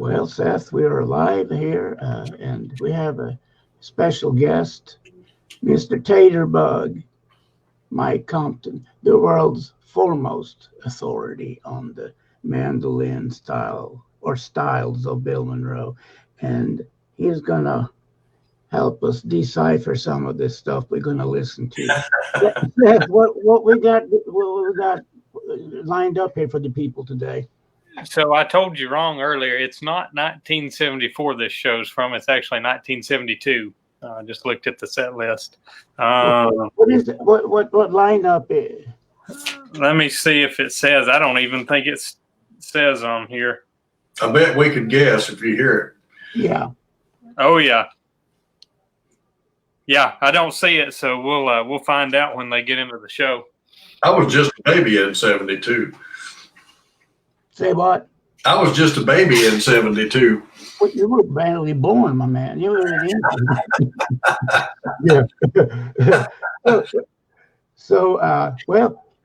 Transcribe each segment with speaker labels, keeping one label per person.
Speaker 1: Well, Seth, we are live here, and we have a special guest, Mr. Taterbug, Mike Compton, the world's foremost authority on the mandolin style or styles of Bill Monroe. And he's going to help us decipher some of this stuff we're going to listen to. Seth, what we got lined up here for the people today?
Speaker 2: So I told you wrong earlier. It's not 1974 this show's from. It's actually 1972. I just looked at the set list.
Speaker 1: What is it? What lineup is?
Speaker 2: Let me see if it says. I don't even think it says on here.
Speaker 3: I bet we could guess if you hear it.
Speaker 1: Yeah.
Speaker 2: Oh yeah. Yeah, I don't see it, so we'll find out when they get into the show.
Speaker 3: I was just a baby in 72.
Speaker 1: Say what?
Speaker 3: I was just a baby in 72.
Speaker 1: Well, you were barely born, my man. You were an infant. Yeah. So,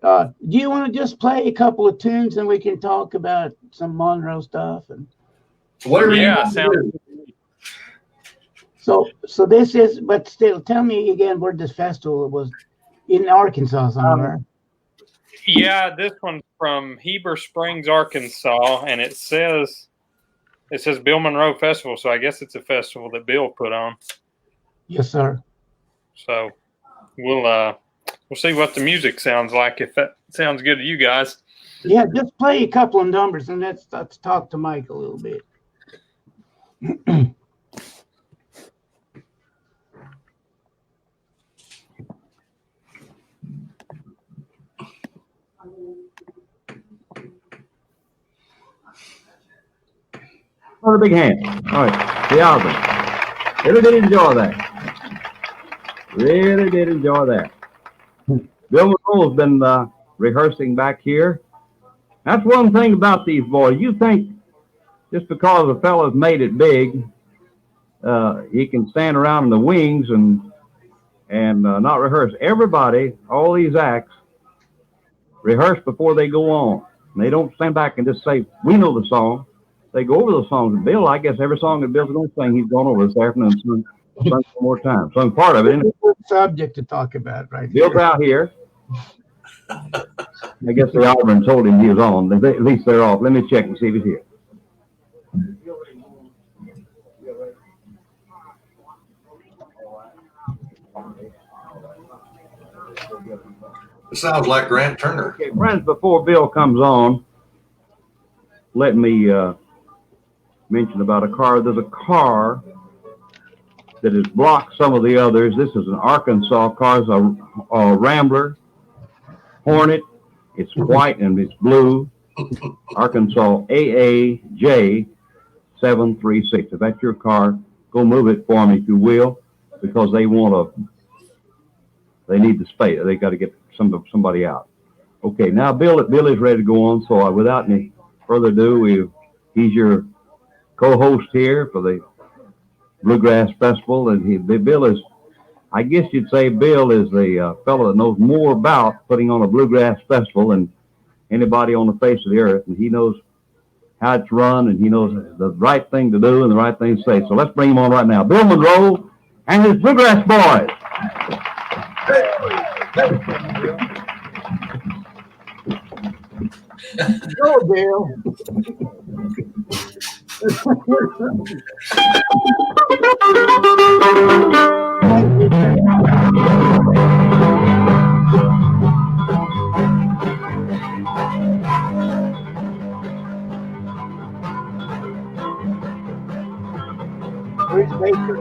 Speaker 1: do you want to just play a couple of tunes and we can talk about some Monroe stuff? And
Speaker 3: whatever.
Speaker 2: Yeah, sounds.
Speaker 1: So this is, but still, tell me again where this festival was. In Arkansas somewhere.
Speaker 2: Yeah, this one's from Heber Springs, Arkansas, and it says Bill Monroe Festival, so I guess it's a festival that Bill put on.
Speaker 1: Yes, sir.
Speaker 2: So we'll see what the music sounds like, if that sounds good to you guys.
Speaker 1: Yeah, just play a couple of numbers and let's talk to Mike a little bit.
Speaker 4: Another big hand. All right, the album. Really did enjoy that. Really did enjoy that. Bill Monroe's been rehearsing back here. That's one thing about these boys. You think just because a fellow's made it big, he can stand around in the wings and not rehearse. Everybody, all these acts, rehearse before they go on. And they don't stand back and just say, we know the song. They go over those songs. And Bill, I guess every song that Bill's going to sing, he's gone over this afternoon and sung one more time. Sung part of it.
Speaker 1: Subject to talk about, right?
Speaker 4: Bill's out here. I guess the Auburn told him he was on. At least they're off. Let me check and see if he's here.
Speaker 3: It sounds like Grant Turner.
Speaker 4: Okay, friends, before Bill comes on, let me mention about a car. There's a car that has blocked some of the others. This is an Arkansas car. It's a Rambler Hornet. It's white and it's blue. Arkansas AAJ 736. If that's your car, go move it for me if you will, because they need the space. They got to get somebody out. Okay, now Bill is ready to go on. So without any further ado, he's your co-host here for the Bluegrass Festival, and Bill is, I guess you'd say Bill is the fellow that knows more about putting on a Bluegrass Festival than anybody on the face of the earth, and he knows how it's run, and he knows the right thing to do and the right thing to say. So let's bring him on right now. Bill Monroe and his Bluegrass Boys.
Speaker 1: Go, Bill. Where's Baker?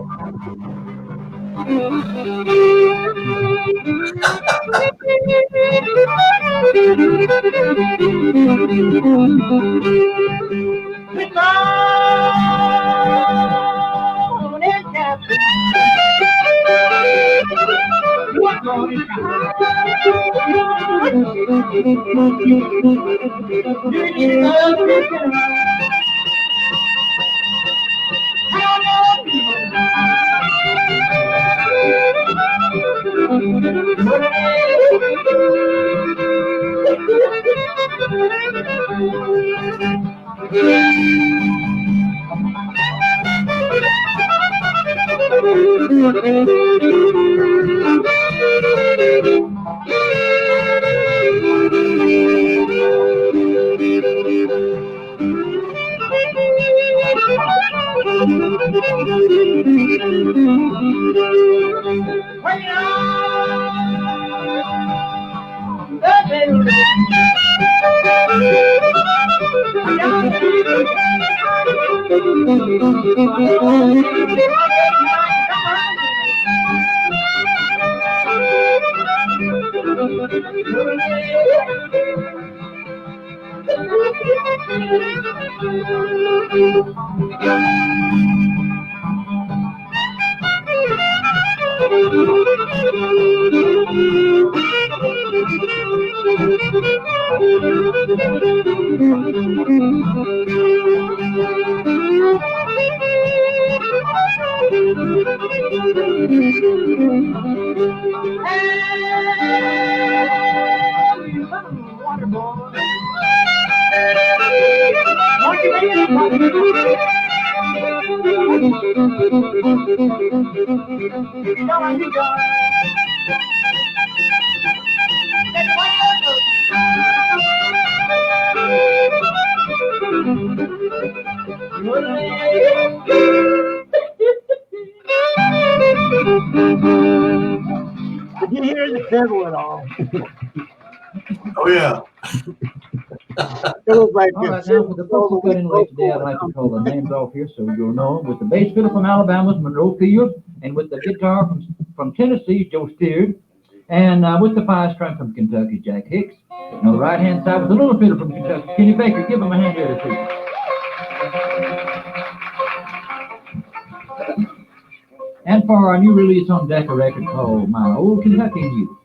Speaker 1: Did you hear the fiddle at all?
Speaker 3: Oh, yeah.
Speaker 1: It was like
Speaker 5: All right, now for the folks who got in late today, I'd like to call the names off here so you'll know them. With the bass fiddle from Alabama's Monroe Fields, and with the guitar from Tennessee's Joe Steard, and with the five string from Kentucky, Jack Hicks. And on the right hand side with the little fiddle from Kentucky, Kenny Baker. Give him a hand here, please. And for our new release on Decca Records called My Old Kentuckian Youth.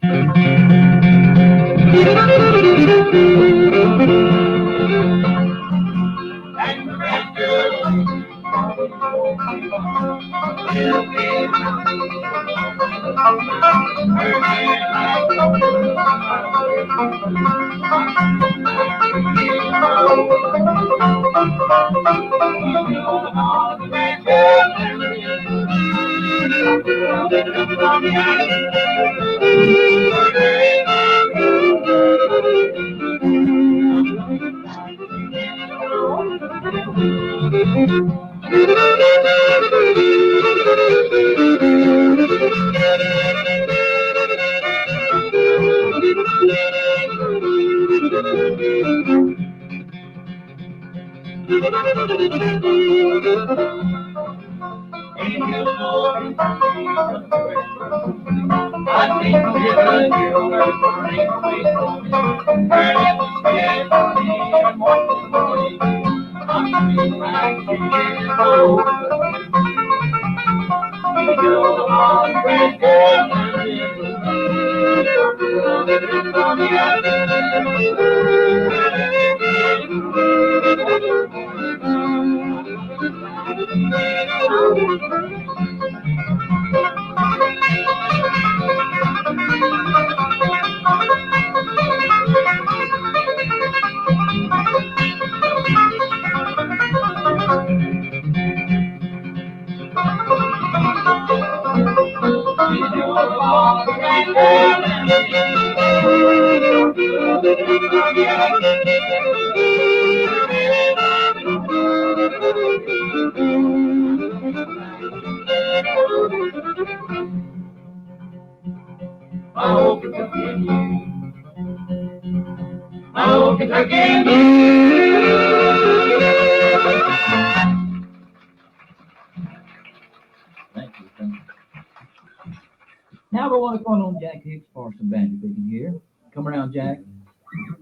Speaker 5: Now we want to call on Jack Hicks for some banjo picking here. Come around, Jack,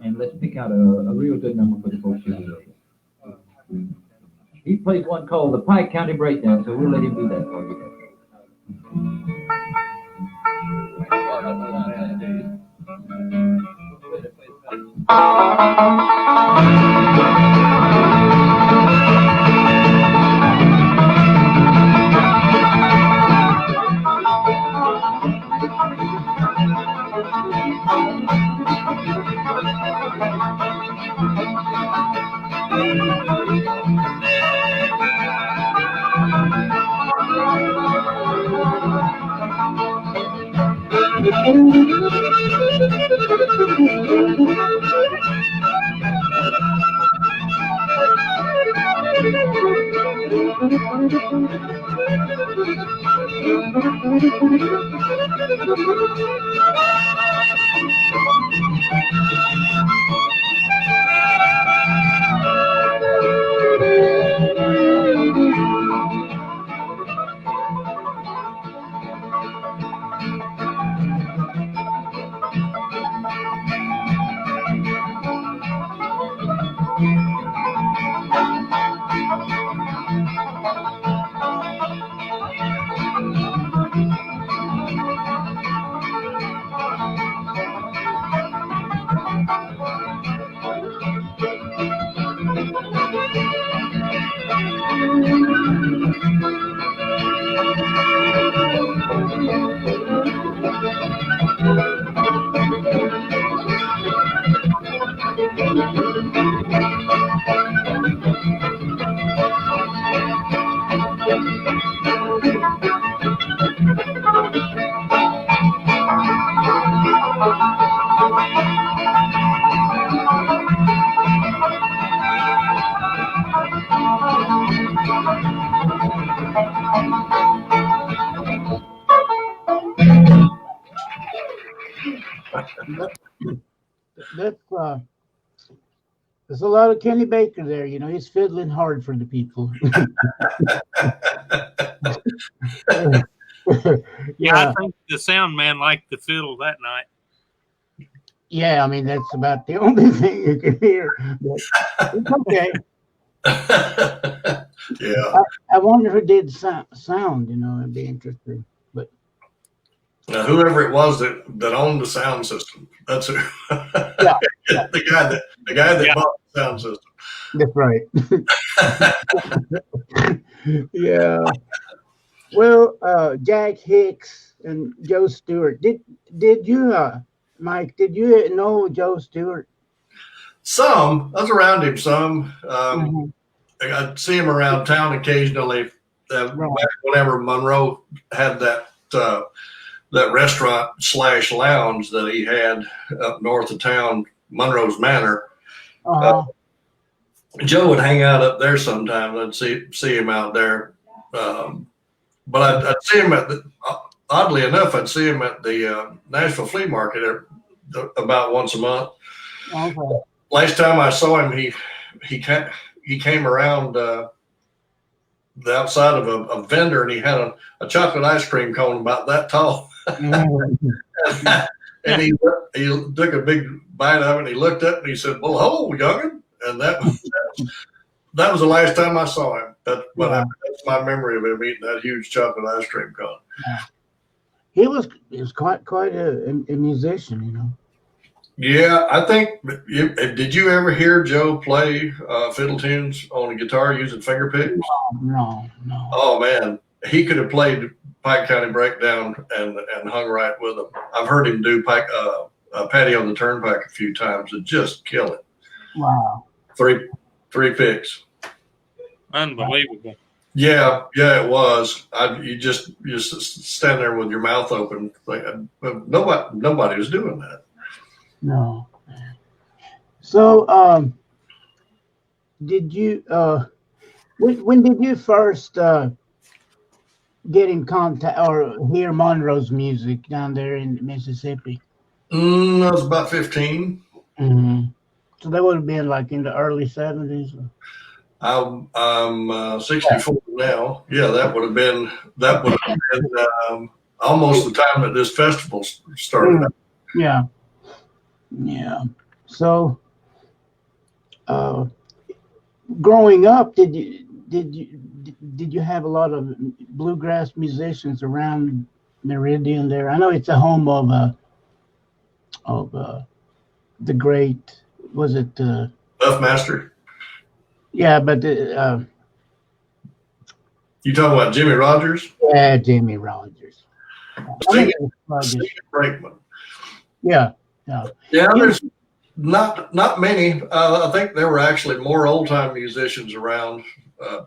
Speaker 5: and let's pick out a real good number for the folks here today. He plays one called the Pike County Breakdown, so we'll let him do that for you.
Speaker 1: That's there's a lot of Kenny Baker there. You know, he's fiddling hard for the people.
Speaker 6: Yeah, I think the sound man liked the fiddle that night.
Speaker 1: Yeah, I mean that's about the only thing you can hear. But it's okay.
Speaker 3: Yeah.
Speaker 1: I wonder who did sound. You know, it'd be interesting. But
Speaker 3: Now, whoever it was that owned the sound system, that's who.
Speaker 1: Yeah.
Speaker 3: the guy that bought the sound system.
Speaker 1: that's right. Yeah. Well, Jack Hicks and Joe Stewart. Did you, Mike? Did you know Joe Stewart?
Speaker 3: Some, I was around him some.
Speaker 1: Mhm.
Speaker 3: I'd see him around town occasionally. Back whenever Monroe had that restaurant / lounge that he had up north of town, Monroe's Manor. Joe would hang out up there sometimes. I'd see him out there. But I'd see him oddly enough, I'd see him at the Nashville Flea Market about once a month.
Speaker 1: Okay.
Speaker 3: Last time I saw him, he came around the outside of a vendor, and he had a chocolate ice cream cone about that tall. And he took a big bite of it, and he looked up and he said, "Well, hello, young'un." And that was the last time I saw him. That's my memory of him eating that huge chocolate ice cream cone.
Speaker 1: He was quite a musician, you know.
Speaker 3: Yeah, I think. Did you ever hear Joe play fiddle tunes on a guitar using finger picks?
Speaker 1: No.
Speaker 3: Oh man, he could have played Pike County Breakdown and hung right with them. I've heard him do Patty on the Turnpike a few times and just kill it.
Speaker 1: Wow.
Speaker 3: Three picks.
Speaker 6: Unbelievable.
Speaker 3: Yeah, it was. You just stand there with your mouth open. Like nobody was doing that.
Speaker 1: No. So, did you? When did you first get in contact or hear Monroe's music down there in Mississippi?
Speaker 3: I was about 15.
Speaker 1: Mm-hmm. So that would have been like in the early 70s.
Speaker 3: I'm 64 now. Yeah, that would have been almost the time that this festival started.
Speaker 1: Yeah. So, growing up, did you have a lot of bluegrass musicians around Meridian there? I know it's a home of the great. Was it
Speaker 3: Buffmaster?
Speaker 1: Yeah, but
Speaker 3: you talking about Jimmy Rogers?
Speaker 1: Yeah, Jimmy Rogers.
Speaker 3: Stephen Brakeman.
Speaker 1: Yeah.
Speaker 3: There's not many. I think there were actually more old time musicians around.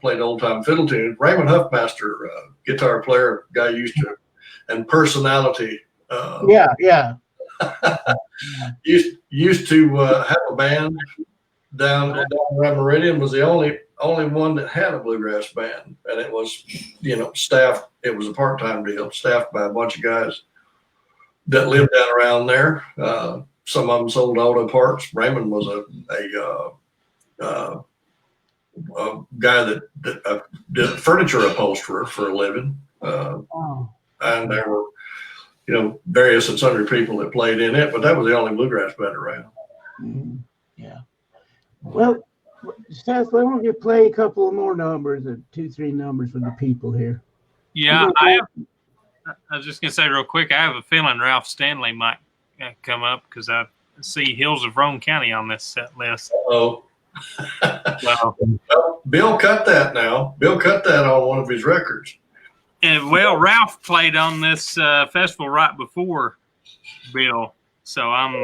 Speaker 3: Played old time fiddle tunes. Raymond Huffmaster, guitar player, guy used to, and personality.
Speaker 1: Yeah.
Speaker 3: used to have a band down around Meridian. Was the only one that had a bluegrass band, and it was staffed. It was a part-time deal, staffed by a bunch of guys that lived down around there. Some of them sold auto parts. Raymond was a guy that did furniture upholsterer for a living. And there were, various and sundry people that played in it, but that was the only bluegrass band around.
Speaker 1: Mm-hmm. Yeah. Well, Seth, why don't you play a couple of more numbers, 2-3 numbers for the people here?
Speaker 6: Yeah, I was just gonna say real quick. I have a feeling Ralph Stanley might come up because I see Hills of Roane County on this set list.
Speaker 3: Oh.
Speaker 6: Well,
Speaker 3: Bill cut that now. Bill cut that on one of his records.
Speaker 6: And Ralph played on this festival right before Bill, so I'm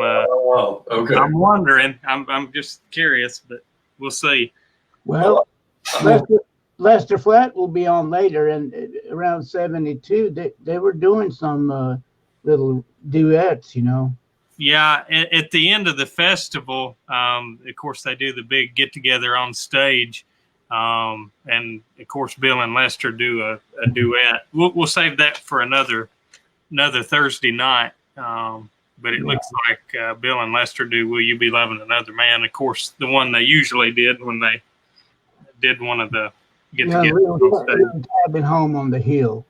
Speaker 3: okay.
Speaker 6: I'm wondering. I'm just curious, but we'll see.
Speaker 1: Well, Lester Flatt will be on later, and around 72, they were doing some little duets,
Speaker 6: Yeah, at the end of the festival, of course, they do the big get together on stage. And of course, Bill and Lester do a duet. We'll save that for another Thursday night. But it looks like Bill and Lester do "Will You Be Loving Another Man?" Of course, the one they usually did when they did one of the get together.
Speaker 1: Little Cabin Home on the Hill.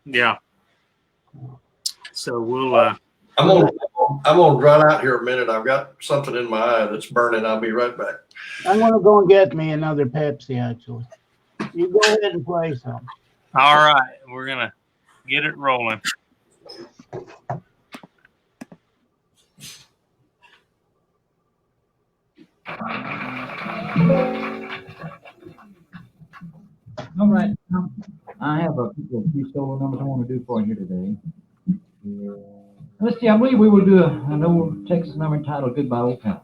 Speaker 6: Yeah. So we'll.
Speaker 3: I'm gonna run out here a minute. I've got something in my eye that's burning. I'll be right back.
Speaker 1: I'm gonna go and get me another Pepsi. Actually, you go ahead and play some.
Speaker 6: All right, we're gonna get it rolling.
Speaker 5: All right. I have a few solo numbers I want to do for you today. Let's see. I believe we will do an old Texas number entitled "Goodbye Old Town."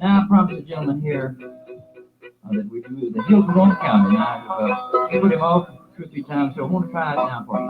Speaker 5: Now, I promised the gentleman here that we do the Hills of Roane County. Now, I've put him off 2 or 3 times, so I want to try it now for you.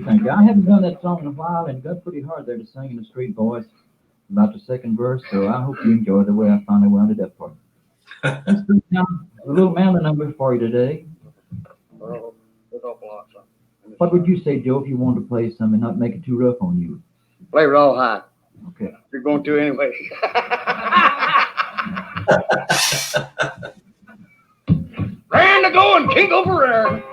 Speaker 5: Thank you. I haven't done that song in a while and got pretty hard there to sing in the street voice about the second verse, so I hope you enjoy the way I finally wound it up for you. Let's do a little manly number for you today. What would you say, Joe, if you wanted to play some and not make it too rough on you?
Speaker 7: Play real high.
Speaker 5: Okay.
Speaker 7: You're going to anyway. Ran to go and king over there.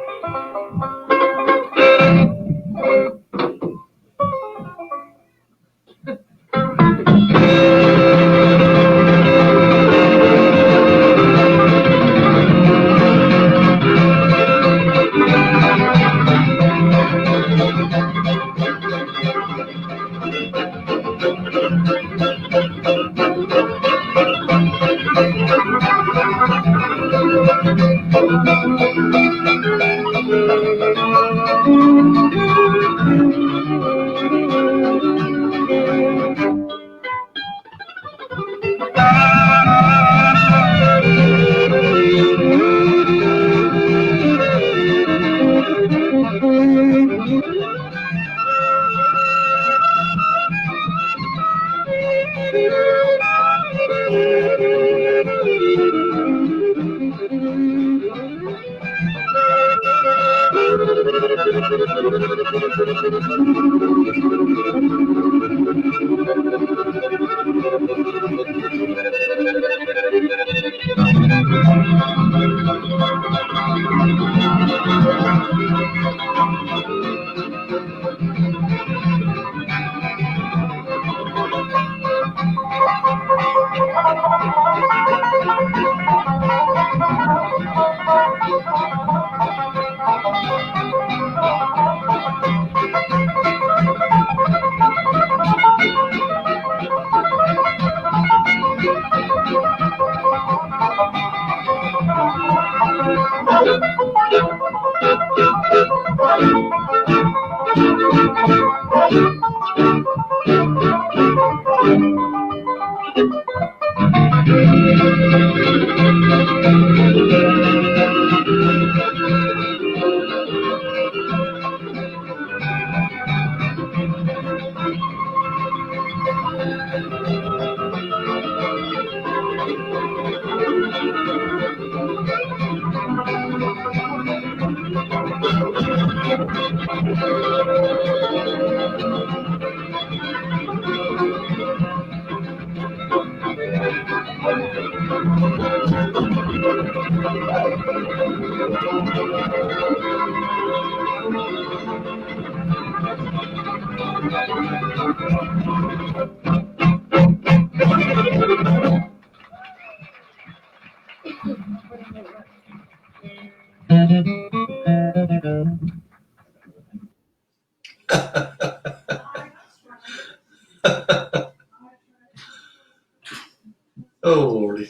Speaker 3: Oh, Lordy.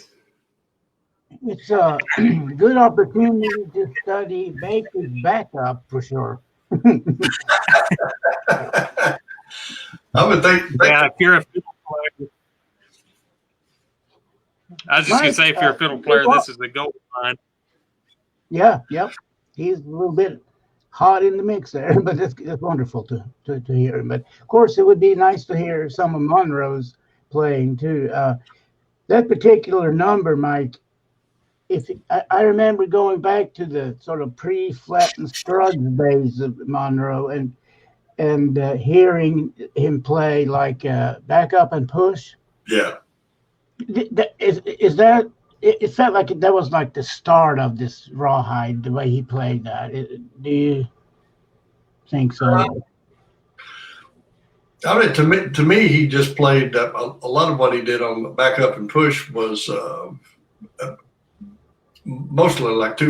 Speaker 1: It's a good opportunity to study Baker's backup for sure.
Speaker 3: I would think.
Speaker 6: Yeah, if you're a fiddle player, I was just gonna
Speaker 1: Mike,
Speaker 6: say, if you're a fiddle player, this is the gold mine.
Speaker 1: Yeah, yep. He's a little bit hot in the mix there, but it's wonderful to hear him. But of course, it would be nice to hear some of Monroe's playing too. That particular number, Mike, I remember going back to the sort of pre-Flat and Scruggs days of Monroe and hearing him play like Back Up and Push.
Speaker 3: Yeah.
Speaker 1: Is that? It felt like that was like the start of this Rawhide, the way he played that. Do you think so?
Speaker 3: I mean, to me, he just played a lot of what he did on Back Up and Push was mostly like two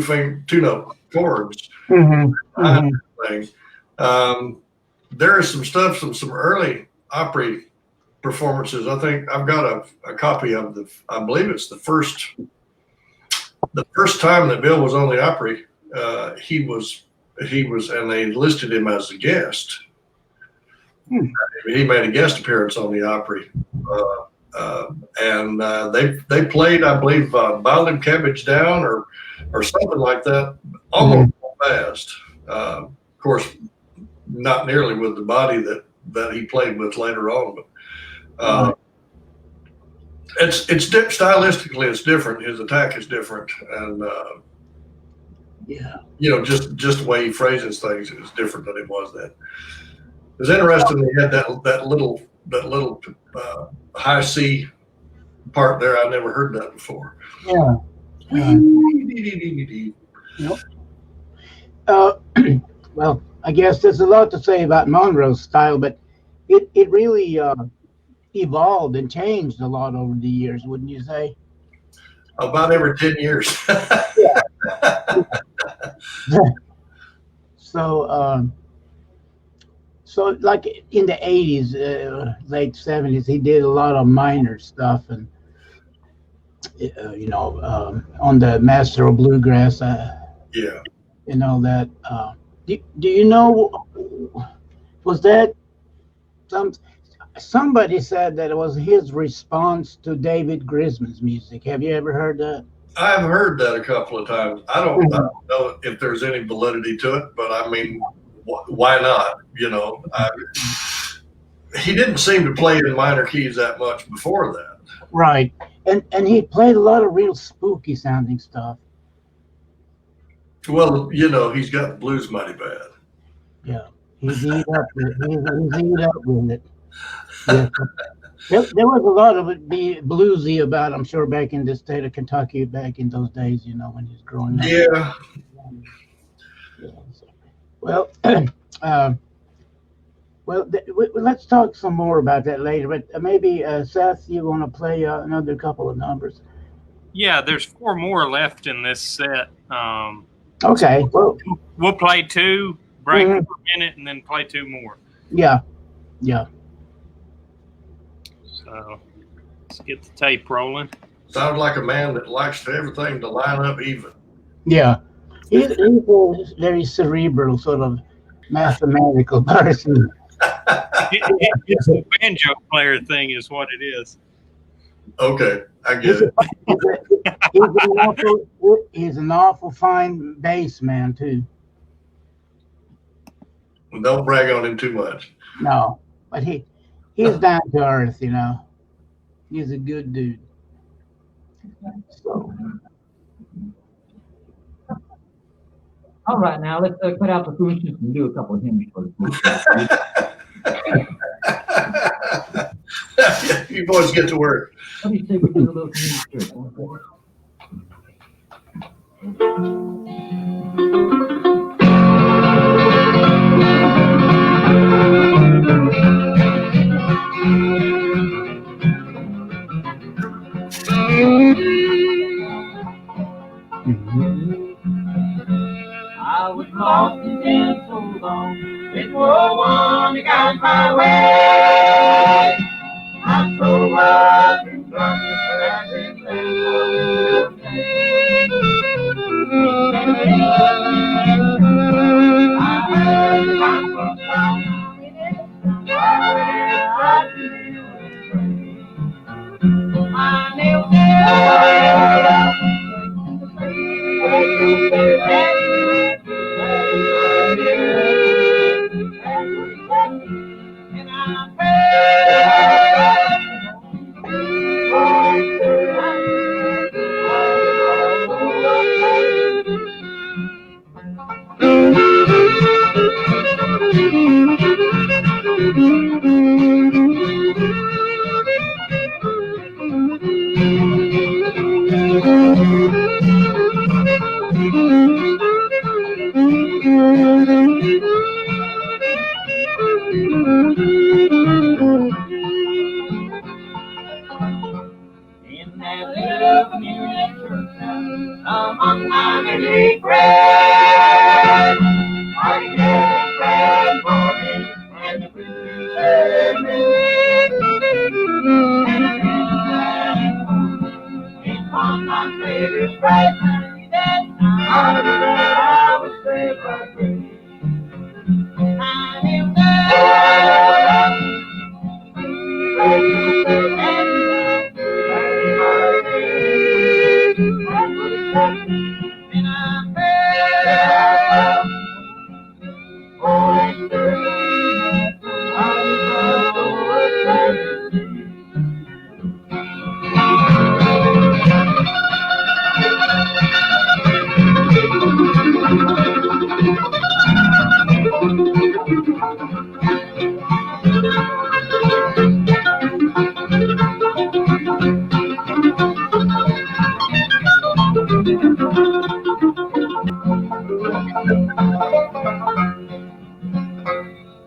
Speaker 3: note chords.
Speaker 1: Mm-hmm.
Speaker 3: Thing. There is some stuff, some early Opry performances. I think I've got a copy of I believe it's the first time that Bill was on the Opry. He was, and they listed him as a guest. He made a guest appearance on the Opry, and they played, I believe, Bound Cabbage Down or something like that, almost fast. Of course, not nearly with the body that he played with later on, but it's stylistically it's different. His attack is different, and just the way he phrases things is different than it was then. It was interesting. He had that little high C part there. I never heard that before.
Speaker 1: Yeah. Well, I guess there's a lot to say about Monroe's style, but it really evolved and changed a lot over the years, wouldn't you say?
Speaker 3: About every 10 years.
Speaker 1: So like in the 80s, late 70s, he did a lot of minor stuff and, on the Master of Bluegrass.
Speaker 3: Yeah.
Speaker 1: That. Do you know, was that somebody said that it was his response to David Grisman's music? Have you ever heard that?
Speaker 3: I've heard that a couple of times. I don't know if there's any validity to it, but I mean, why not? He didn't seem to play in minor keys that much before that.
Speaker 1: Right. And he played a lot of real spooky sounding stuff.
Speaker 3: Well, he's got the blues mighty bad.
Speaker 1: Yeah. He's eat up with it. Yeah. There was a lot of it be bluesy about, I'm sure, back in the state of Kentucky back in those days, when he was growing up.
Speaker 3: Yeah.
Speaker 1: Well, let's talk some more about that later. But maybe, Seth, you want to play another couple of numbers?
Speaker 6: Yeah, there's 4 more left in this set.
Speaker 1: Okay. Well,
Speaker 6: we'll play 2, break for a minute, and then play 2 more.
Speaker 1: Yeah.
Speaker 6: So let's get the tape rolling.
Speaker 3: Sounds like a man that likes everything to line up even.
Speaker 1: Yeah. He's a very cerebral, sort of mathematical person.
Speaker 6: It's a banjo player thing is what it is.
Speaker 3: Okay, I get it.
Speaker 1: He's an awful fine bass man, too.
Speaker 3: Don't brag on him too much.
Speaker 1: No, but he's down to earth, He's a good dude. So.
Speaker 5: All right, now let's cut out the foolishness and do a couple of hymns for the folks.
Speaker 3: You boys get to work.
Speaker 5: What do you say we do a little community church? lost and been so long. This world one got my way. I'm so much in love that this will stay. I heard the gospel song. I kneel down. And I in that little community church among my many friends, I began praying for me and the preacher said me. It's on my Savior's right hand that I was saved by grace. I kneel down. And I felt Holy Spirit, I was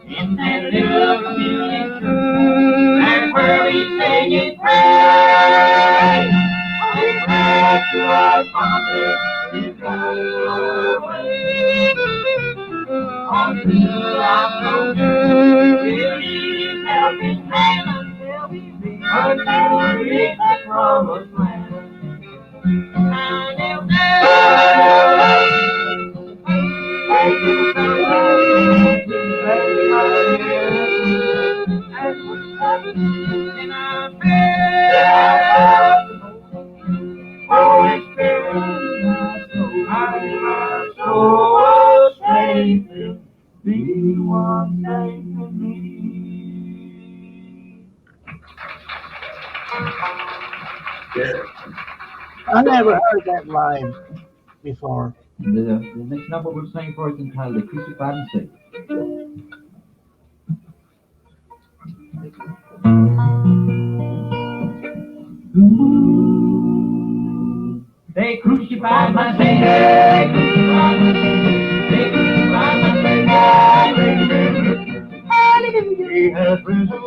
Speaker 5: in that little community church, and where we sing and pray, we pray to our Father, who's got away. Until our soldiers will His helping hand until we reach the promised land. I kneel down. And I felt Holy Spirit, my soul was saved. Be one day for me.
Speaker 3: Yeah.
Speaker 1: I never heard that live before.
Speaker 5: The next number we'll sing for is entitled "The Crucified and Saved." They crucified my Savior. They crucified my Savior. Hallelujah. He has risen.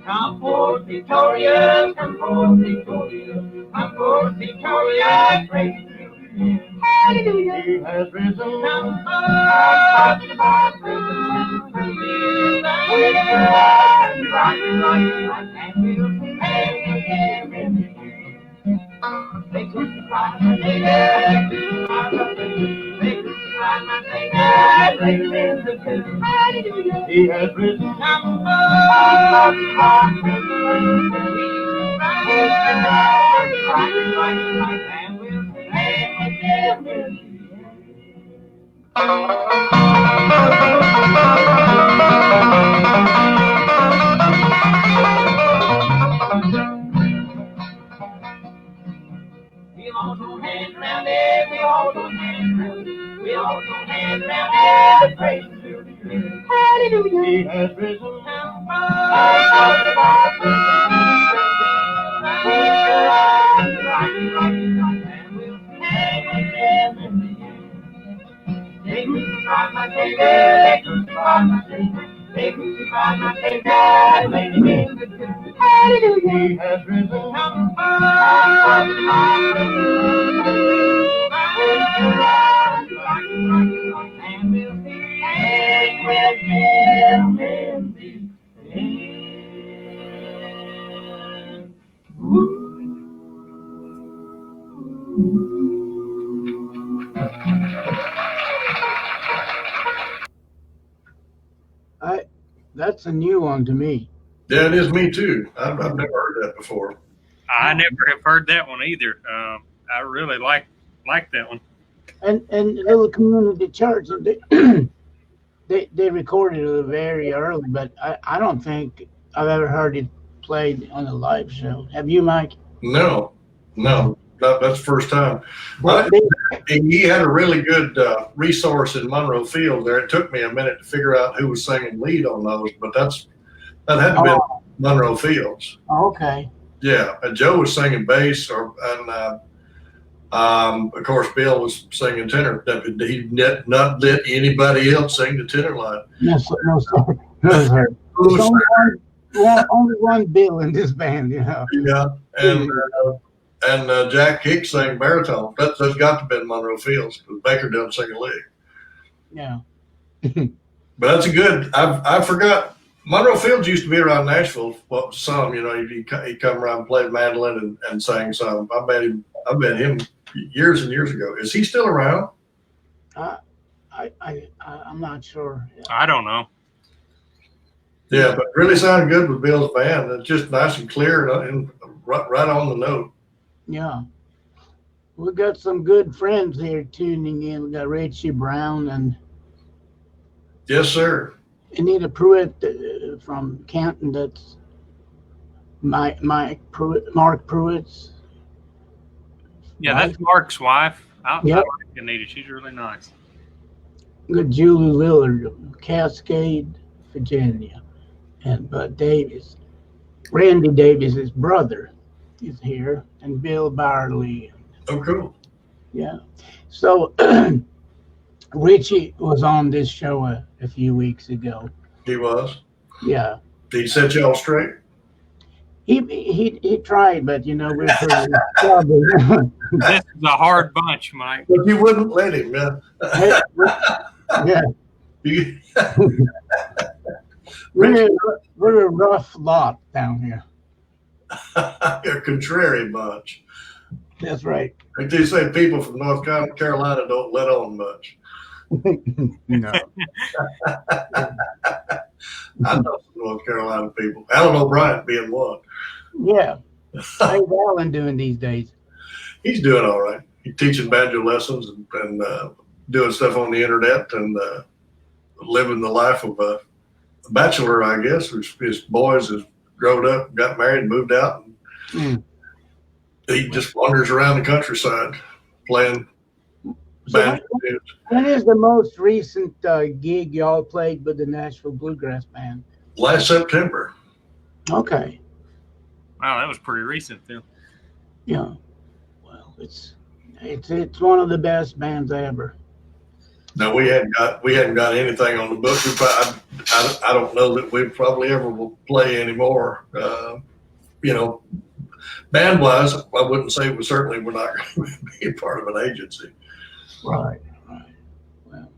Speaker 5: Come forth victorious, come forth victorious, come forth victorious, praise to Him. Hallelujah. He has risen. Come forth, praise They crucified my Savior, they crucified my Savior, they risen to Hallelujah. He has risen. Come forth, and we'll stand with Him. We all go hands round it, we all go hands round it, we all go hands round it, praise to Him. Hallelujah. He has risen Take me to find my Savior, take me to find my Savior, take me to find my Savior, hallelujah, He has risen and we'll sing with Him in the end.
Speaker 1: That's a new one to me.
Speaker 3: Yeah, it is me too. I've never heard that before.
Speaker 6: I never have heard that one either. I really like that one.
Speaker 1: And little community church, they recorded it very early, but I don't think I've ever heard it played on a live show. Have you, Mike?
Speaker 3: No, that's the first time.
Speaker 1: Well,
Speaker 3: He had a really good resource in Monroe Field there. It took me a minute to figure out who was singing lead on those, but that had to be Monroe Fields.
Speaker 1: Okay.
Speaker 3: Yeah, and Joe was singing bass, and of course Bill was singing tenor. He did not let anybody else sing the tenor line.
Speaker 1: No, sir. There's only one Bill in this band, you know.
Speaker 3: Yeah, and Jack Hicks sang baritone. That's got to have been Monroe Fields because Baker doesn't sing a lick.
Speaker 1: Yeah.
Speaker 3: But that's a good. I forgot. Monroe Fields used to be around Nashville. Well, some, you know, he'd come around and play mandolin and sang some. I met him years and years ago. Is he still around?
Speaker 1: I'm not sure.
Speaker 6: I don't know.
Speaker 3: Yeah, but really sounded good with Bill's band. It's just nice and clear and right on the note.
Speaker 1: Yeah. We've got some good friends here tuning in. We got Richie Brown and
Speaker 3: Yes, sir.
Speaker 1: Anita Pruitt from Compton. That's Mark Pruitt's.
Speaker 6: Yeah, that's Mark's wife. I
Speaker 1: Yep.
Speaker 6: like Anita. She's really nice.
Speaker 1: Good Julie Lillard, Cascade, Virginia, and Bud Davis. Randy Davis's brother is here, and Bill Barley.
Speaker 3: Oh, cool.
Speaker 1: Yeah. So Richie was on this show a few weeks ago.
Speaker 3: He was.
Speaker 1: Yeah.
Speaker 3: Did he set you all straight?
Speaker 1: He tried, but you know we're pretty stubborn.
Speaker 6: This is a hard bunch, Mike.
Speaker 3: But you wouldn't let him, man.
Speaker 1: Yeah. We're a rough lot down here.
Speaker 3: You're a contrary bunch.
Speaker 1: That's right.
Speaker 3: Like they say, people from North Carolina don't let on much.
Speaker 1: No.
Speaker 3: I know some North Carolina people. Alan O'Brien being one.
Speaker 1: Yeah. How's Alan doing these days?
Speaker 3: He's doing all right. He's teaching banjo lessons and doing stuff on the internet and living the life of a bachelor, I guess. His boys have grown up, got married, moved out. And he just wanders around the countryside playing banjo.
Speaker 1: When is the most recent gig y'all played with the Nashville Bluegrass Band?
Speaker 3: Last September.
Speaker 1: Okay.
Speaker 6: Wow, that was pretty recent, then.
Speaker 1: Yeah. Well, it's one of the best bands ever.
Speaker 3: No, we hadn't got anything on the book. I don't know that we probably ever will play anymore. Band wise, I wouldn't say we're not going to be part of an agency.
Speaker 1: Right. Well,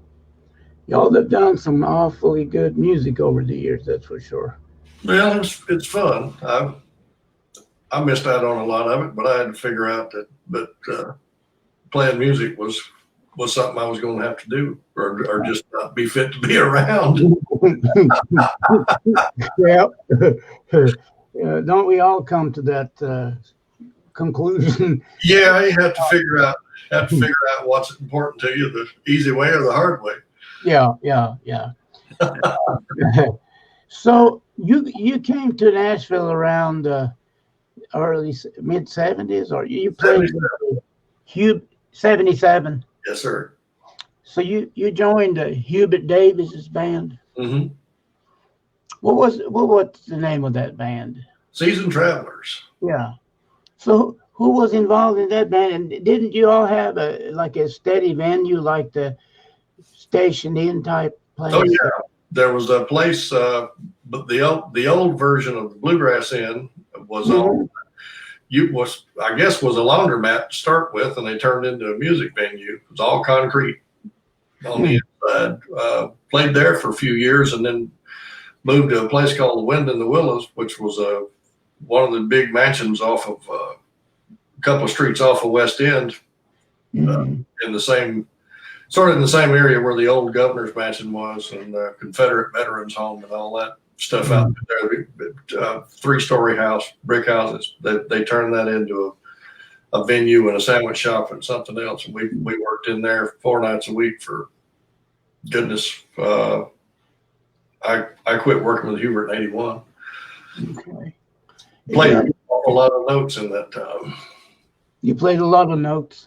Speaker 1: y'all have done some awfully good music over the years, that's for sure.
Speaker 3: Well, it's fun. I missed out on a lot of it, but I had to figure out that playing music was something I was going to have to do, or just not be fit to be around.
Speaker 1: Yeah. Don't we all come to that conclusion?
Speaker 3: Yeah, you have to figure out what's important to you, the easy way or the hard way.
Speaker 1: Yeah. So you came to Nashville around early mid-70s, or you played with 77?
Speaker 3: Yes, sir.
Speaker 1: So you joined Hubert Davis's band?
Speaker 3: Mm-hmm.
Speaker 1: what's the name of that band?
Speaker 3: Seasoned Travelers.
Speaker 1: Yeah. So who was involved in that band? And didn't you all have a steady venue like the Station Inn type place?
Speaker 3: Oh yeah, there was a place, but the old version of the Bluegrass Inn was on. I guess was a laundromat to start with, and they turned into a music venue. It was all concrete on the inside. Played there for a few years, and then moved to a place called the Wind in the Willows, which was one of the big mansions off of a couple of streets off of West End, in the same area where the old governor's mansion was, and the Confederate veterans home and all that stuff out there. 3-story house, brick houses. They turned that into a venue and a sandwich shop and something else. And we worked in there 4 nights a week for goodness. I quit working with Hubert in 81.
Speaker 1: Okay.
Speaker 3: Played an awful lot of notes in that time.
Speaker 1: You played a lot of notes.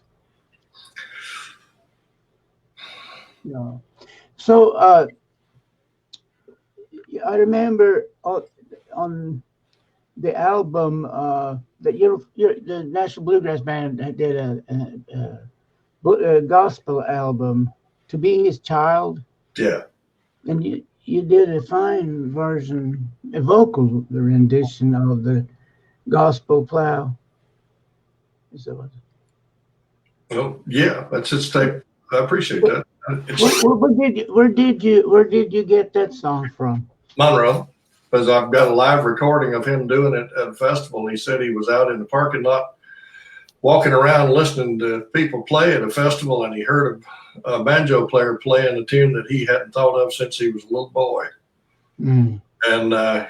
Speaker 1: Yeah. So I remember on the album that the National Bluegrass Band did a gospel album, "To Be His Child."
Speaker 3: Yeah.
Speaker 1: And you did a fine version, a vocal rendition of the Gospel Plow. Is that what?
Speaker 3: Well, yeah, that's his tape. I appreciate that.
Speaker 1: Where did you get that song from?
Speaker 3: Monroe, because I've got a live recording of him doing it at a festival. He said he was out in the parking lot walking around listening to people play at a festival, and he heard a banjo player playing a tune that he hadn't thought of since he was a little boy. And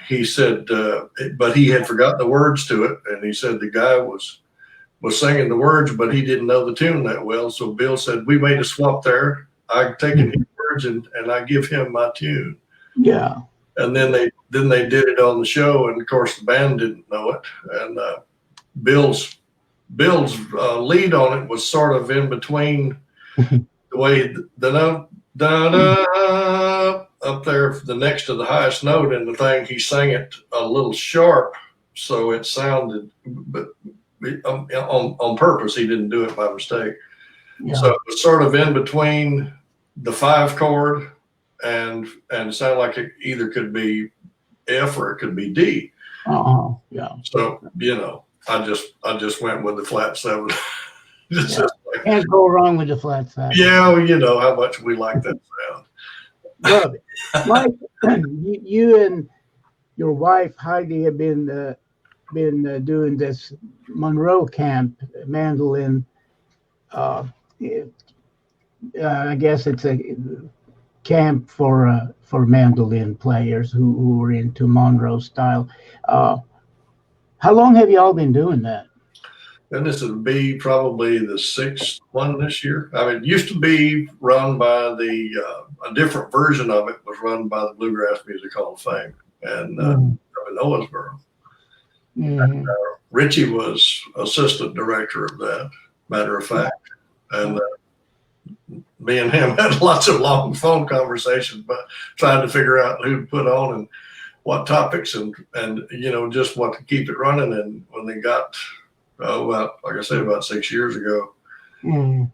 Speaker 3: he said, but he had forgotten the words to it, and he said the guy was singing the words, but he didn't know the tune that well. So Bill said, we made a swap there. I take his words and I give him my tune.
Speaker 1: Yeah.
Speaker 3: And then they did it on the show, and of course the band didn't know it. And Bill's lead on it was sort of in between the way the note up there, the next to the highest note in the thing. He sang it a little sharp, so it sounded, but on purpose. He didn't do it by mistake. Yeah. So it was sort of in between the 5 chord and it sounded like it either could be F or it could be D.
Speaker 1: Yeah.
Speaker 3: So, I just went with the flat 7.
Speaker 1: Can't go wrong with the flat 7.
Speaker 3: Yeah, well, how much we like that sound.
Speaker 1: Love it. Mike, you and your wife Heidi have been doing this Monroe camp mandolin. I guess it's a camp for mandolin players who are into Monroe style. How long have you all been doing that?
Speaker 3: And this would be probably the 6th one this year. I mean, it used to be run by a different version of it was run by the Bluegrass Music Hall of Fame and up in Owensboro. And, Richie was assistant director of that, matter of fact. And me and him had lots of long phone conversations, but trying to figure out who to put on and what topics and just what to keep it running. And when they got, like I said, about 6 years ago, the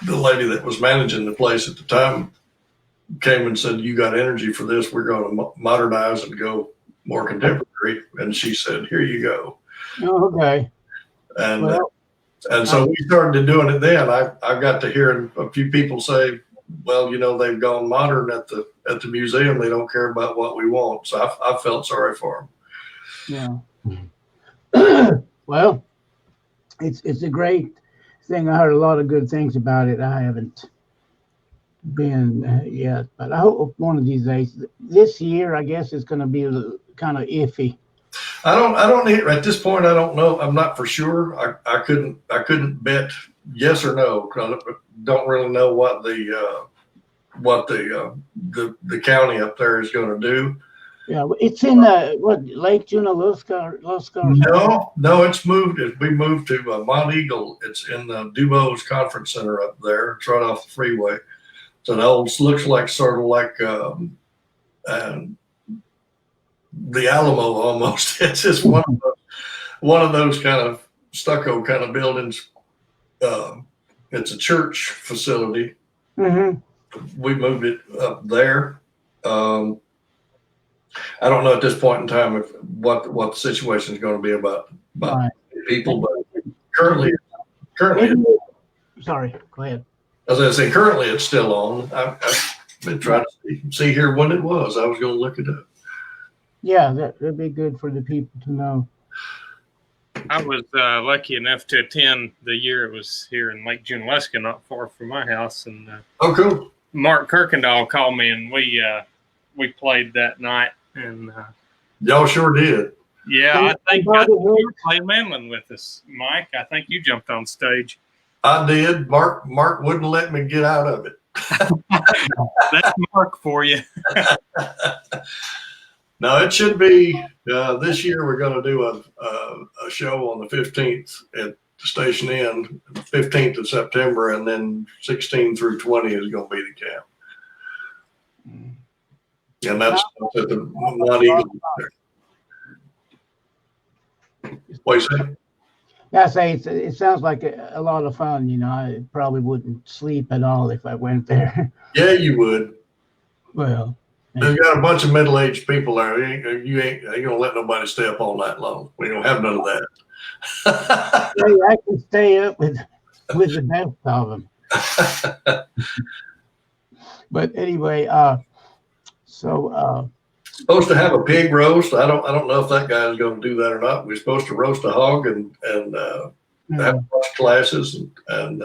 Speaker 3: lady that was managing the place at the time came and said, "You got energy for this. We're going to modernize and go more contemporary." And she said, "Here you go."
Speaker 1: Oh, okay.
Speaker 3: And so we started doing it then. I got to hear a few people say, "Well, they've gone modern at the museum. They don't care about what we want." So I felt sorry for them.
Speaker 1: Yeah. Well, it's a great thing. I heard a lot of good things about it. I haven't been yet, but I hope one of these days. This year, I guess, is going to be a little kind of iffy.
Speaker 3: I don't at this point. I don't know. I'm not for sure. I couldn't bet yes or no. I don't really know what the county up there is going to do.
Speaker 1: Yeah, it's in Lake Junaluska?
Speaker 3: No, it's moved. We moved to Mount Eagle. It's in the Dubose Conference Center up there. It's right off the freeway. So the old looks like sort of like the Alamo almost. It's just one of those kind of stucco kind of buildings. It's a church facility.
Speaker 1: Mm-hmm.
Speaker 3: We moved it up there. I don't know at this point in time if what the situation is going to be about
Speaker 1: Right.
Speaker 3: people, but currently,
Speaker 1: Sorry, go ahead.
Speaker 3: as I say, currently it's still on. I've been trying to see here when it was. I was going to look it up.
Speaker 1: Yeah, that'd be good for the people to know.
Speaker 6: I was lucky enough to attend the year it was here in Lake Junaluska, not far from my house, and
Speaker 3: Oh, cool.
Speaker 6: Mark Kirkendall called me, and we played that night, and
Speaker 3: Y'all sure did.
Speaker 6: yeah, I think you were playing Manlin with us, Mike. I think you jumped on stage.
Speaker 3: I did. Mark wouldn't let me get out of it.
Speaker 6: That's Mark for you.
Speaker 3: No, it should be this year. We're going to do a show on the 15th at the Station Inn, 15th of September, and then 16 through 20 is going to be the camp. And that's at the Mount Eagle. What you say?
Speaker 1: Yeah, I say it sounds like a lot of fun. You know, I probably wouldn't sleep at all if I went there.
Speaker 3: Yeah, you would.
Speaker 1: Well,
Speaker 3: They've got a bunch of middle-aged people there. You ain't gonna let nobody stay up all night long. We don't have none of that.
Speaker 1: hey, I can stay up with the best of them. But anyway,
Speaker 3: Supposed to have a pig roast. I don't know if that guy is going to do that or not. We're supposed to roast a hog and have classes and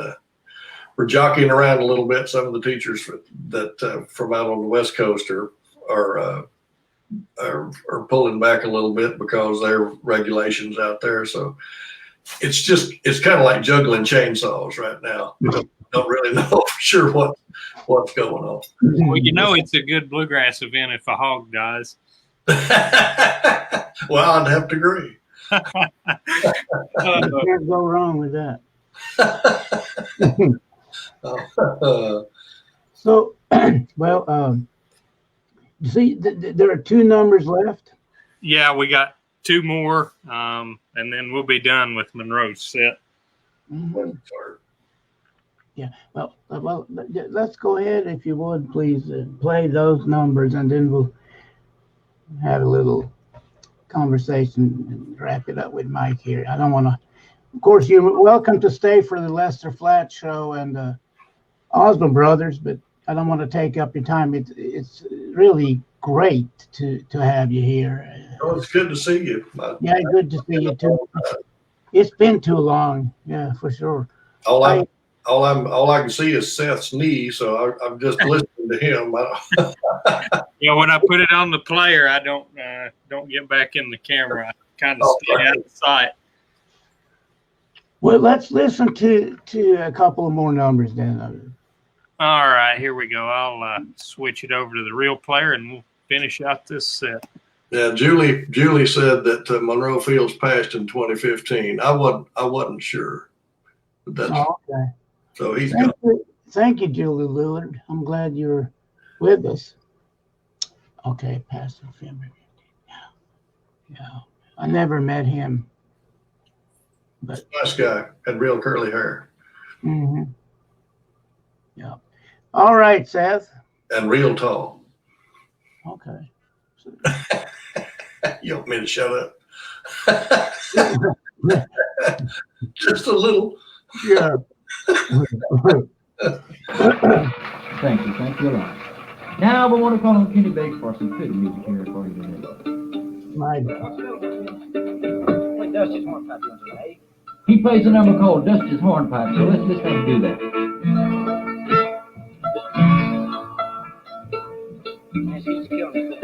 Speaker 3: we're jockeying around a little bit. Some of the teachers that from out on the West Coast are pulling back a little bit because there are regulations out there. So it's kind of like juggling chainsaws right now. Don't really know for sure what's going on.
Speaker 6: Well, you know, it's a good bluegrass event if a hog dies.
Speaker 3: Well, I'd have to agree.
Speaker 1: you can't go wrong with that. So, well, see, there are 2 numbers left.
Speaker 6: Yeah, we got 2 more, and then we'll be done with Monroe's set.
Speaker 1: Mm-hmm. Yeah, well, let's go ahead, if you would, please, play those numbers, and then we'll have a little conversation and wrap it up with Mike here. I don't want to, of course, you're welcome to stay for the Lester Flat show and Osmond Brothers, but I don't want to take up your time. It's really great to have you here.
Speaker 3: Oh, it's good to see you.
Speaker 1: Yeah, good to see you too. It's been too long, yeah, for sure.
Speaker 3: All I can see is Seth's knee, so I'm just listening to him.
Speaker 6: Yeah, when I put it on the player, I don't get back in the camera. I kind of stay out of sight.
Speaker 1: Well, let's listen to a couple of more numbers then.
Speaker 6: All right, here we go. I'll switch it over to the real player, and we'll finish out this set.
Speaker 3: Yeah, Julie said that Monroe Fields passed in 2015. I wasn't sure. But that's,
Speaker 1: okay.
Speaker 3: So he's
Speaker 1: Thank you, Julie Lillard. I'm glad you're with us. Okay, past November. Yeah. I never met him. But
Speaker 3: nice guy. Had real curly hair.
Speaker 1: Mm-hmm. Yeah. All right, Seth.
Speaker 3: And real tall.
Speaker 1: Okay.
Speaker 3: You want me to shut up? Just a little.
Speaker 1: Yeah.
Speaker 5: Thank you a lot. Now we want to call on Kenny Bates for some fiddle music here for you today.
Speaker 1: My God.
Speaker 8: Wait, Dusty's hornpipe doing today?
Speaker 5: He plays a number called Dusty's Hornpipe, so let's just have him do that.
Speaker 8: Man, she's killing me.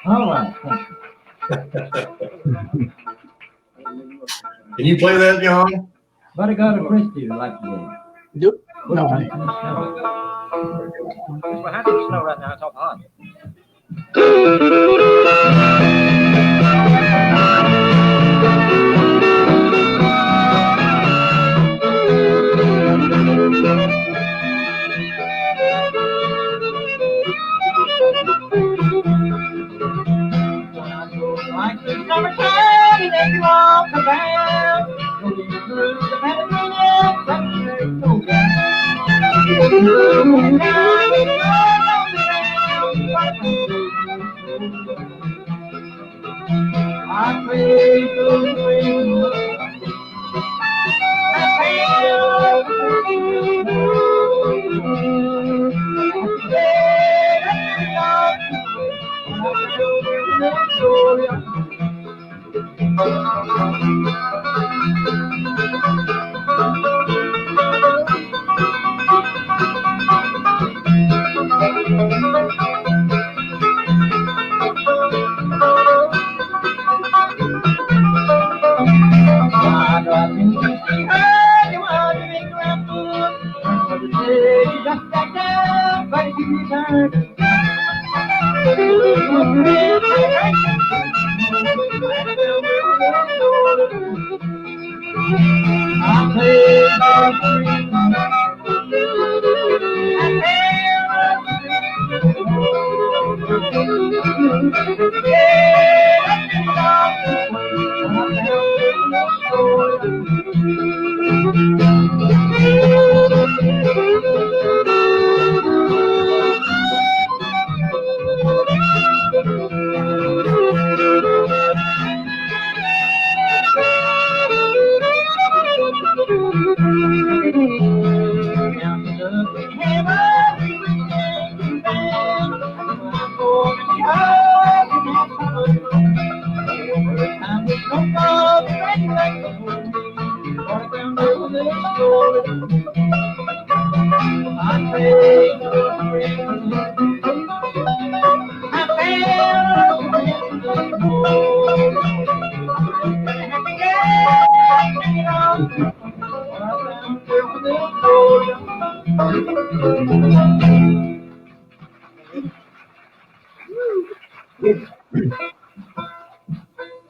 Speaker 5: All right.
Speaker 3: Can you play that, John?
Speaker 5: But I got a Christy to like today.
Speaker 1: Do, no,
Speaker 8: It's behind the snow right now. It's all hot.
Speaker 5: Like the summertime, and then you walk around, going through the Mediterranean, sunshine so down. I pray for the rain. I pray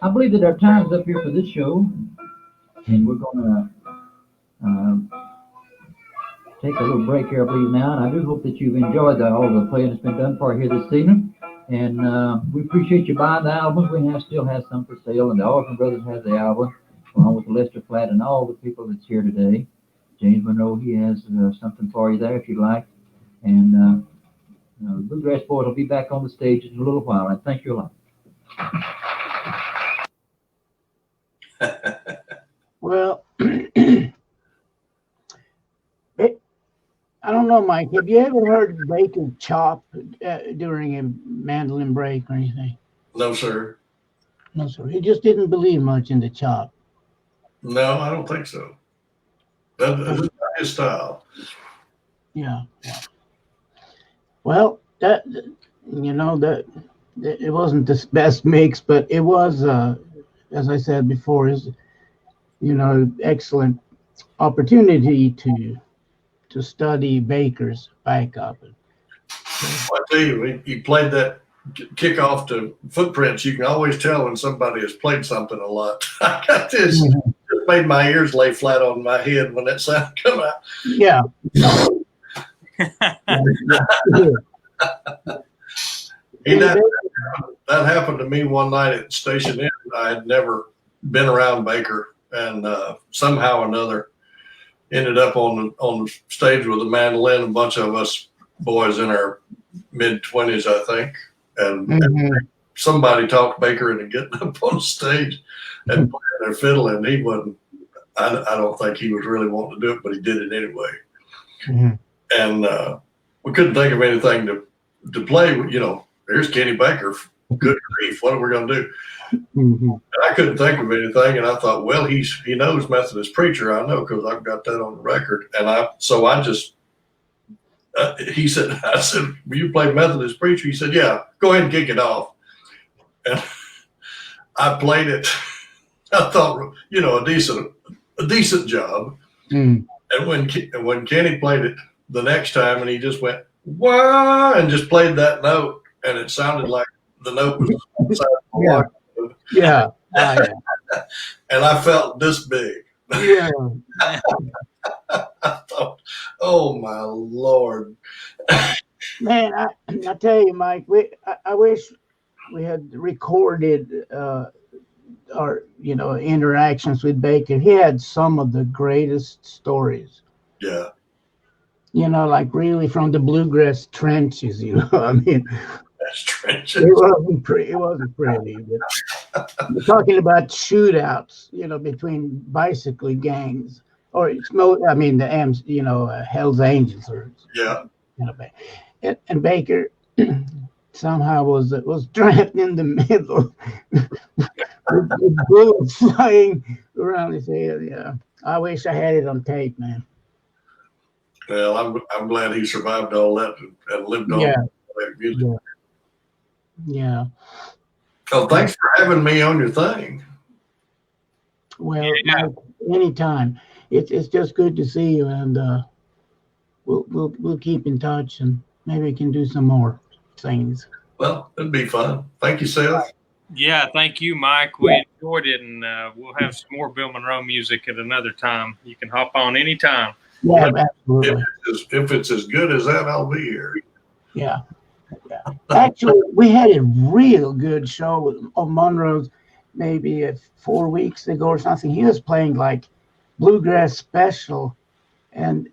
Speaker 5: I believe that our time's up here for this show, and we're going to take a little break here, I believe, now. And I do hope that you've enjoyed all the playing that's been done for here this evening. And we appreciate you buying the albums. We still have some for sale, and the Orphan Brothers has the album, along with the Lester Flat and all the people that's here today. James Monroe, he has something for you there if you'd like. And the Bluegrass Boys will be back on the stage in a little while. I thank you a lot.
Speaker 1: well, I don't know, Mike. Have you ever heard Bacon chop during a mandolin break or anything?
Speaker 3: No, sir.
Speaker 1: No, sir. He just didn't believe much in the chop.
Speaker 3: No, I don't think so. That's not his style.
Speaker 1: Yeah. Well, that it wasn't the best mix, but it was, as I said before, is excellent opportunity to study Baker's backup.
Speaker 3: I tell you, when you played that kickoff to Footprints, you can always tell when somebody has played something a lot. I got this.
Speaker 1: Mhm.
Speaker 3: It made my ears lay flat on my head when that sound come out.
Speaker 1: Yeah.
Speaker 3: That happened to me one night at Station Inn. I had never been around Baker, and somehow or another ended up on the stage with a mandolin. A bunch of us boys in our mid-20s, I think, and somebody talked Baker into getting up on the stage and playing their fiddle, and he wasn't. I don't think he was really wanting to do it, but he did it anyway. And we couldn't think of anything to play. You know, here's Kenny Baker. Good grief, what are we going to do? And I couldn't think of anything, and I thought, well, he knows Methodist Preacher. I know because I've got that on the record. And I just he said, I said, will you play Methodist Preacher? He said, yeah, go ahead and kick it off. And I played it. I thought, you know, a decent job. And when Kenny played it the next time, and he just went wah and just played that note, and it sounded like the note was inside the water.
Speaker 1: Yeah.
Speaker 3: And I felt this big.
Speaker 1: Yeah.
Speaker 3: I thought, oh my Lord.
Speaker 1: Man, I tell you, Mike, I wish we had recorded our, you know, interactions with Baker. He had some of the greatest stories.
Speaker 3: Yeah.
Speaker 1: You know, like really from the Bluegrass trenches, you know. I mean,
Speaker 3: that's trenches.
Speaker 1: It wasn't pretty, but we're talking about shootouts, you know, between bicycle gangs, or I mean the M's, you know, Hell's Angels, or
Speaker 3: yeah.
Speaker 1: You know, and Baker somehow was trapped in the middle with bullets flying around his head. Yeah, I wish I had it on tape, man.
Speaker 3: Well, I'm glad he survived all that and lived on.
Speaker 1: Yeah. Yeah.
Speaker 3: Oh, thanks for having me on your thing.
Speaker 1: Well, Mike, anytime. It's just good to see you, and we'll keep in touch, and maybe we can do some more things.
Speaker 3: Well, it'd be fun. Thank you, Seth.
Speaker 6: Yeah, thank you, Mike. We enjoyed it, and we'll have some more Bill Monroe music at another time. You can hop on anytime.
Speaker 1: Yeah, absolutely.
Speaker 3: If it's as good as that, I'll be here.
Speaker 1: Yeah. Actually, we had a real good show of Monroe's maybe 4 weeks ago or something. He was playing like Bluegrass special, and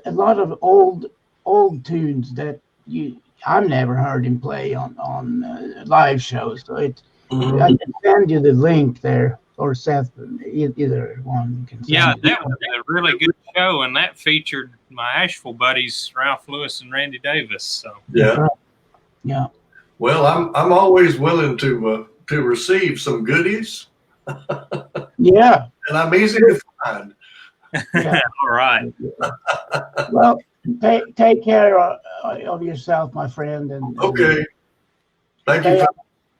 Speaker 1: a lot of old tunes that I've never heard him play on live shows. So I can send you the link there, or Seth, either one can send
Speaker 6: Yeah,
Speaker 1: it.
Speaker 6: that was a really good show, and that featured my Asheville buddies, Ralph Lewis and Randy Davis. So
Speaker 3: yeah.
Speaker 1: Yeah.
Speaker 3: Well, I'm always willing to receive some goodies.
Speaker 1: Yeah.
Speaker 3: And I'm easy to find.
Speaker 1: Yeah.
Speaker 6: All right.
Speaker 1: Well, take care of yourself, my friend. And
Speaker 3: okay. Thank you.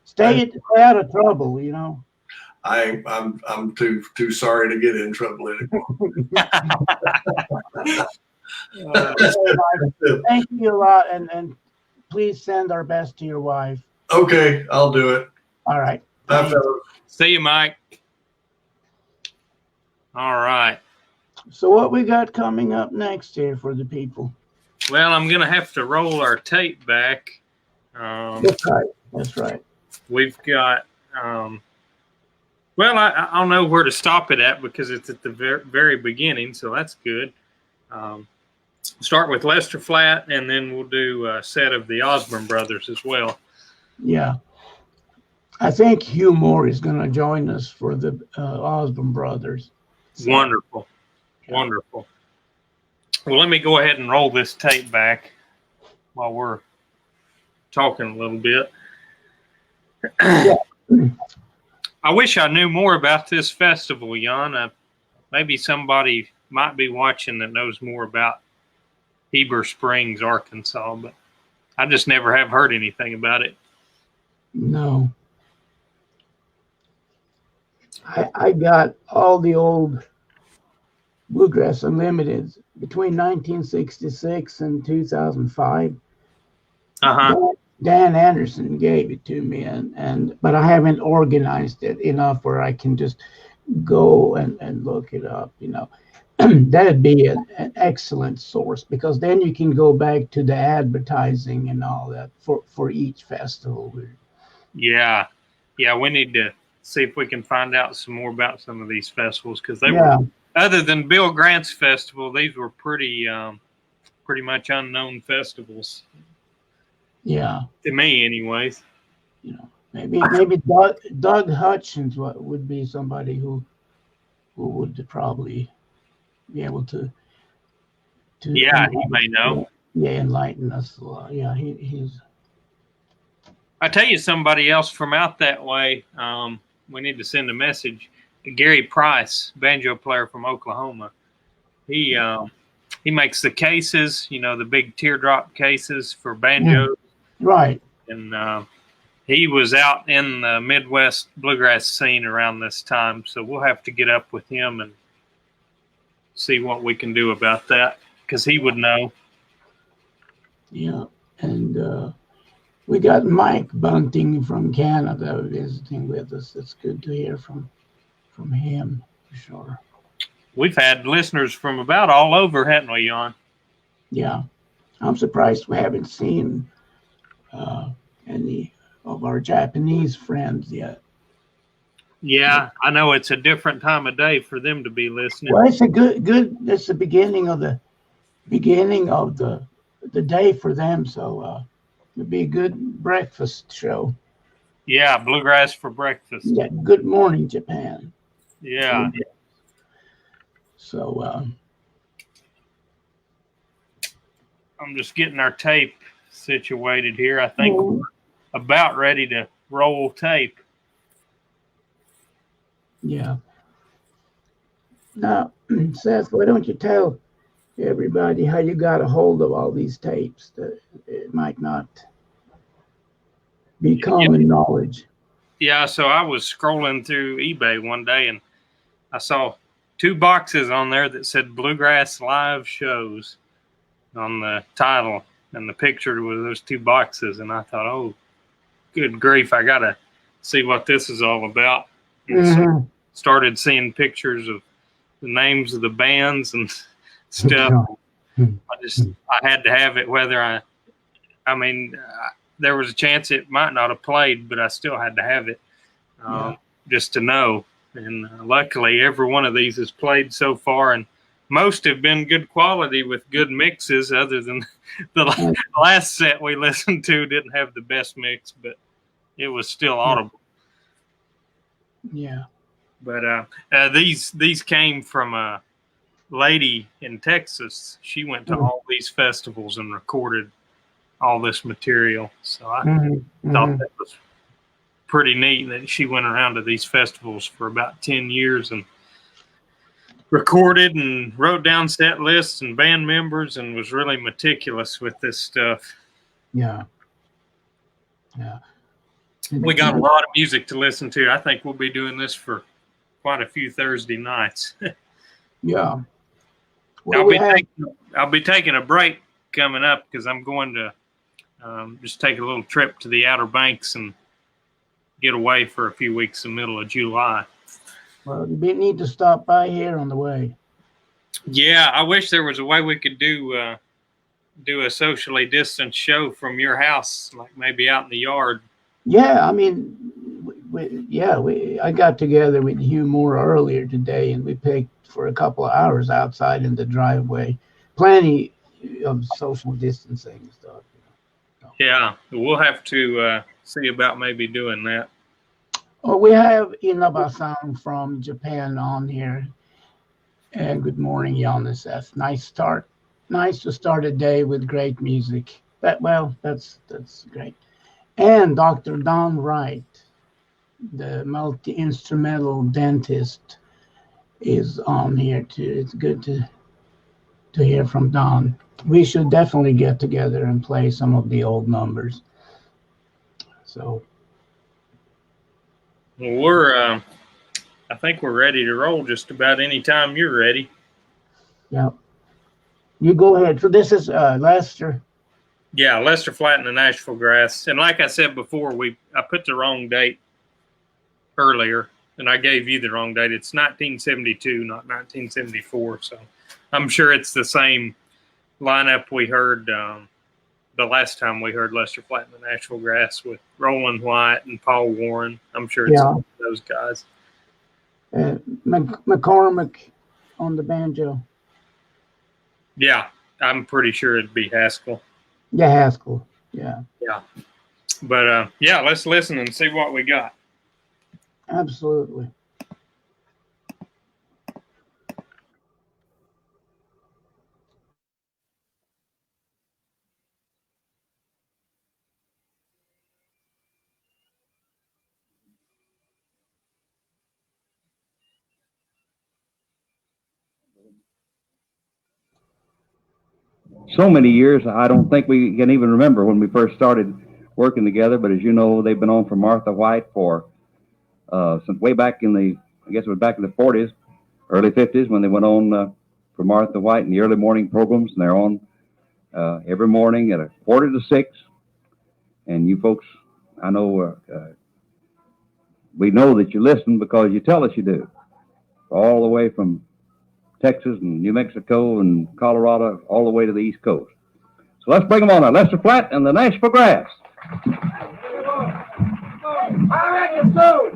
Speaker 1: Stay out of trouble, you know.
Speaker 3: I'm too sorry to get in trouble anymore.
Speaker 1: Thank you a lot, and please send our best to your wife.
Speaker 3: Okay, I'll do it.
Speaker 1: All right.
Speaker 3: Bye, fellas.
Speaker 6: See you, Mike. All right.
Speaker 1: So what we got coming up next here for the people?
Speaker 6: Well, I'm going to have to roll our tape back.
Speaker 1: That's right. That's right.
Speaker 6: We've got, well, I don't know where to stop it at because it's at the very beginning, so that's good. Start with Lester Flatt, and then we'll do a set of the Osborne brothers as well.
Speaker 1: Yeah. I think Hugh Moore is going to join us for the Osborne brothers. So,
Speaker 6: wonderful. Yeah. Wonderful. Well, let me go ahead and roll this tape back while we're talking a little bit.
Speaker 1: Yeah.
Speaker 6: I wish I knew more about this festival, Jan. Maybe somebody might be watching that knows more about Heber Springs, Arkansas, but I just never have heard anything about it.
Speaker 1: No. I got all the old Bluegrass Unlimited between 1966 and 2005. Dan Anderson gave it to me, but I haven't organized it enough where I can just go and look it up. That'd be an excellent source, because then you can go back to the advertising and all that for each festival.
Speaker 6: Yeah, we need to see if we can find out some more about some of these festivals, because they were, other than Bill Grant's festival, these were pretty much unknown festivals.
Speaker 1: Yeah,
Speaker 6: to me, anyways.
Speaker 1: Maybe Doug Hutchins would be somebody who would probably be able to
Speaker 6: yeah, he may know.
Speaker 1: Enlighten us a lot. Yeah, he's.
Speaker 6: I tell you, somebody else from out that way. We need to send a message. Gary Price, banjo player from Oklahoma. He makes the cases, the big teardrop cases for banjos.
Speaker 1: Right.
Speaker 6: And he was out in the Midwest bluegrass scene around this time, so we'll have to get up with him and see what we can do about that, because he would know.
Speaker 1: Yeah, and we got Mike Bunting from Canada visiting with us. It's good to hear from him, for sure.
Speaker 6: We've had listeners from about all over, haven't we, Jan?
Speaker 1: Yeah, I'm surprised we haven't seen any of our Japanese friends yet.
Speaker 6: Yeah, I know it's a different time of day for them to be listening.
Speaker 1: Well, it's a good. It's the beginning of the day for them. So it'd be a good breakfast show.
Speaker 6: Yeah, bluegrass for breakfast.
Speaker 1: Yeah, good morning, Japan.
Speaker 6: Yeah.
Speaker 1: So
Speaker 6: I'm just getting our tape situated here. I think we're about ready to roll tape.
Speaker 1: Yeah. Now, Seth, why don't you tell everybody how you got a hold of all these tapes? That it might not be common knowledge.
Speaker 6: Yeah, so I was scrolling through eBay one day, and I saw 2 boxes on there that said Bluegrass Live Shows on the title, and the picture was those 2 boxes, and I thought, oh, good grief, I got to see what this is all about. And so started seeing pictures of the names of the bands and stuff. I had to have it, whether there was a chance it might not have played, but I still had to have it just to know. And luckily, every one of these has played so far, and most have been good quality with good mixes, other than the last set we listened to didn't have the best mix, but it was still audible.
Speaker 1: Yeah.
Speaker 6: But these came from a lady in Texas. She went to all these festivals and recorded all this material. So I thought that was pretty neat that she went around to these festivals for about 10 years and recorded and wrote down set lists and band members and was really meticulous with this stuff.
Speaker 1: Yeah. Yeah.
Speaker 6: We got a lot of music to listen to. I think we'll be doing this for quite a few Thursday nights.
Speaker 1: Yeah.
Speaker 6: I'll be taking a break coming up, because I'm going to just take a little trip to the Outer Banks and get away for a few weeks in the middle of July.
Speaker 1: Well, you need to stop by here on the way.
Speaker 6: Yeah, I wish there was a way we could do a socially distanced show from your house, like maybe out in the yard.
Speaker 1: Yeah, I mean, I got together with Hugh Moore earlier today, and we picked for a couple of hours outside in the driveway. Plenty of social distancing stuff.
Speaker 6: Yeah, we'll have to see about maybe doing that.
Speaker 1: Well, we have Inaba-san from Japan on here. And good morning, Giannis. Nice start. Nice to start a day with great music. That's great. And Dr. Don Wright, the multi-instrumental dentist, is on here too. It's good to hear from Don. We should definitely get together and play some of the old numbers. So
Speaker 6: well, I think we're ready to roll just about any time you're ready.
Speaker 1: Yeah. You go ahead. So this is Lester.
Speaker 2: Yeah, Lester Flat and the Nashville Grass. And like I said before, I put the wrong date earlier, and I gave you the wrong date. It's 1972, not 1974. So I'm sure it's the same lineup we heard the last time we heard Lester Flat and the Nashville Grass with Roland White and Paul Warren. I'm sure it's those guys.
Speaker 1: McCormick on the banjo.
Speaker 2: Yeah, I'm pretty sure it'd be Haskell.
Speaker 1: Yeah, Haskell. Yeah.
Speaker 2: Yeah. But yeah, let's listen and see what we got.
Speaker 1: Absolutely.
Speaker 4: So many years, I don't think we can even remember when we first started working together. But as you know, they've been on for Martha White for since way back I guess it was back in the 40s, early 50s, when they went on for Martha White in the early morning programs, and they're on every morning at 5:45. And you folks, I know, we know that you listen because you tell us you do, all the way from Texas and New Mexico and Colorado, all the way to the East Coast. So let's bring them on now. Lester Flat and the Nashville Grass.
Speaker 7: I reckon so.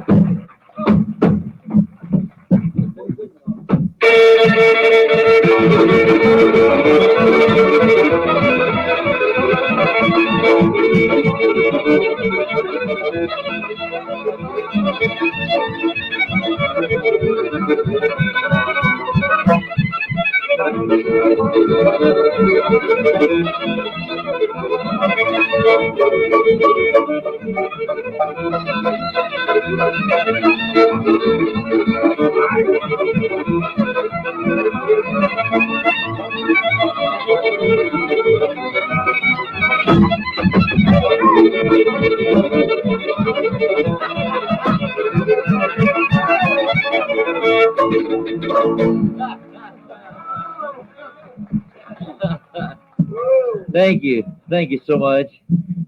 Speaker 5: Thank you so much.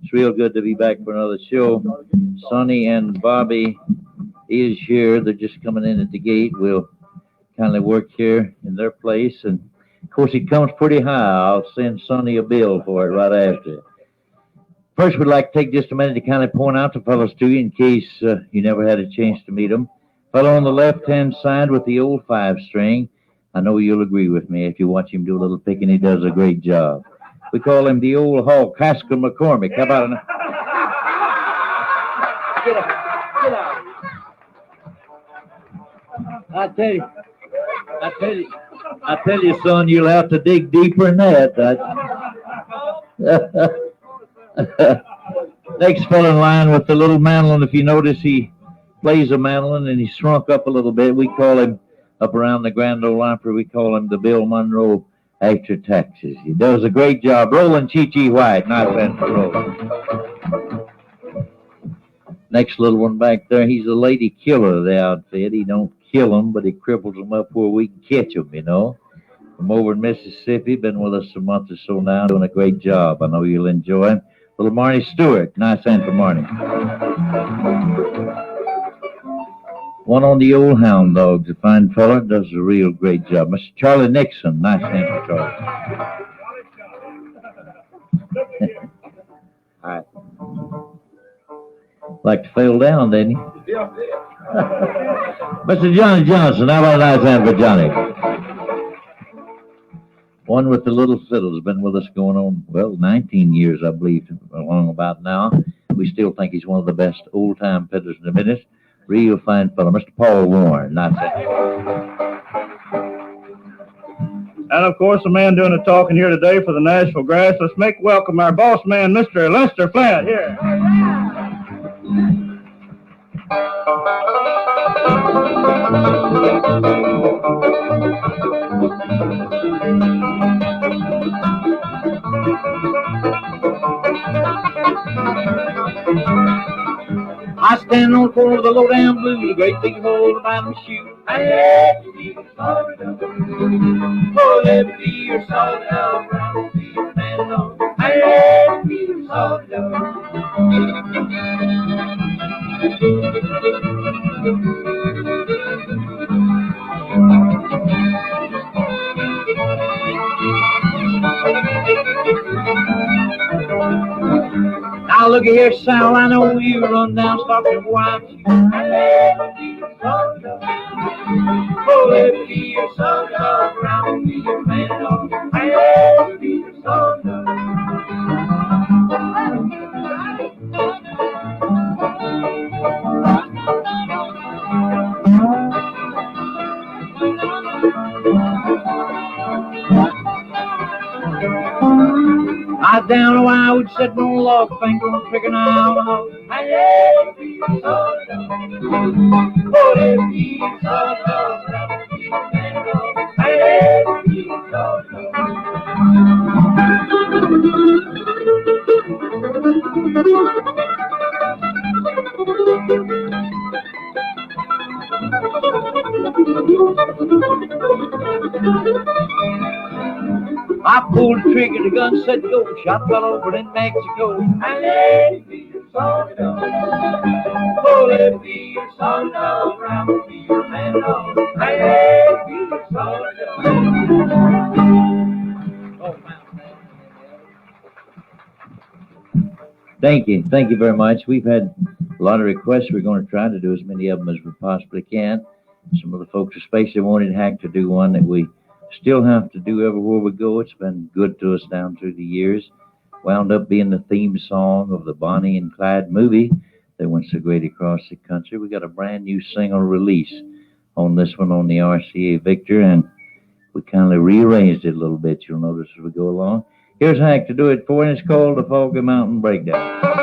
Speaker 5: It's real good to be back for another show. Sonny and Bobby is here. They're just coming in at the gate. We'll kindly work here in their place. And, of course, it comes pretty high. I'll send Sonny a bill for it right after. First, we'd like to take just a minute to kind of point out the fellows to you in case you never had a chance to meet them. Fellow on the left-hand side with the old 5-string. I know you'll agree with me. If you watch him do a little picking, he does a great job. We call him the old hawk, Haskell McCormick. How about it? Get out. I tell you, son, you'll have to dig deeper than that. Next fellow in line with the little mandolin, if you notice, he plays a mandolin and he shrunk up a little bit. We call him, up around the Grand Ole Opry, we call him the Bill Monroe after taxes. He does a great job. Roland Chi-Chi White, nice and roll. Next little one back there, he's the lady killer of the outfit. He don't kill them, but he cripples them up where we can catch them, you know. From over in Mississippi, been with us a month or so now, doing a great job. I know you'll enjoy him. Little Marnie Stewart, nice hand for Marnie. One on the old hound dogs, a fine fella, does a real great job. Mr. Charlie Nixon, nice hand for Charlie. All right. Like to fell down, didn't he? Mr. Johnny Johansson, how about a nice hand for Johnny? One with the little fiddle has been with us going on, 19 years, I believe, along about now. We still think he's one of the best old-time fiddlers in the business. Real fine fellow, Mr. Paul Warren, not that.
Speaker 9: And, of course, the man doing the talking here today for the Nashville Grass. Let's make welcome our boss man, Mr. Lester Flat, here.
Speaker 10: I
Speaker 5: standing on the corner of the low down blue, a great big hole behind my shoe. I let you be your solid dog. Oh, let me be your solid dog. I will be your man dog. I let you be your solid dog. Now look here, Sal, I know you run down stalking wife. I let you be your solid dog. Oh, let me be your solid dog. I will be your man dog. I let you be your solid dog. I down a I would sit on a log, finger on trigger now. I let you be your solid dog. Oh, let me be your solid dog. I will be your man dog. I let you be your solid I pulled the trigger, the gun said go, shot fell over in Mexico. I let you be your solid dog. Oh, let me be your solid dog. I will be your man dog. I let you be your solid dog. Oh, Thank you very much. We've had a lot of requests. We're going to try to do as many of them as we possibly can. Some of the folks especially wanted Hack to do one that we still have to do everywhere we go. It's been good to us down through the years. Wound up being the theme song of the Bonnie and Clyde movie that went so great across the country. We got a brand new single release on this one on the RCA Victor, and we kind of rearranged it a little bit. You'll notice as we go along. Here's Hank to do it for, and it's called the Foggy Mountain Breakdown.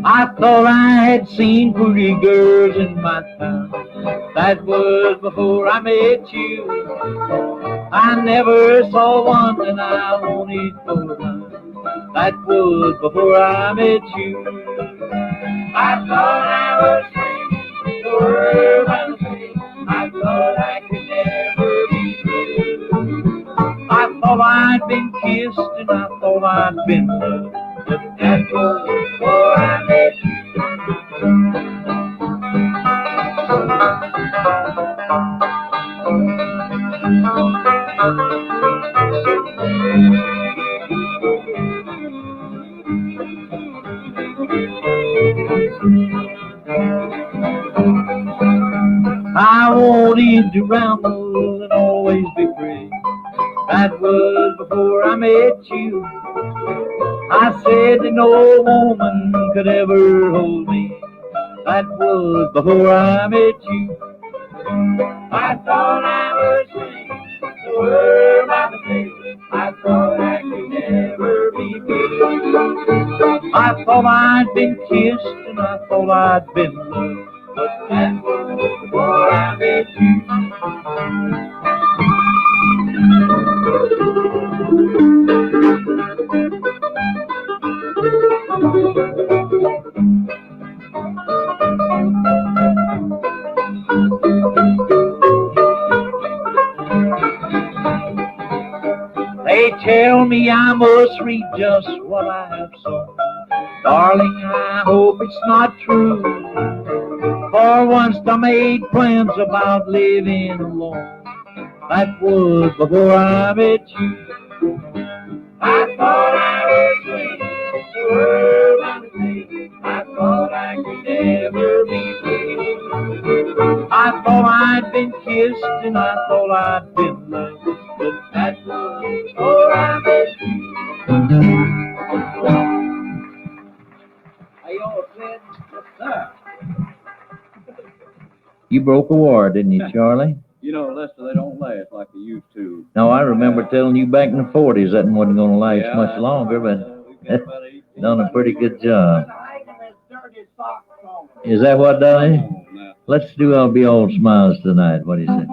Speaker 5: I thought I had seen pretty girls in my town. That was before I met you. I never saw one that I wanted for mine. That was before I met you. I thought I was free, the world was free. I thought I could never be blue. I thought I'd been kissed and I thought I'd been loved. But that was before I met you. to ramble and always be free. That was before I met you. I said that no woman could ever hold me. That was before I met you. I thought I was free, the world by the day. I thought I could never be free. I thought I'd been kissed and I thought I'd been loved, but that was before I met you. They tell me I must read just what I have sown. Darling, I hope it's not true. For once I made plans about living alone. That was before I met you. I thought I was free, the world by the sea. I thought I could never be free. I thought I'd been kissed and I thought I'd been loved, but that was before I met you. How y'all said? Yes, sir. You broke a war, didn't you, Charlie?
Speaker 4: You know, Lester, they don't last like they used to.
Speaker 5: No, I remember telling you back in the 40s that wasn't going to last
Speaker 4: Yeah,
Speaker 5: much longer, but
Speaker 4: we've got about 18
Speaker 5: done a pretty good job.
Speaker 7: Hanging his dirty socks on.
Speaker 5: Is that what, Donnie?
Speaker 4: Oh, now.
Speaker 5: Let's do I'll Be All Smiles tonight. What do you say?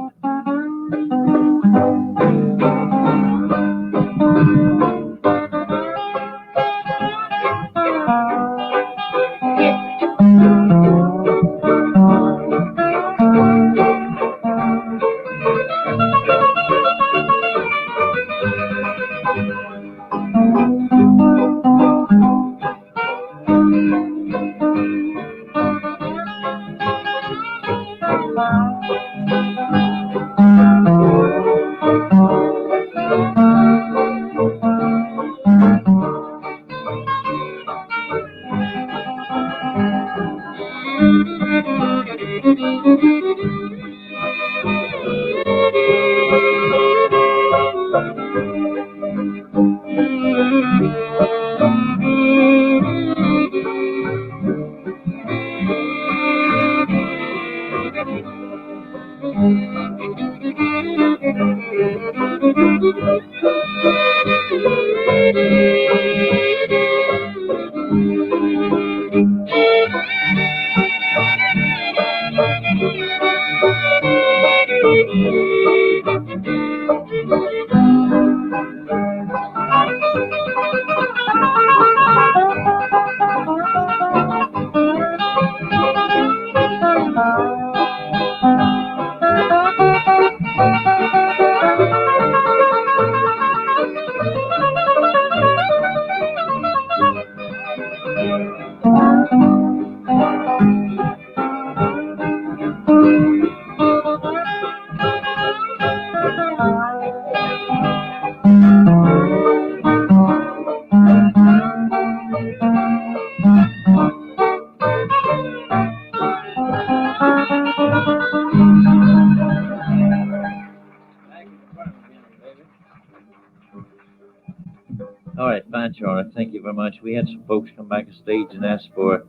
Speaker 5: All right, fine, Charlie. Thank you very much. We had some folks come back on stage and ask for a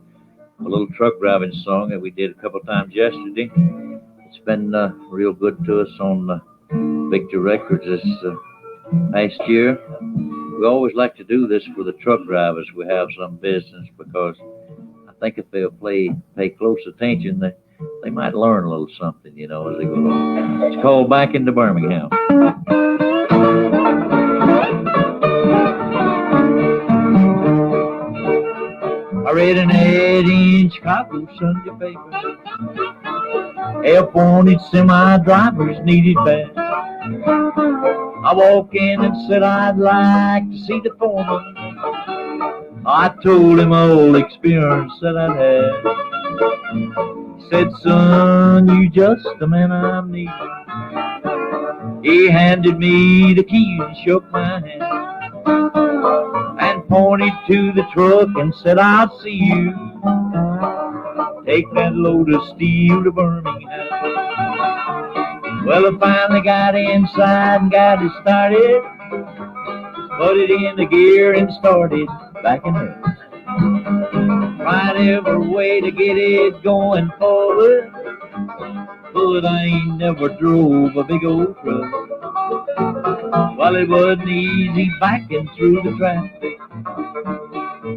Speaker 5: little truck driving song that we did a couple times yesterday. It's been real good to us on Victor Records this past year. We always like to do this for the truck drivers we have some business, because I think if they'll pay close attention, they might learn a little something, you know, as they go along. It's called Back into Birmingham. I read an ad in Chicago Sunday paper. Help wanted semi-drivers needed bad. I walked in and said I'd like to see the foreman. I told him my old experience that I'd had. He said, son, you just the man I'm needing. He handed me the keys and shook my hand, and pointed to the truck and said, I'll see you. Take that load of steel to Birmingham. Well, I finally got inside and got it started, put it in the gear and started backing up. Tried every way to get it going forward, but I ain't never drove a big old truck. Well, it wasn't easy backing through the traffic,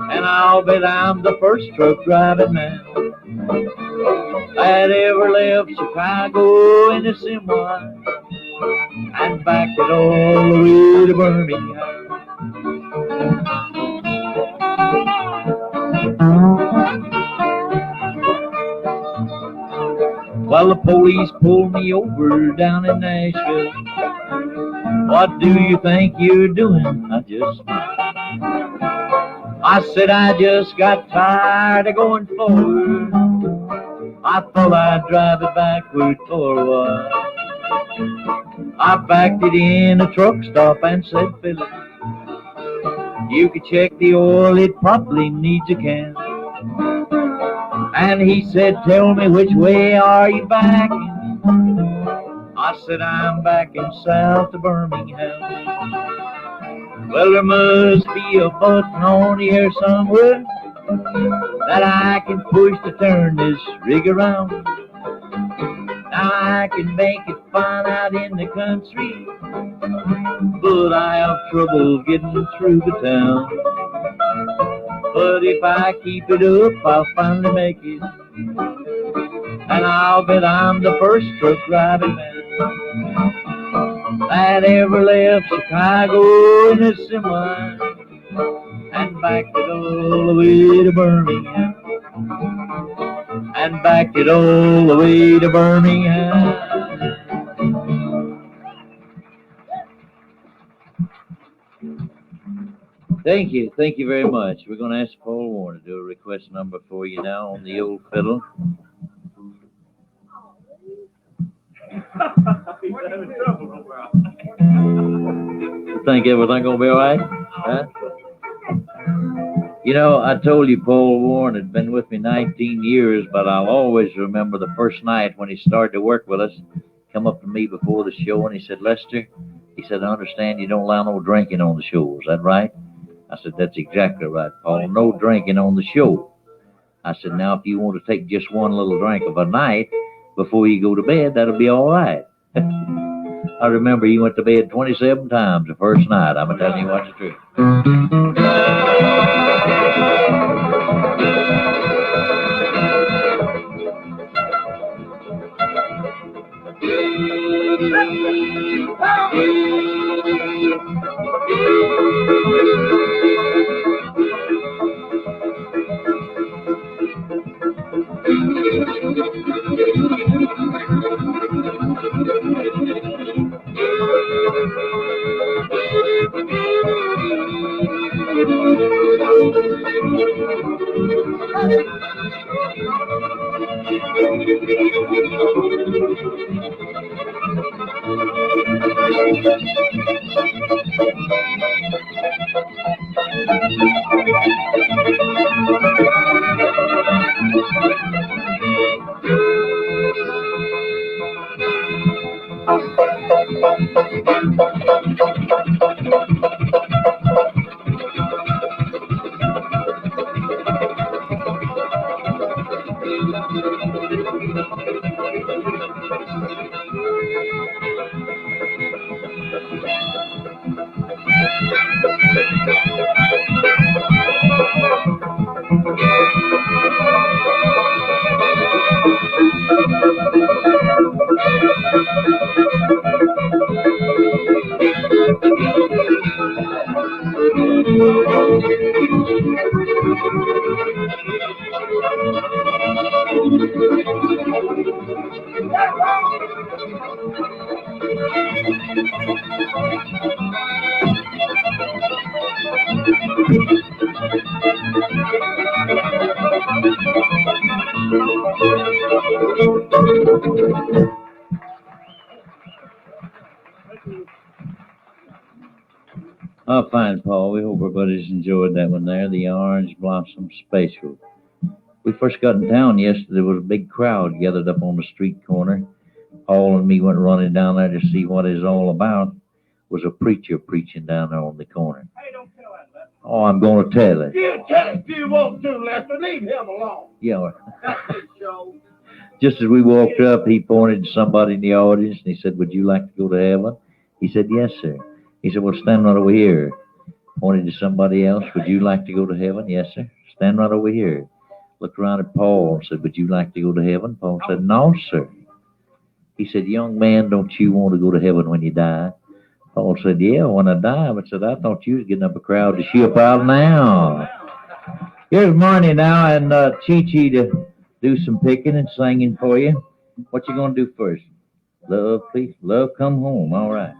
Speaker 5: and I'll bet I'm the first truck driving now that ever left Chicago in a semi and backed it all the way to Birmingham. Well, the police pulled me over down in Nashville. What do you think you're doing? I just smiled. I said I just got tired of going forward. I thought I'd drive it backward for a while. I backed it in a truck stop and said, Philip, you can check the oil, it probably needs a can. And he said, tell me, which way are you backing? I said, I'm backing south to Birmingham. Well, there must be a button on here somewhere that I can push to turn this rig around. Now I can make it fine out in the country, but I have trouble getting through the town. But if I keep it up, I'll finally make it, and I'll bet I'm the first truck driving man that ever left Chicago in a semi and backed it all the way to Birmingham, and backed it all the way to Birmingham. Thank you very much. We're going to ask Paul Warren to do a request number for you now on the old fiddle. You think everything gonna be all right? Huh? You know, I told you Paul Warren had been with me 19 years, but I'll always remember the first night when he started to work with us. Come up to me before the show and he said, Lester, he said, I understand you don't allow no drinking on the show. Is that right? I said, that's exactly right, Paul. No drinking on the show. I said, now, if you want to take just one little drink of a night before you go to bed, that'll be all right. I remember you went to bed 27 times the first night. I'm telling you what's true. Oh, fine, Paul. We hope everybody's enjoyed that one there, the Orange Blossom Special. We first got in town yesterday. There was a big crowd gathered up on the street corner.
Speaker 10: Paul and me went running down there to see what it's all about. Was a preacher preaching down there on the corner.
Speaker 7: Hey, don't tell that, Lester.
Speaker 10: Oh, I'm going to tell it.
Speaker 7: You tell it if you want to, Lester. Leave him alone.
Speaker 10: Yeah.
Speaker 7: That's his show.
Speaker 10: Just as we walked up, he pointed to somebody in the audience and he said, "Would you like to go to heaven?" He said, "Yes, sir." He said, "Well, stand right over here." Pointed to somebody else. "Would you like to go to heaven?" "Yes, sir." "Stand right over here." Looked around at Paul and said, "Would you like to go to heaven?" Paul said, "No, sir." He said, "Young man, don't you want to go to heaven when you die?" Paul said, "Yeah, when I die." But said, "I thought you was getting up a crowd to ship out now." Here's Marnie now and Chi-Chi to do some picking and singing for you. What you gonna do first? Love, please. Love, come home. All right.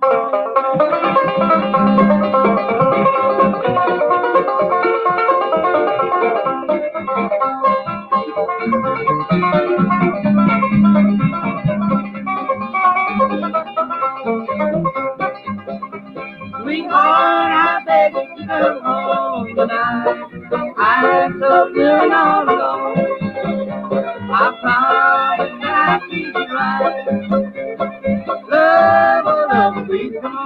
Speaker 8: Sweetheart, I beg you to come home tonight. I'm so good all alone. I promise that I'll treat you right. Love, oh love, please come on.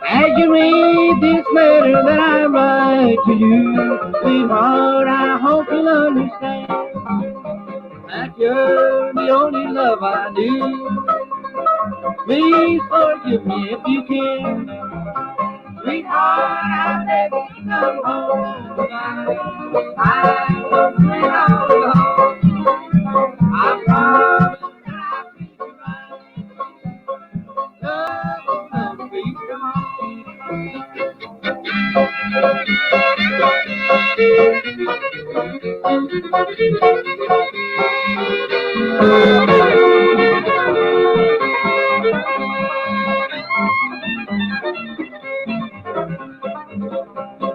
Speaker 8: As you read this letter that I write to you, sweetheart, I hope you'll understand that you're the only love I knew. Please forgive me if you can. Sweetheart, I beg you to come home tonight. I'm so good all alone. I promise that I'll treat you right. Love, oh love, please come on.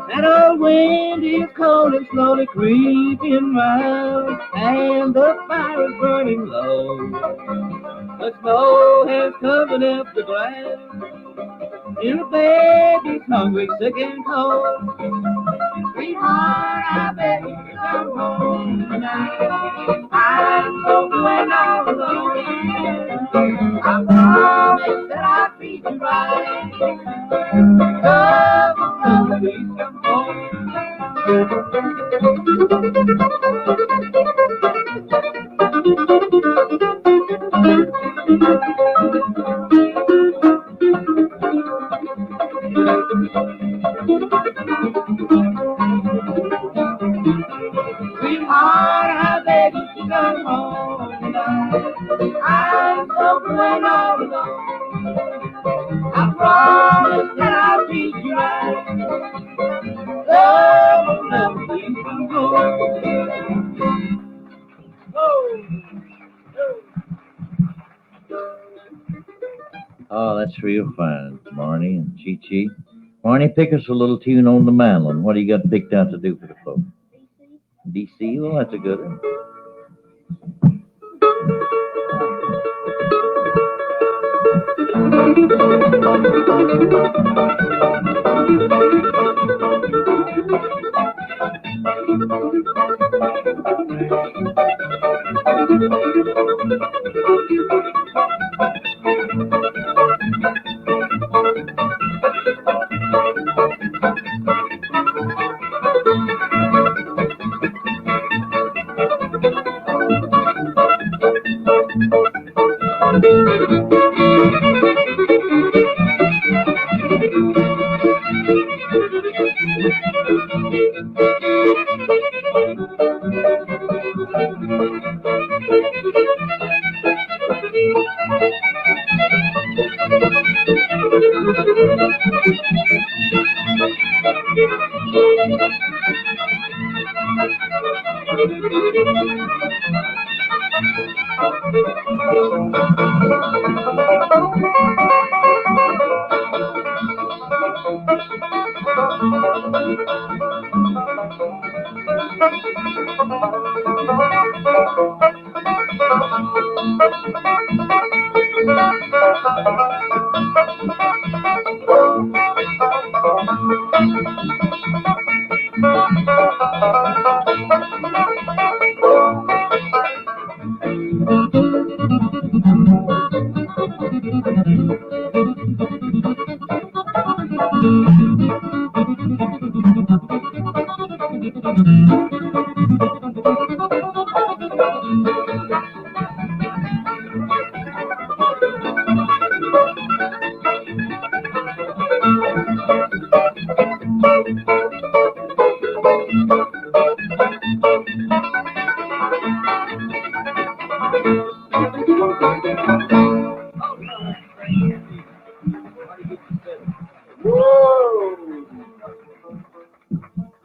Speaker 8: That old wind is cold and slowly creeping round, and the fire is burning low. The snow has covered up the ground, and the baby's hungry, sick and cold. Sweetheart, I beg you to come home tonight. I'm so good all alone. I promise that I'll treat you right. Love, love, please come home. Sweetheart, I beg you to come home tonight. I'm so good all alone. I promise that I'll treat you right. Love, love, please come home.
Speaker 10: Oh, that's real fine, Marnie and Chi-Chi. Marnie, pick us a little tune on the mandolin. What do you got picked out to do for the folks? DC? Well, that's a good one.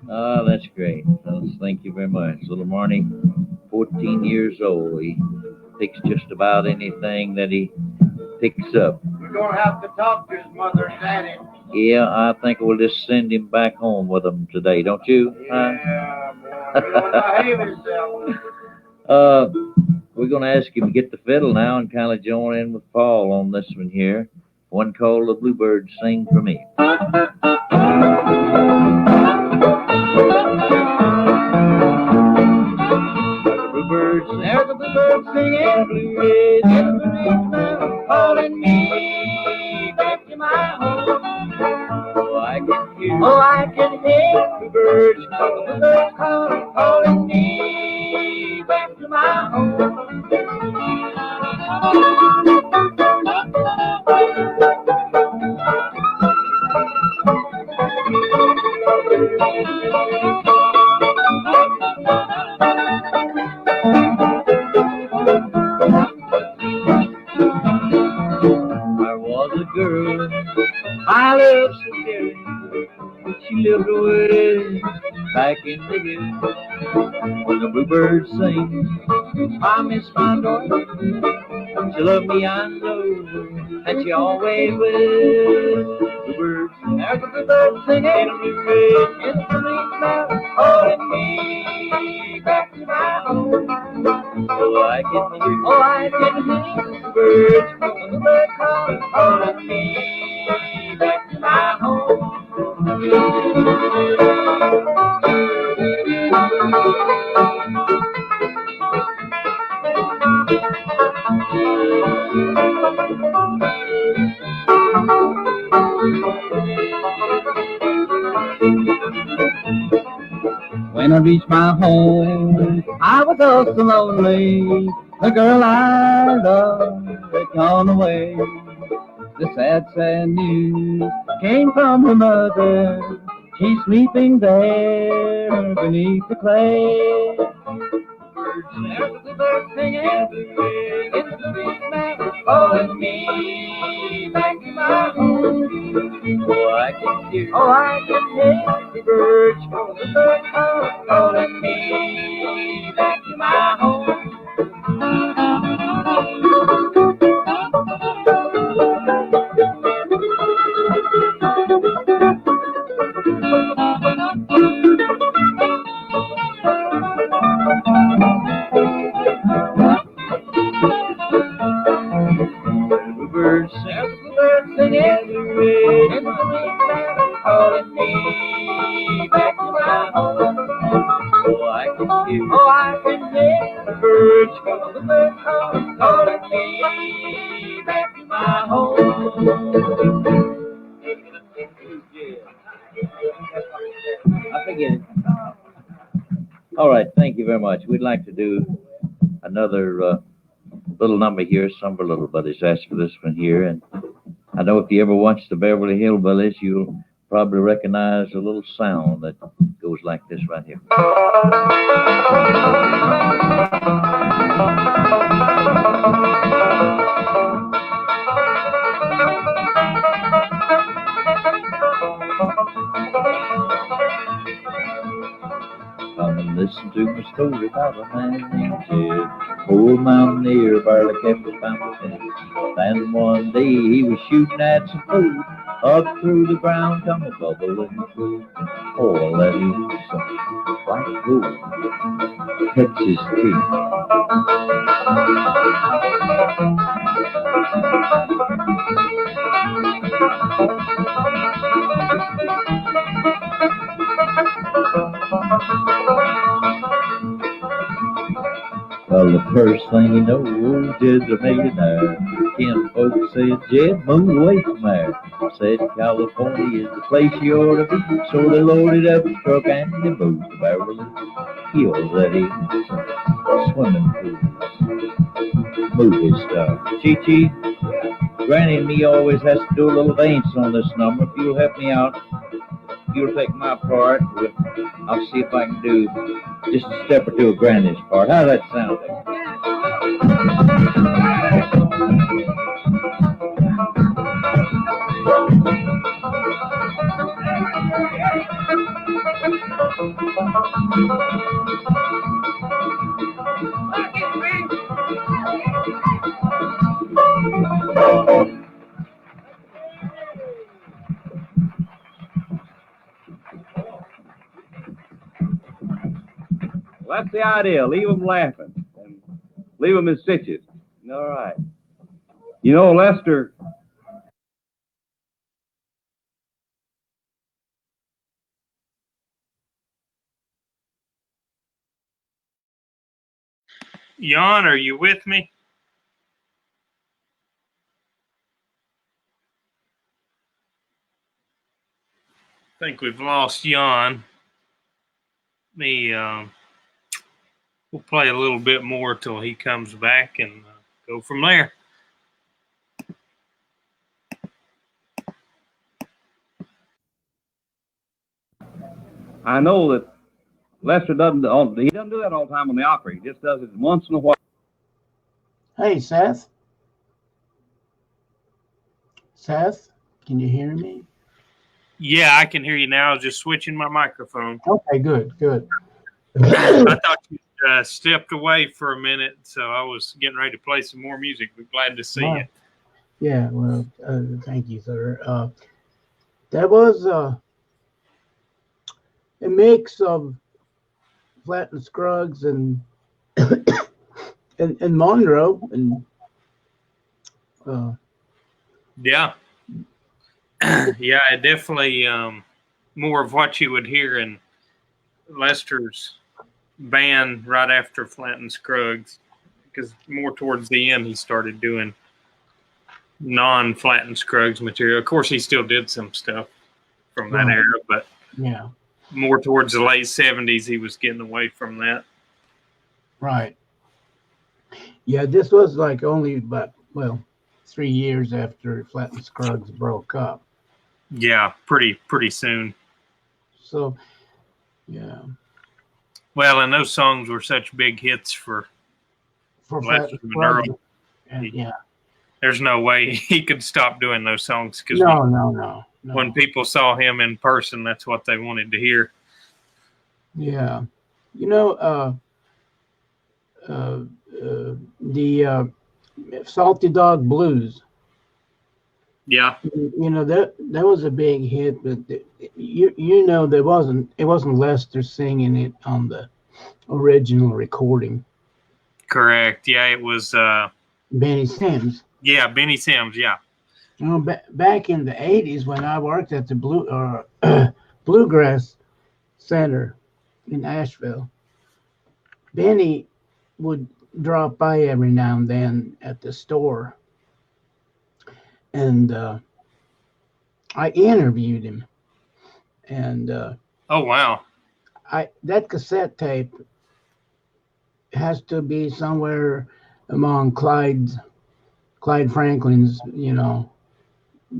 Speaker 10: Oh, that's great. Fellas, thank you very much. Little Marnie, 14 years old. He picks just about anything that he picks up.
Speaker 8: We're going to have to talk to his mother and daddy.
Speaker 10: Yeah, I think we'll just send him back home with him today, don't you?
Speaker 8: Yeah, boy. He don't behave himself.
Speaker 10: We're going to ask him to get the fiddle now and kind of join in with Paul on this one here. One called The Bluebirds Sing for Me.
Speaker 8: There's a bluebird singing blue ridge in the ridge mountain, calling me back to my home. Oh, I can hear the birds, the birds calling me back to my home. There was a girl I loved so dearly, she lived away back in the hill. When the bluebirds sing, I miss my daughter. She loved me, I know, and she always will. Bluebirds, there's a bluebird singing in a blue ridge in the green mountain, calling me back to my home. Oh, I can hear the birds, the bird calling me back to my home. When I reached my home, I was oh so lonely. The girl I loved had gone away. The sad, sad news came from her mother. She's sleeping there beneath the clay. There's the bird singing in the big mountain, calling me back to my home. Oh, I can hear the birds, the birds calling me back to my home. Bluebirds singing in the red mountain, calling me back to my home. Oh, I can hear the birds calling me back to my home.
Speaker 10: I forget it. All right, thank you very much. We'd like to do another little number here. Some of our little buddies asked for this one here, and I know if you ever watch the Beverly Hillbillies, you'll probably recognize a little sound that goes like this right here. Come and listen to my story about a man named Ted. Old mountaineer barely kept his family fed. Then one day he was shooting at some food. Up through the ground come a bubbling pool. Oh, that is something like gold. Catches teeth. Well, the first thing you know, old Jed's a millionaire. Ken folks said, Jed, move away from there. Said California is the place you ought to be. So they loaded up his truck and they moved to Beverly Hills. Let him swimming pools, movie star. Chi-Chi, Granny and me always has to do a little dance on this number. If you'll help me out, if you'll take my part, I'll see if I can do just a step or two of Granny's part. How's that sound?
Speaker 4: Well, that's the idea. Leave them laughing and leave them in stitches. All right. You know, Lester,
Speaker 6: Jan, are you with me? I think we've lost Jan. We'll play a little bit more till he comes back and go from there.
Speaker 4: I know that Lester doesn't do that all the time on the opera. He just does it once in a while.
Speaker 1: Hey, Seth. Seth, can you hear me?
Speaker 6: Yeah, I can hear you now. I was just switching my microphone.
Speaker 1: Okay, good.
Speaker 6: I thought you stepped away for a minute, so I was getting ready to play some more music. We're glad to see you.
Speaker 1: Yeah, well, thank you, sir. That was a mix of Flat and Scruggs and and Monroe and
Speaker 6: yeah, definitely more of what you would hear in Lester's band right after Flat and Scruggs, because more towards the end he started doing non-Flat and Scruggs material. Of course, he still did some stuff from that era, but
Speaker 1: yeah,
Speaker 6: more towards the late 70s he was getting away from that.
Speaker 1: Right. Yeah, this was like only about 3 years after Flat and Scruggs broke up.
Speaker 6: Yeah, pretty soon.
Speaker 1: So, yeah.
Speaker 6: Well, and those songs were such big hits for
Speaker 1: Flat
Speaker 6: Lester
Speaker 1: and
Speaker 6: Monroe.
Speaker 1: Scruggs. Yeah.
Speaker 6: There's no way he could stop doing those songs, because
Speaker 1: no.
Speaker 6: When people saw him in person, that's what they wanted to hear.
Speaker 1: Yeah. You know, the Salty Dog Blues.
Speaker 6: Yeah.
Speaker 1: You know, that was a big hit, but you know it wasn't Lester singing it on the original recording.
Speaker 6: Correct. Yeah, it was
Speaker 1: Benny Sims.
Speaker 6: Yeah, Benny Sims, yeah.
Speaker 1: You know, back in the 80s when I worked at the Bluegrass Center in Asheville, Benny would drop by every now and then at the store. And I interviewed him. And
Speaker 6: oh, wow.
Speaker 1: That cassette tape has to be somewhere among Clyde Franklin's,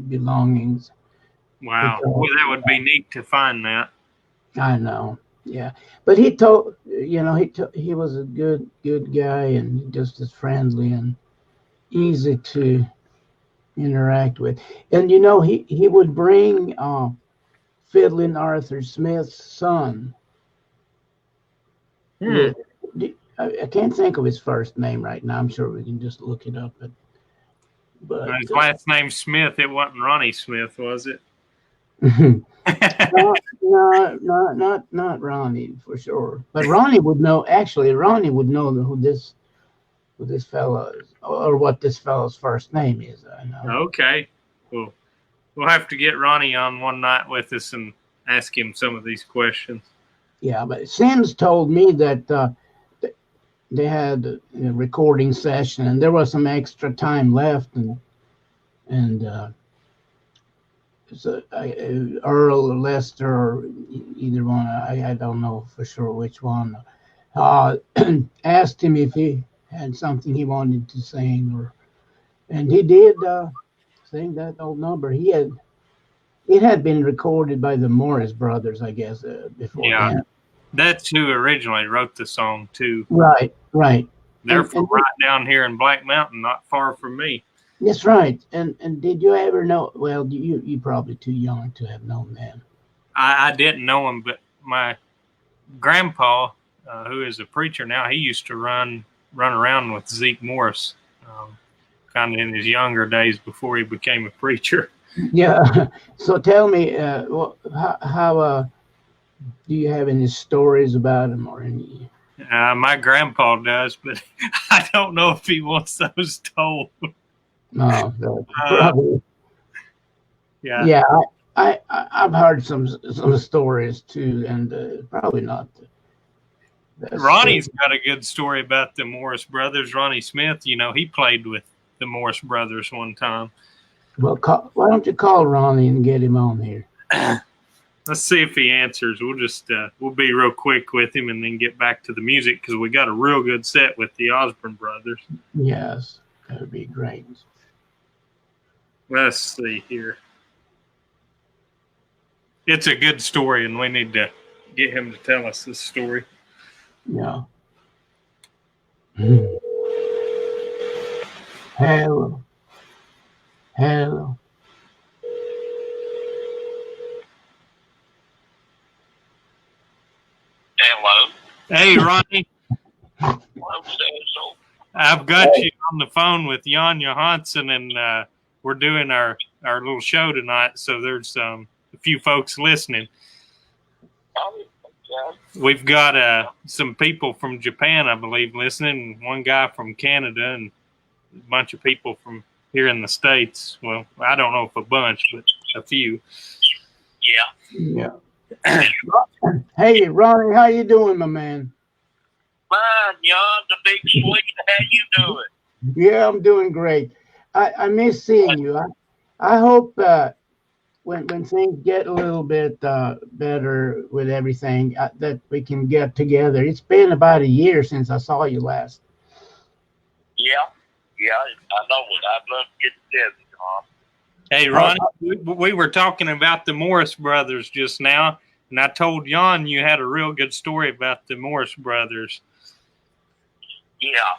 Speaker 1: belongings.
Speaker 6: Wow. Well, that would be neat to find that.
Speaker 1: I know. Yeah. But he told, he was a good guy and just as friendly and easy to interact with. And, he would bring Fiddling Arthur Smith's son. I can't think of his first name right now. I'm sure we can just look it up. But
Speaker 6: his last name Smith. It wasn't Ronnie Smith, was it?
Speaker 1: No, not Ronnie for sure. But Ronnie would know. Actually, Ronnie would know who this who this fellow is, or what this fellow's first name is. I know.
Speaker 6: Okay. Cool. We'll have to get Ronnie on one night with us and ask him some of these questions.
Speaker 1: Yeah, but Sims told me that they had a recording session and there was some extra time left, and so Earl or Lester or either one, I don't know for sure which one, asked him if he had something he wanted to sing, and he did sing that old number. It had been recorded by the Morris Brothers, I guess, before.
Speaker 6: Yeah, that's who originally wrote the song too.
Speaker 1: Right.
Speaker 6: They're from right down here in Black Mountain, not far from me.
Speaker 1: That's right. And did you ever know? Well, you probably too young to have known them.
Speaker 6: I didn't know him, but my grandpa, who is a preacher now, he used to run around with Zeke Morris, kind of in his younger days before he became a preacher.
Speaker 1: Yeah. So tell me, how do you have any stories about him or any?
Speaker 6: My grandpa does, but I don't know if he wants those told.
Speaker 1: No, probably.
Speaker 6: Yeah.
Speaker 1: Yeah, I've heard some stories too, and probably not.
Speaker 6: Ronnie's got a good story about the Morris Brothers. Ronnie Smith, he played with the Morris Brothers one time.
Speaker 1: Well, why don't you call Ronnie and get him on here?
Speaker 6: Let's see if he answers. We'll just we'll be real quick with him and then get back to the music because we got a real good set with the Osborne Brothers.
Speaker 1: Yes, that would be great.
Speaker 6: Let's see here. It's a good story, and we need to get him to tell us this story.
Speaker 1: Yeah. Hello. Hello.
Speaker 11: Hello.
Speaker 6: Hey, Ronnie.
Speaker 11: Hello,
Speaker 6: I've got you on the phone with Jan Johansson, and we're doing our little show tonight, so there's a few folks listening.
Speaker 11: Oh, okay.
Speaker 6: We've got some people from Japan, I believe, listening, one guy from Canada, and a bunch of people from here in the States. Well, I don't know if a bunch, but a few.
Speaker 11: Yeah.
Speaker 1: Hey, Ronnie, how you doing, my man?
Speaker 11: Fine, Jan, the big sweet. How you doing?
Speaker 1: Yeah, I'm doing great. I miss seeing you. I hope when things get a little bit better with everything, that we can get together. It's been about a year since I saw you last.
Speaker 11: Yeah, I know it. I'd love to get together, Tom.
Speaker 6: Hey, Ronnie, we were talking about the Morris Brothers just now, and I told Jan you had a real good story about the Morris Brothers.
Speaker 11: Yeah.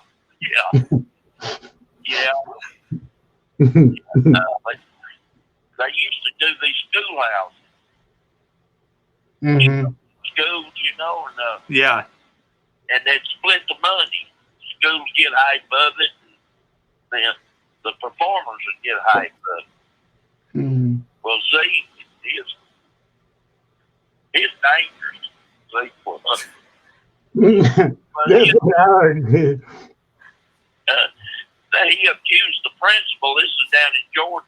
Speaker 11: They used to do these schoolhouses.
Speaker 1: Mm-hmm.
Speaker 11: Schools, and
Speaker 6: Yeah.
Speaker 11: and they'd split the money. Schools get half of it, and then the performers would get half of it.
Speaker 1: Mm-hmm.
Speaker 11: Well, see, it's dangerous. See,
Speaker 1: That's hard.
Speaker 11: he accused the principal. This is down in Georgia.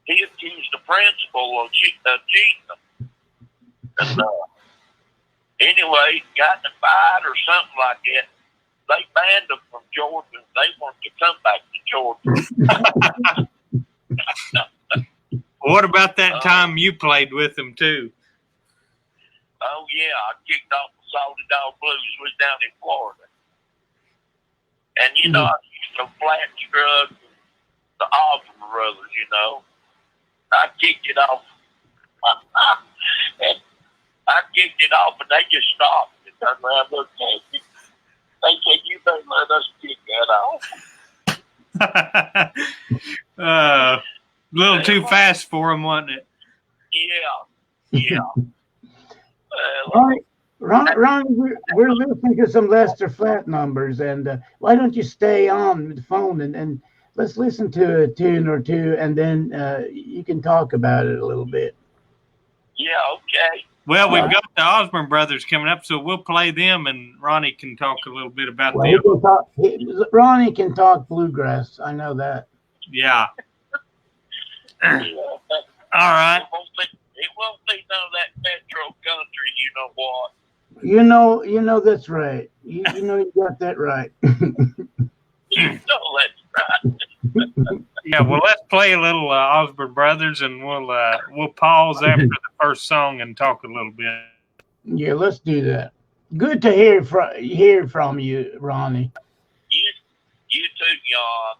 Speaker 11: He accused the principal of cheating them. And anyway, got in a fight or something like that. They banned them from Georgia. They wanted to come back to Georgia.
Speaker 6: What about that time you played with them too?
Speaker 11: Oh yeah, I kicked off the Salty Dog Blues. We was down in Florida, and I used to flat scrub the Osborne Brothers. I kicked it off. And I kicked it off, and they just stopped and turned around and looked at me. They said, "You better let us kick that off."
Speaker 6: A little too fast for them, wasn't it?
Speaker 11: Yeah.
Speaker 1: Ron, we're listening to some Lester Flat numbers, and why don't you stay on the phone and let's listen to a tune or two, and then you can talk about it a little bit.
Speaker 11: Yeah, okay.
Speaker 6: Well, we've got the Osborne brothers coming up, so we'll play them, and Ronnie can talk a little bit about
Speaker 1: Well,
Speaker 6: them.
Speaker 1: Ronnie can talk bluegrass. I know that.
Speaker 6: Yeah. All right.
Speaker 11: It won't be none of that metro country, you know what?
Speaker 1: You know that's right. You know you got that right.
Speaker 11: You know that's right.
Speaker 6: Yeah, well, let's play a little Osborne Brothers, and we'll pause after the first song and talk a little bit.
Speaker 1: Yeah, let's do that. Good to hear from you, Ronnie.
Speaker 11: You too, y'all.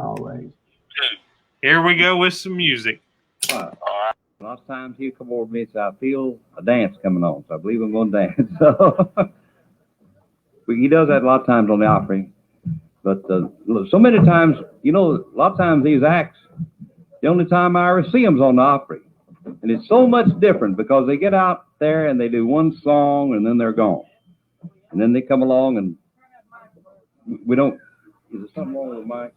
Speaker 1: Always.
Speaker 11: Too.
Speaker 6: Here we go with some music.
Speaker 4: All right. A lot of times he'll come over to me and say, I feel a dance coming on, so I believe I'm going to dance. So he does that a lot of times on the offering. But so many times, you know, a lot of times these acts, the only time I ever see them is on the offering. And it's so much different because they get out there and they do one song and then they're gone. And then they come along and we don't, is there something wrong with Mike?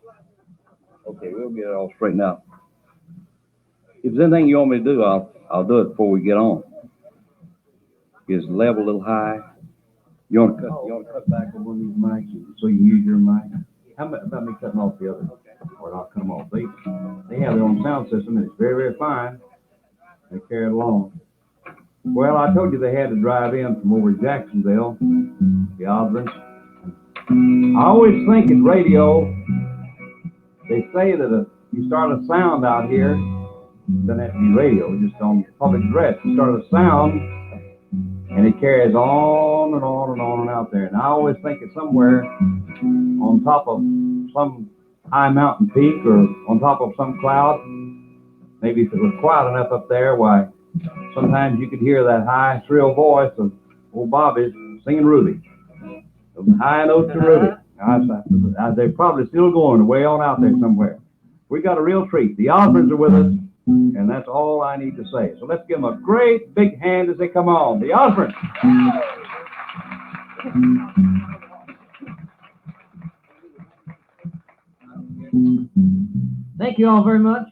Speaker 4: Okay, we'll get it all straightened out. If there's anything you want me to do, I'll do it before we get on. Is the level a little high? You want to cut back on one of these mics so you can use your mic? How about me cutting off the other? Or I'll cut them off. They have their own sound system and it's very, very fine. They carry it along. Well, I told you they had to drive in from over Jacksonville, the Osborns. I always think in radio, they say that if you start a sound out here, it doesn't have to be radio, just on public address. You start a sound, and it carries on and on and on and out there. And I always think it's somewhere on top of some high mountain peak or on top of some cloud. Maybe if it was quiet enough up there, why, sometimes you could hear that high, shrill voice of old Bobby's singing Ruby. From high notes to Ruby. They're probably still going way on out there somewhere. We got a real treat. The Osborns are with us. And that's all I need to say. So let's give them a great big hand as they come on. The Osborns.
Speaker 5: Thank you all very much.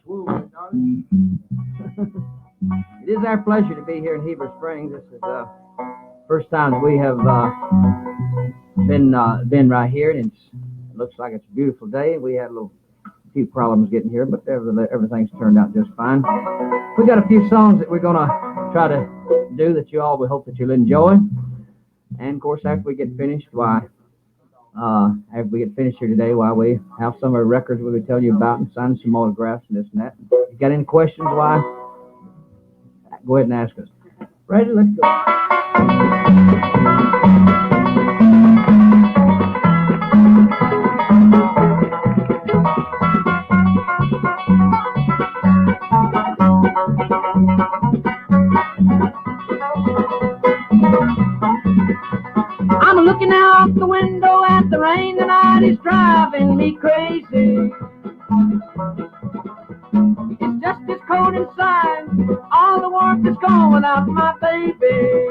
Speaker 5: It is our pleasure to be here in Heber Springs. This is the first time that we have been right here, and it looks like it's a beautiful day. We had a few problems getting here, but everything's turned out just fine. We got a few songs that we're gonna try to do that you all, we hope that you'll enjoy. And of course, after we get finished, here today, we have some of our records we'll tell you about and sign some autographs and this and that. If you got any questions, go ahead and ask us. Ready? Let's go. I'm looking out the window at the rain tonight, it's driving me crazy. It's just as cold inside, all the warmth is going out my baby.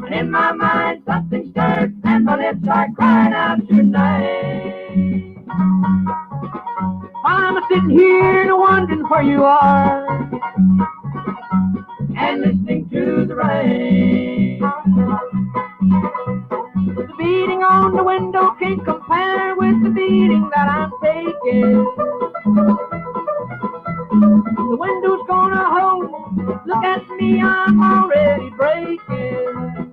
Speaker 5: And in my mind something stirs, and my lips are crying out your name. While I'm sitting here wondering where you are, and listening to the rain. The beating on the window can't compare with the beating that I'm taking. The window's gonna hold, look at me, I'm already breaking.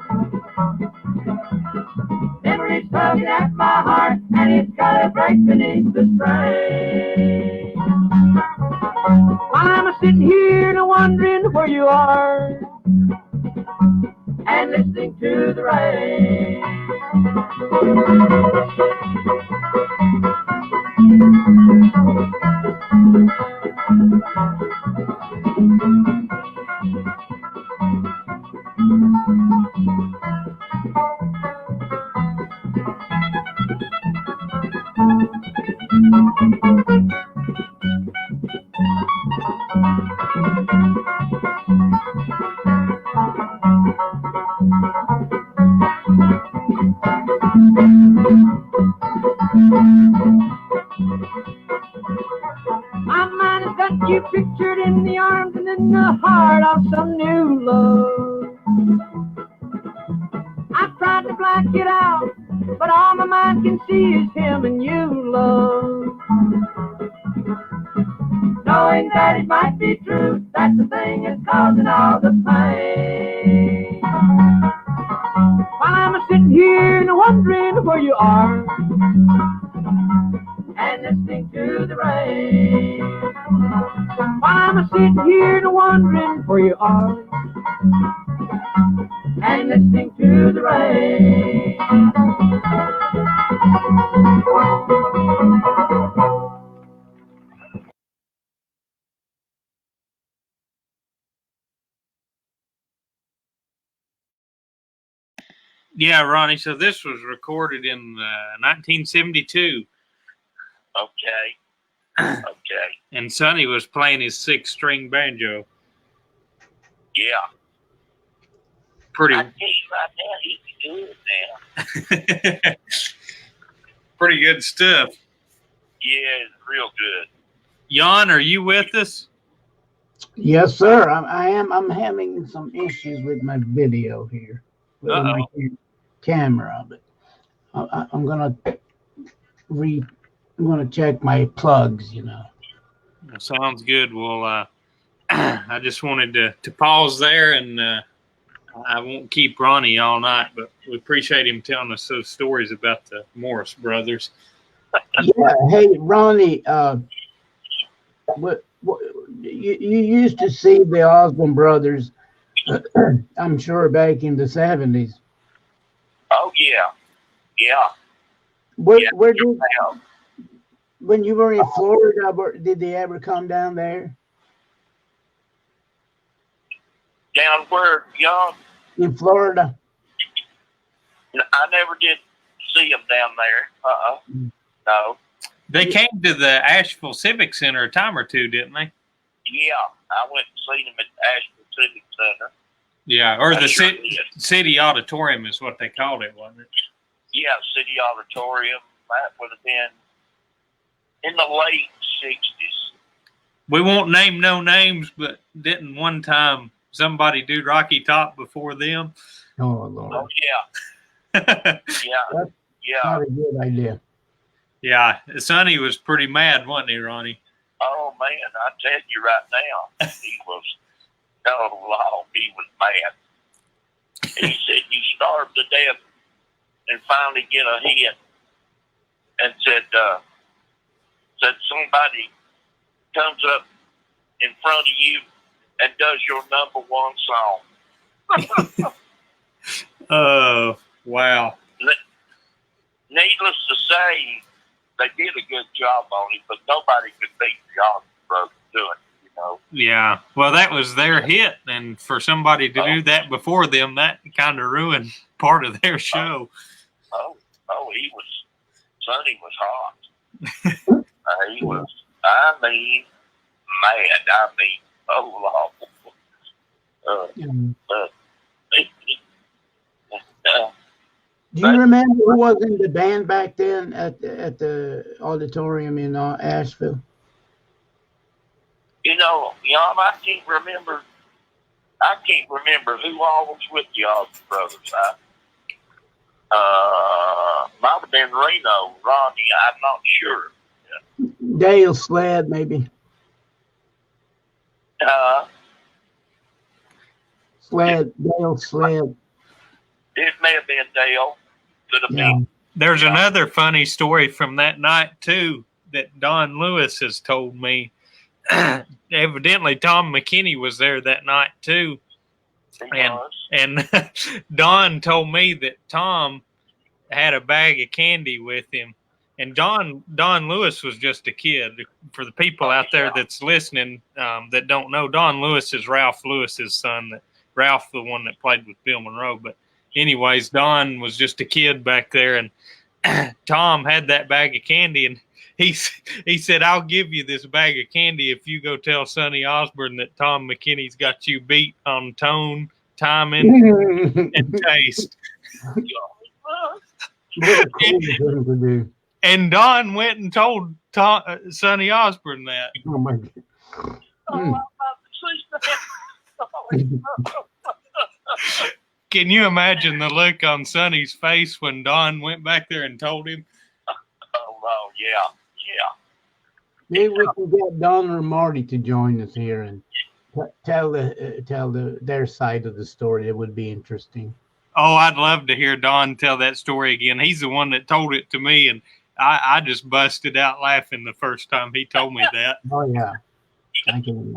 Speaker 5: Memory's tugging at my heart, and it's gotta break beneath the strain. While I'm sitting here wondering where you are, and listening to the rain. My mind is
Speaker 8: got you pictured in the arms and in the heart of some new love. I tried to black it out, but all my mind can see is him and you, love. Knowing that it might be true, that's the thing that's causing all the pain. While I'm sitting here and wondering where you are, and listening to the rain. While I'm sitting here and wondering where you are, and listening to the rain.
Speaker 6: Yeah, Ronnie. So this was recorded in 1972.
Speaker 11: Okay. Okay.
Speaker 6: And Sonny was playing his 6-string banjo.
Speaker 11: Yeah.
Speaker 6: Pretty.
Speaker 11: I tell you right now, he can do it now.
Speaker 6: Pretty good stuff.
Speaker 11: Yeah, it's real good.
Speaker 6: Jan, are you with us?
Speaker 1: Yes, sir. I am. I'm having some issues with my video here, with my camera. But I'm gonna check my plugs. You know.
Speaker 6: Sounds good. Well, I just wanted to pause there, and I won't keep Ronnie all night, but we appreciate him telling us those stories about the Morris brothers.
Speaker 1: Yeah. Hey, Ronnie. What you used to see the Osborne brothers? I'm sure back in the 70s.
Speaker 11: Oh yeah, yeah.
Speaker 1: Where did when you were in Florida? Did they ever come down there?
Speaker 11: Down where, Young?
Speaker 1: In Florida.
Speaker 11: I never did see them down there. No.
Speaker 6: They came to the Asheville Civic Center a time or two, didn't they?
Speaker 11: Yeah, I went and seen them at the Asheville Civic Center.
Speaker 6: Yeah, or the
Speaker 11: sure
Speaker 6: city auditorium is what they called it, wasn't it?
Speaker 11: Yeah, City Auditorium. That would have been in the late 60s.
Speaker 6: We won't name no names, but didn't one time somebody do Rocky Top before them?
Speaker 1: Oh, Lord.
Speaker 11: Oh, yeah. Yeah.
Speaker 1: That's
Speaker 11: Yeah.
Speaker 1: not a good idea.
Speaker 6: Yeah, Sonny was pretty mad, wasn't he, Ronnie?
Speaker 11: Oh, man, I tell you right now, he was, oh, Lord, he was mad. He said, you starved to death and finally get a hit. And said somebody comes up in front of you and does your #1 song.
Speaker 6: Oh, wow.
Speaker 11: Needless to say, they did a good job on it, but nobody could beat the Osborne brothers doing it, you know.
Speaker 6: Yeah, well, that was their hit, and for somebody to do that before them, that kind of ruined part of their show.
Speaker 11: Sonny was hot. He was, I mean, mad. I mean, oh, Lord.
Speaker 1: Do you remember who was in the band back then at the auditorium in Asheville?
Speaker 11: You know, I can't remember who all was with the Osborne brothers. Might have been Reno, Ronnie. I'm not sure.
Speaker 1: Dale Sled, maybe. Dale Sled.
Speaker 11: It may have been Dale. Could have been.
Speaker 6: There's another funny story from that night, too, that Don Lewis has told me. Evidently, Tom McKinney was there that night, too. And Don told me that Tom had a bag of candy with him. And Don Lewis was just a kid. For the people out there that's listening that don't know, Don Lewis is Ralph Lewis's son. Ralph, the one that played with Bill Monroe. But anyways, Don was just a kid back there, and Tom had that bag of candy, and he said, "I'll give you this bag of candy if you go tell Sonny Osborne that Tom McKinney's got you beat on tone, timing, and taste." And Don went and told Sonny Osborne that.
Speaker 1: Oh my God.
Speaker 11: I'm about to see that.
Speaker 6: Can you imagine the look on Sonny's face when Don went back there and told him?
Speaker 11: Oh, no, yeah.
Speaker 1: Maybe we can get Don or Marty to join us here and tell their side of the story. It would be interesting.
Speaker 6: Oh, I'd love to hear Don tell that story again. He's the one that told it to me, and I just busted out laughing the first time he told me that.
Speaker 1: Oh, yeah. I can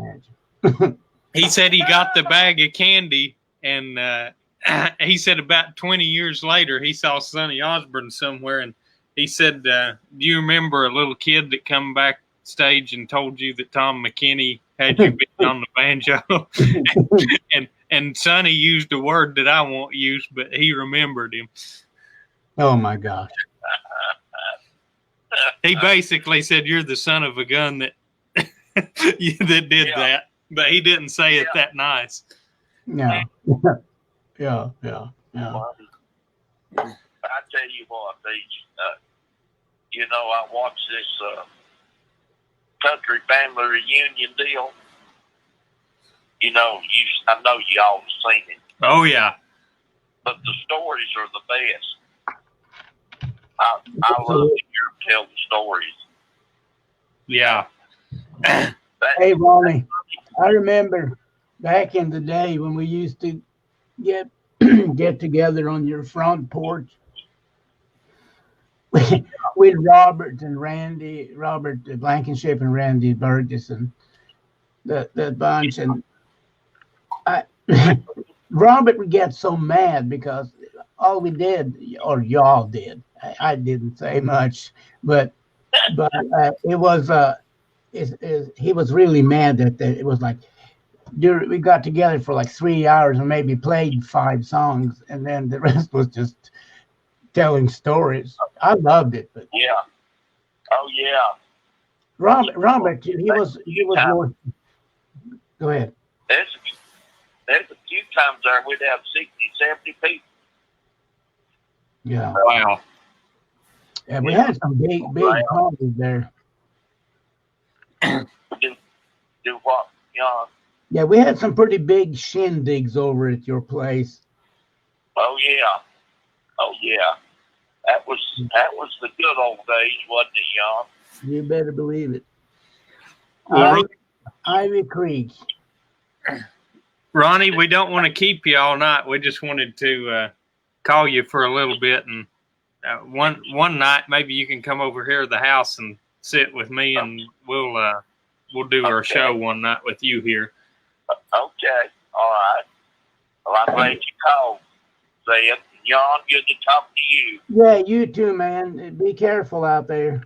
Speaker 1: imagine.
Speaker 6: He said he got the bag of candy, and he said about 20 years later, he saw Sonny Osborne somewhere, and he said, do you remember a little kid that come backstage and told you that Tom McKinney had you been on the banjo? and Sonny used a word that I won't use, but he remembered him.
Speaker 1: Oh, my gosh.
Speaker 6: He basically said, you're the son of a gun that that did that, but he didn't say it that nice.
Speaker 1: No. Yeah.
Speaker 11: I tell you what, I watched this country family reunion deal. I know you all have seen it.
Speaker 6: Oh, yeah.
Speaker 11: But the stories are the best. I love to hear them tell the stories.
Speaker 6: Yeah.
Speaker 1: Hey, Ronnie, I remember back in the day when we used to get together on your front porch with Robert Blankenship and Randy Burgess and the bunch. And Robert would get so mad because all we did, or y'all did, I didn't say much, but it was he was really mad that it was like we got together for like 3 hours and maybe played 5 songs, and then the rest was just telling stories. I loved it, but
Speaker 11: yeah. Oh yeah.
Speaker 1: Robert, he was more. Go ahead.
Speaker 11: There's a few times there we'd have 60, 70 people.
Speaker 1: Yeah.
Speaker 6: Wow.
Speaker 1: Yeah, we had some big parties there.
Speaker 11: Do what?
Speaker 1: Yeah, we had some pretty big shindigs over at your place.
Speaker 11: Oh yeah. That was the good old days, wasn't it, y'all?
Speaker 1: You better believe it.
Speaker 6: Well,
Speaker 1: Ivy Creek.
Speaker 6: Ronnie, we don't want to keep you all night. We just wanted to call you for a little bit, and one night maybe you can come over here to the house and sit with me, and we'll do our show one night with you here.
Speaker 11: Okay, all right. Well, I'm glad you called, Zeb. Jan, good to talk to you.
Speaker 1: Yeah, you too, man. Be careful out there.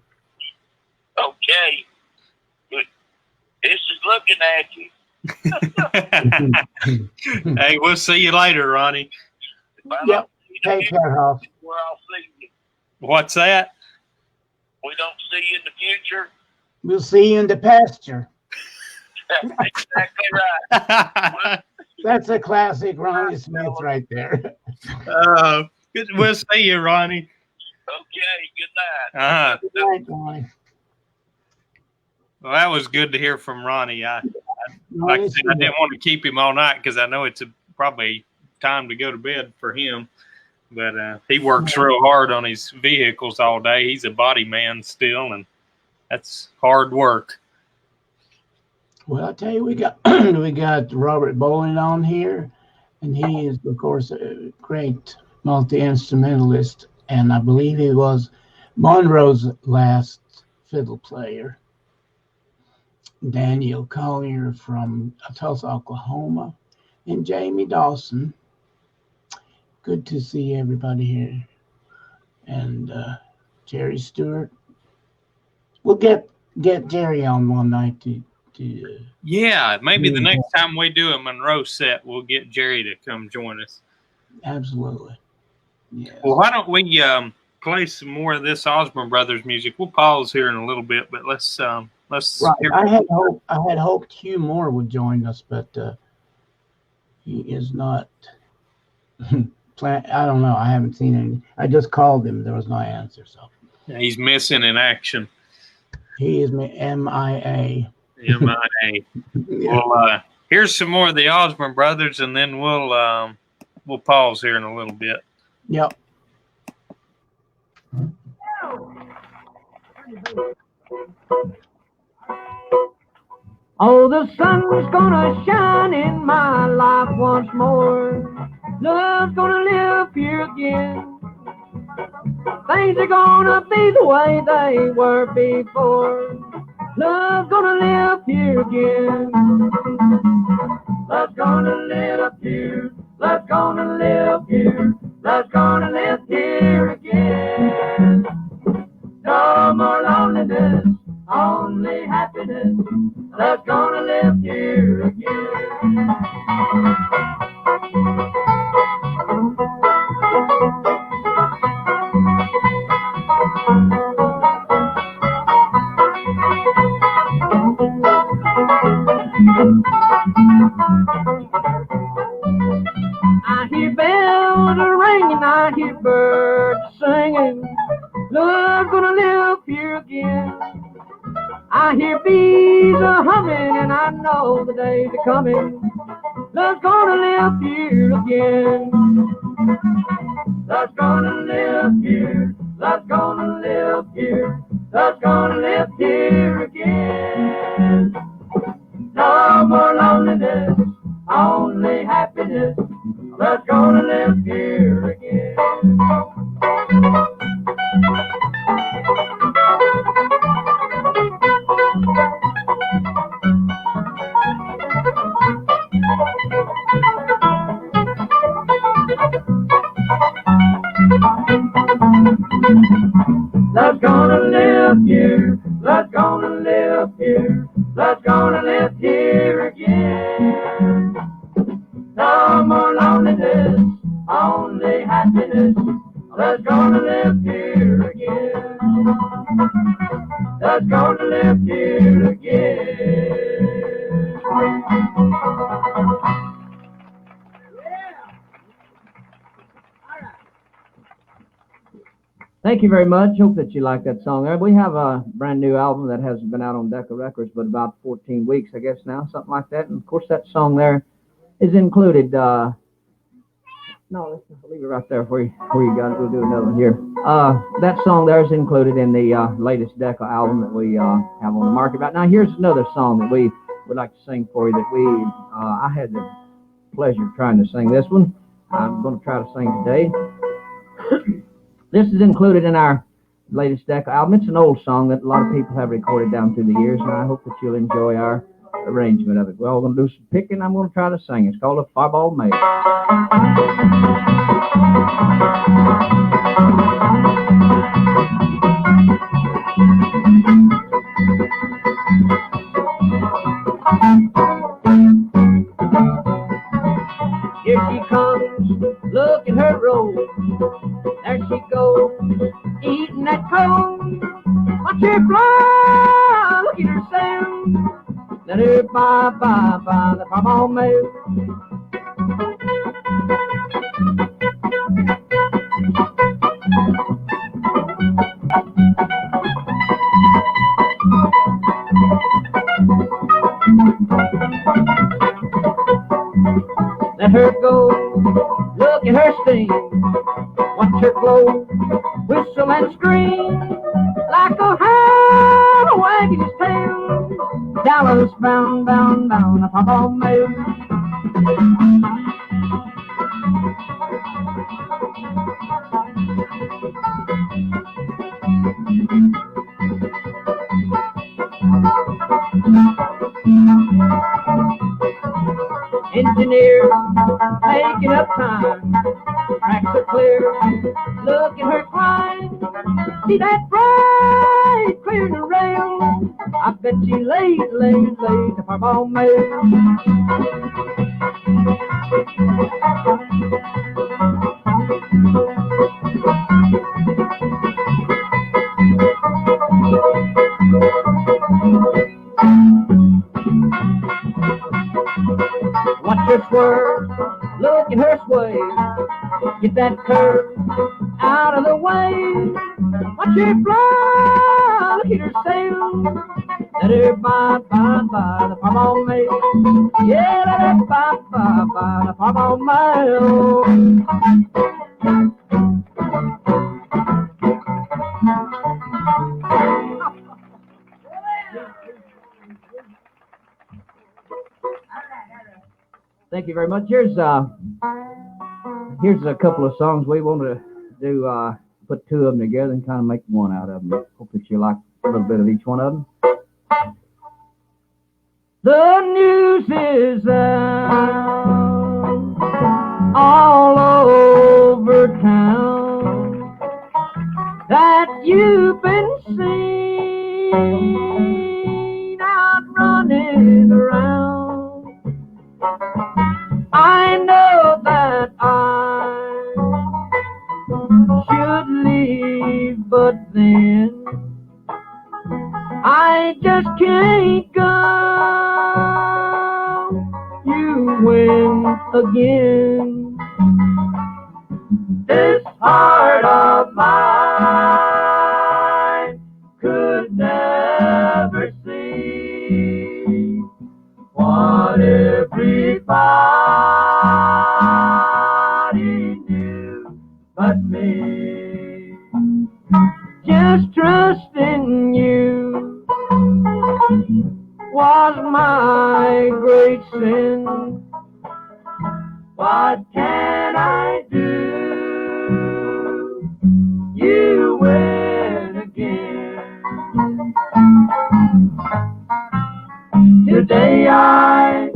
Speaker 11: Okay. Good. This is looking at you.
Speaker 6: Hey, we'll see you later, Ronnie.
Speaker 1: Yep. Take care, Hoff.
Speaker 11: Where I'll see you.
Speaker 6: What's that?
Speaker 11: We don't see you in the future.
Speaker 1: We'll see you in the pasture.
Speaker 11: That's exactly right.
Speaker 1: That's a classic Ronnie Smith right there.
Speaker 6: We'll see you, Ronnie.
Speaker 11: Okay, good night.
Speaker 1: Good night, Ronnie.
Speaker 6: Well, that was good to hear from Ronnie. Like I said, I didn't want to keep him all night because I know it's probably time to go to bed for him. But he works real hard on his vehicles all day. He's a body man still, and that's hard work.
Speaker 1: Well, I tell you, we got Robert Bowling on here, and he is, of course, a great multi-instrumentalist, and I believe he was Monroe's last fiddle player. Daniel Collier from Tulsa, Oklahoma, and Jamie Dawson. Good to see everybody here. And Jerry Stewart. We'll get Jerry on one night to
Speaker 6: yeah, maybe the next time we do a Monroe set, we'll get Jerry to come join us.
Speaker 1: Absolutely. Yeah.
Speaker 6: Well, why don't we play some more of this Osborne Brothers music? We'll pause here in a little bit, but let's.
Speaker 1: Right. I had hoped Hugh Moore would join us, but he is not. I don't know. I haven't seen any. I just called him. There was no answer. So
Speaker 6: he's missing in action.
Speaker 1: He is MIA.
Speaker 6: MIA. Well, here's some more of the Osborne brothers, and then we'll pause here in a little bit.
Speaker 1: Yep.
Speaker 8: Oh, the sun's gonna shine in my life once more. Love's gonna live here again. Things are gonna be the way they were before. Love's gonna live here again. Love's gonna live here. Love's gonna live here. Love's gonna live here again. No more loneliness, only happiness. Love's gonna live here again. I hear bells a ringing, I hear birds singing. Love's gonna live here again. I hear bees a humming, and I know the days are coming. Love's gonna live here again. Love's gonna live here. Love's gonna live here. Love's gonna live here again. No more loneliness, only happiness. Love's gonna live here again. Love's gonna live here. Love's gonna live here. Love's gonna live here again. No more loneliness, only happiness. Love's gonna live here again. Love's gonna live here again. Thank you very much. Hope that you like that song there. We have a brand new album that hasn't been out on Decca Records but about 14 weeks, I guess now, something like that. And of course, that song there is included. No, let's leave it right there where you got it. We'll do another one here. That song there is included in the latest Decca album that we have on the market right now. Here's another song that we would like to sing for you that I had the pleasure of trying to sing this one. I'm going to try to sing today. This is included in our latest Decca album. It's an old song that a lot of people have recorded down through the years, and I hope that you'll enjoy our arrangement of it. We're all going to do some picking. I'm going to try to sing. It's called A Fireball Maid. Here she comes, look at her roll. There she goes, eating that cone. Watch her fly, look at her sound. Let her bye, the fireball maid. Let her go, look at her sting. Watch her glow, whistle and scream like a hound wagging his tail. Dallas bound, bound, bound, a fireball maid. Engineer, making up time. Tracks are clear, look at her climb. See that bright, clear the rail. I bet she laid the fireball maid. Watch her swerve, look at her sway. Get that curve out of the way. Watch her fly, look at her sail. Let her
Speaker 5: ba ba ba, the farm on me. Yeah, da ba ba ba, the farm on my own. Thank you very much. Here's a couple of songs we want to do. Put two of them together and kind of make one out of them. Hope that you like a little bit of each one of them. The news is out all over town that you've been seen out running around. I know that I should leave, but then I just can't go. You win again. This heart of mine could never see what everybody knew but me. Just trust in you was my great sin. What can I do? You win again. Today I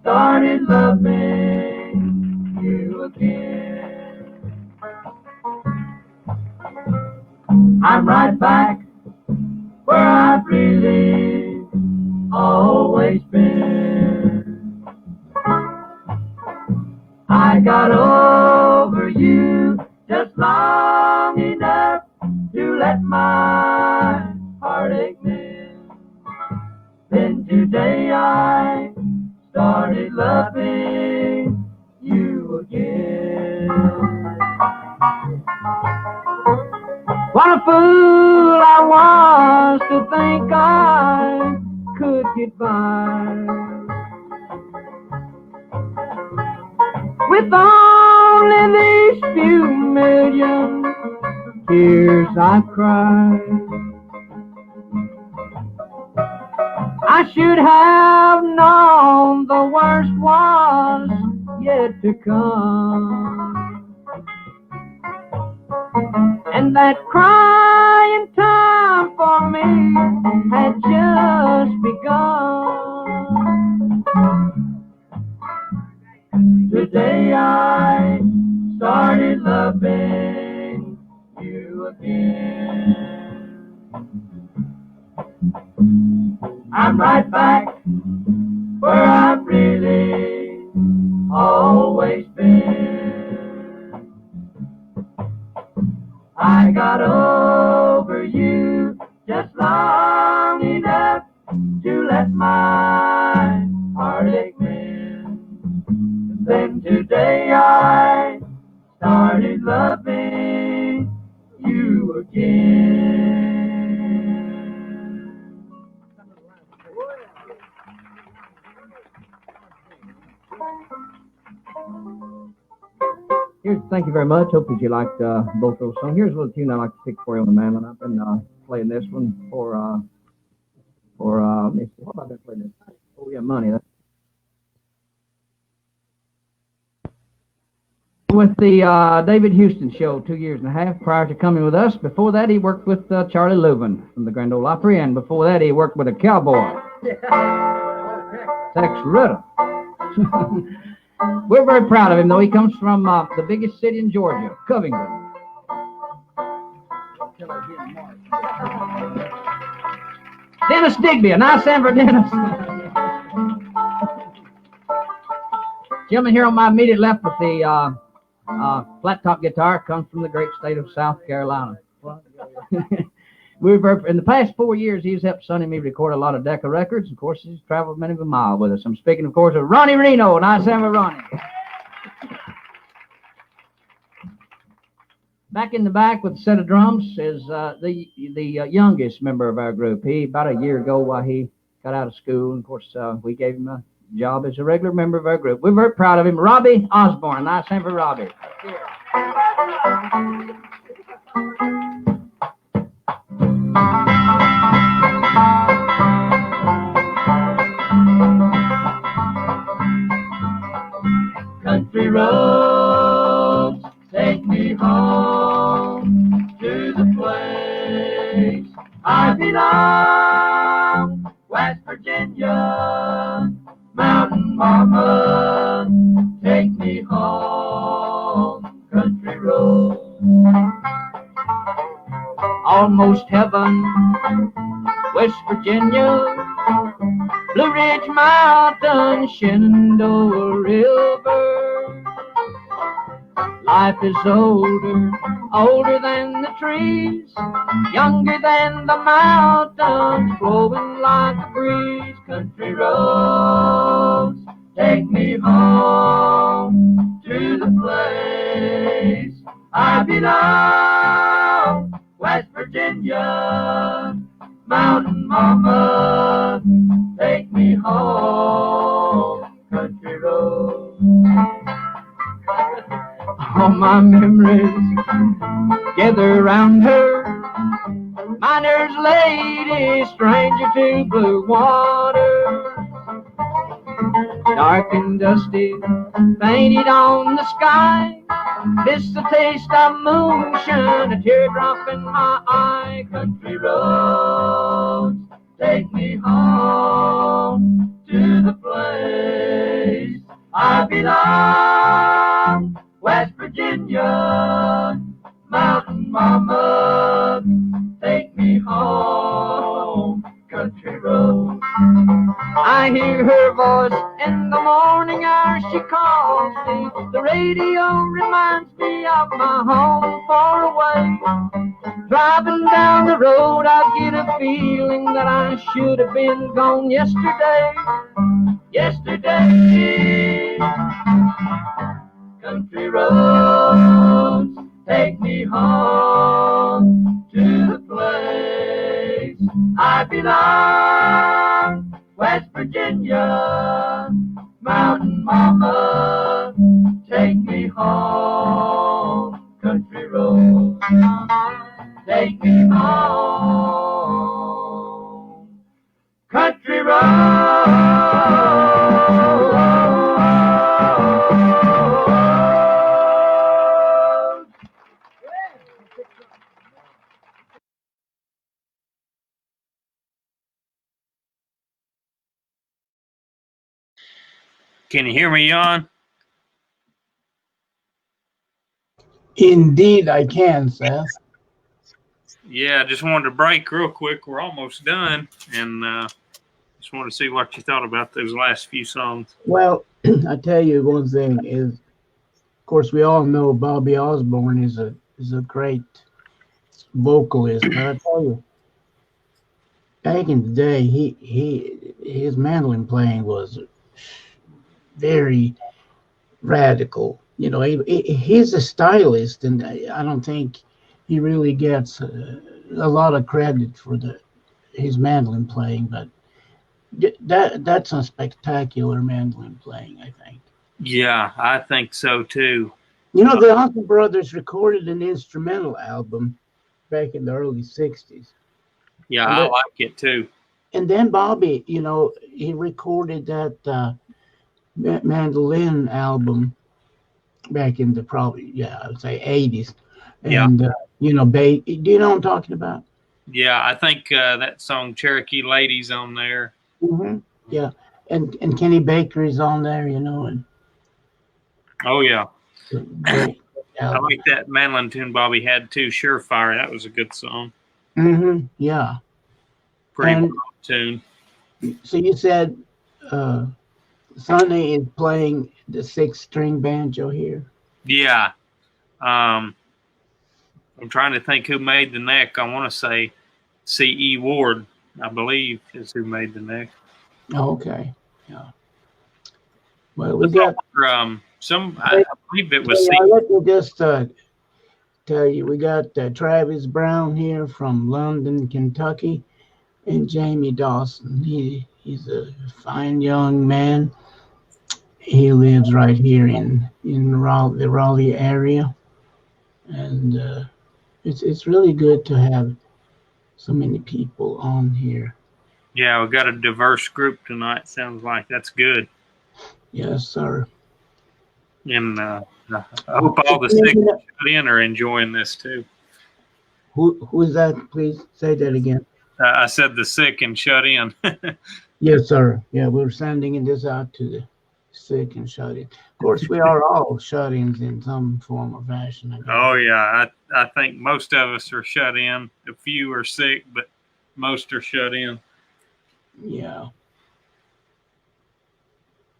Speaker 5: started loving you again. I'm right back where I've really always been. I got over you just long enough to let my heartache mend. Then today I started loving you again. What a fool I was to think I could get by with only these few million tears I've cried. I should have known the worst was yet to come, and that crying time for me had just begun. Today I started loving you again. I'm right back where I've really always been. I got over you just long enough to let my heartache mend. Then today I started loving you again. Thank you very much. Hope that you liked both those songs. Here's a little tune I like to pick for you on the mandolin. I've been playing this one for what have I been playing this? Oh yeah, Money. With the David Houston show 2.5 years prior to coming with us. Before that, he worked with Charlie Leuven from the Grand Ole Opry, and before that, he worked with a cowboy, Tex Ritter. We're very proud of him, though. He comes from the biggest city in Georgia, Covington. Dennis Digby, a nice hand for Dennis. Gentleman here on my immediate left with the flat top guitar comes from the great state of South Carolina. In the past 4 years, he's helped Sonny and me record a lot of Decca records. Of course, he's traveled many of a mile with us. I'm speaking, of course, of Ronnie Reno. Nice hand for Ronnie. Back in the back with a set of drums is the youngest member of our group. About a year ago, he got out of school. And of course, we gave him a job as a regular member of our group. We're very proud of him. Robbie Osborne. Nice hand for Robbie.
Speaker 8: Country roads take me home to the place I belong, West Virginia, Mountain Mama, take me home, country road.
Speaker 5: Almost heaven, West Virginia, Blue Ridge Mountain, Shenandoah River. Life is older, older than the trees, younger than the mountains, flowing like a breeze. Country roads take me home to the place I belong, West Virginia, Mountain Mama, take me home, country road. All my memories gather around her, miner's lady, stranger to blue water. Dark and dusty, painted on the sky, miss the taste of moonshine, a teardrop in my eye. Country roads take me home to the place I belong, West Virginia, Mountain Mama, take me home, country road. I hear her voice in the morning hour, she calls me. The radio reminds me of my home far away. Driving down the road, I get a feeling that I should have been gone yesterday. Yesterday, country roads take me home to the place I belong, West Virginia, Mountain Mama, take me home, country roads take me home, country roads.
Speaker 6: Can you hear me, Jan?
Speaker 1: Indeed, I can, Seth.
Speaker 6: Yeah, I just wanted to break real quick. We're almost done, and just wanted to see what you thought about those last few songs.
Speaker 1: Well, I tell you one thing is, of course, we all know Bobby Osborne is a great vocalist, but I tell you, back in the day, his mandolin playing was very radical. You know, he's a stylist, and I don't think he really gets a lot of credit for his mandolin playing, but that's a spectacular mandolin playing, I think.
Speaker 6: Yeah, I think so too.
Speaker 1: You know, the Johansson brothers recorded an instrumental album back in the early 60s.
Speaker 6: Yeah, I like it too.
Speaker 1: And then Bobby, you know, he recorded that mandolin album back in the I would say 80s. And, you know, do you know what I'm talking about?
Speaker 6: Yeah, I think that song Cherokee Ladies on there.
Speaker 1: Mm-hmm. Yeah. And Kenny Baker is on there, you know. And
Speaker 6: oh, yeah.
Speaker 1: Great
Speaker 6: I like that mandolin tune Bobby had too, Surefire. That was a good song.
Speaker 1: Mm-hmm. Yeah.
Speaker 6: Pretty well tune.
Speaker 1: So you said Sonny is playing the 6-string banjo here? Yeah.
Speaker 6: I'm trying to think who made the neck. I want to say C.E. Ward, I believe, is who made the neck.
Speaker 1: Oh, okay. Yeah. Well, we got
Speaker 6: I believe it was.
Speaker 1: Let me just tell you, we got Travis Brown here from London, Kentucky, and Jamie Dawson. He's a fine young man. He lives right here in the Raleigh area, and it's really good to have so many people on here.
Speaker 6: Yeah, we got a diverse group tonight. Sounds like that's good.
Speaker 1: Yes, sir.
Speaker 6: And I hope all the sick and shut in are enjoying this too.
Speaker 1: Who is that? Please say that again.
Speaker 6: I said the sick and shut in.
Speaker 1: Yes, sir. Yeah, we're sending this out to the sick and shut in. Of course, we are all shut-ins in some form or fashion. I guess.
Speaker 6: Oh yeah, I think most of us are shut in. A few are sick, but most are shut in.
Speaker 1: Yeah.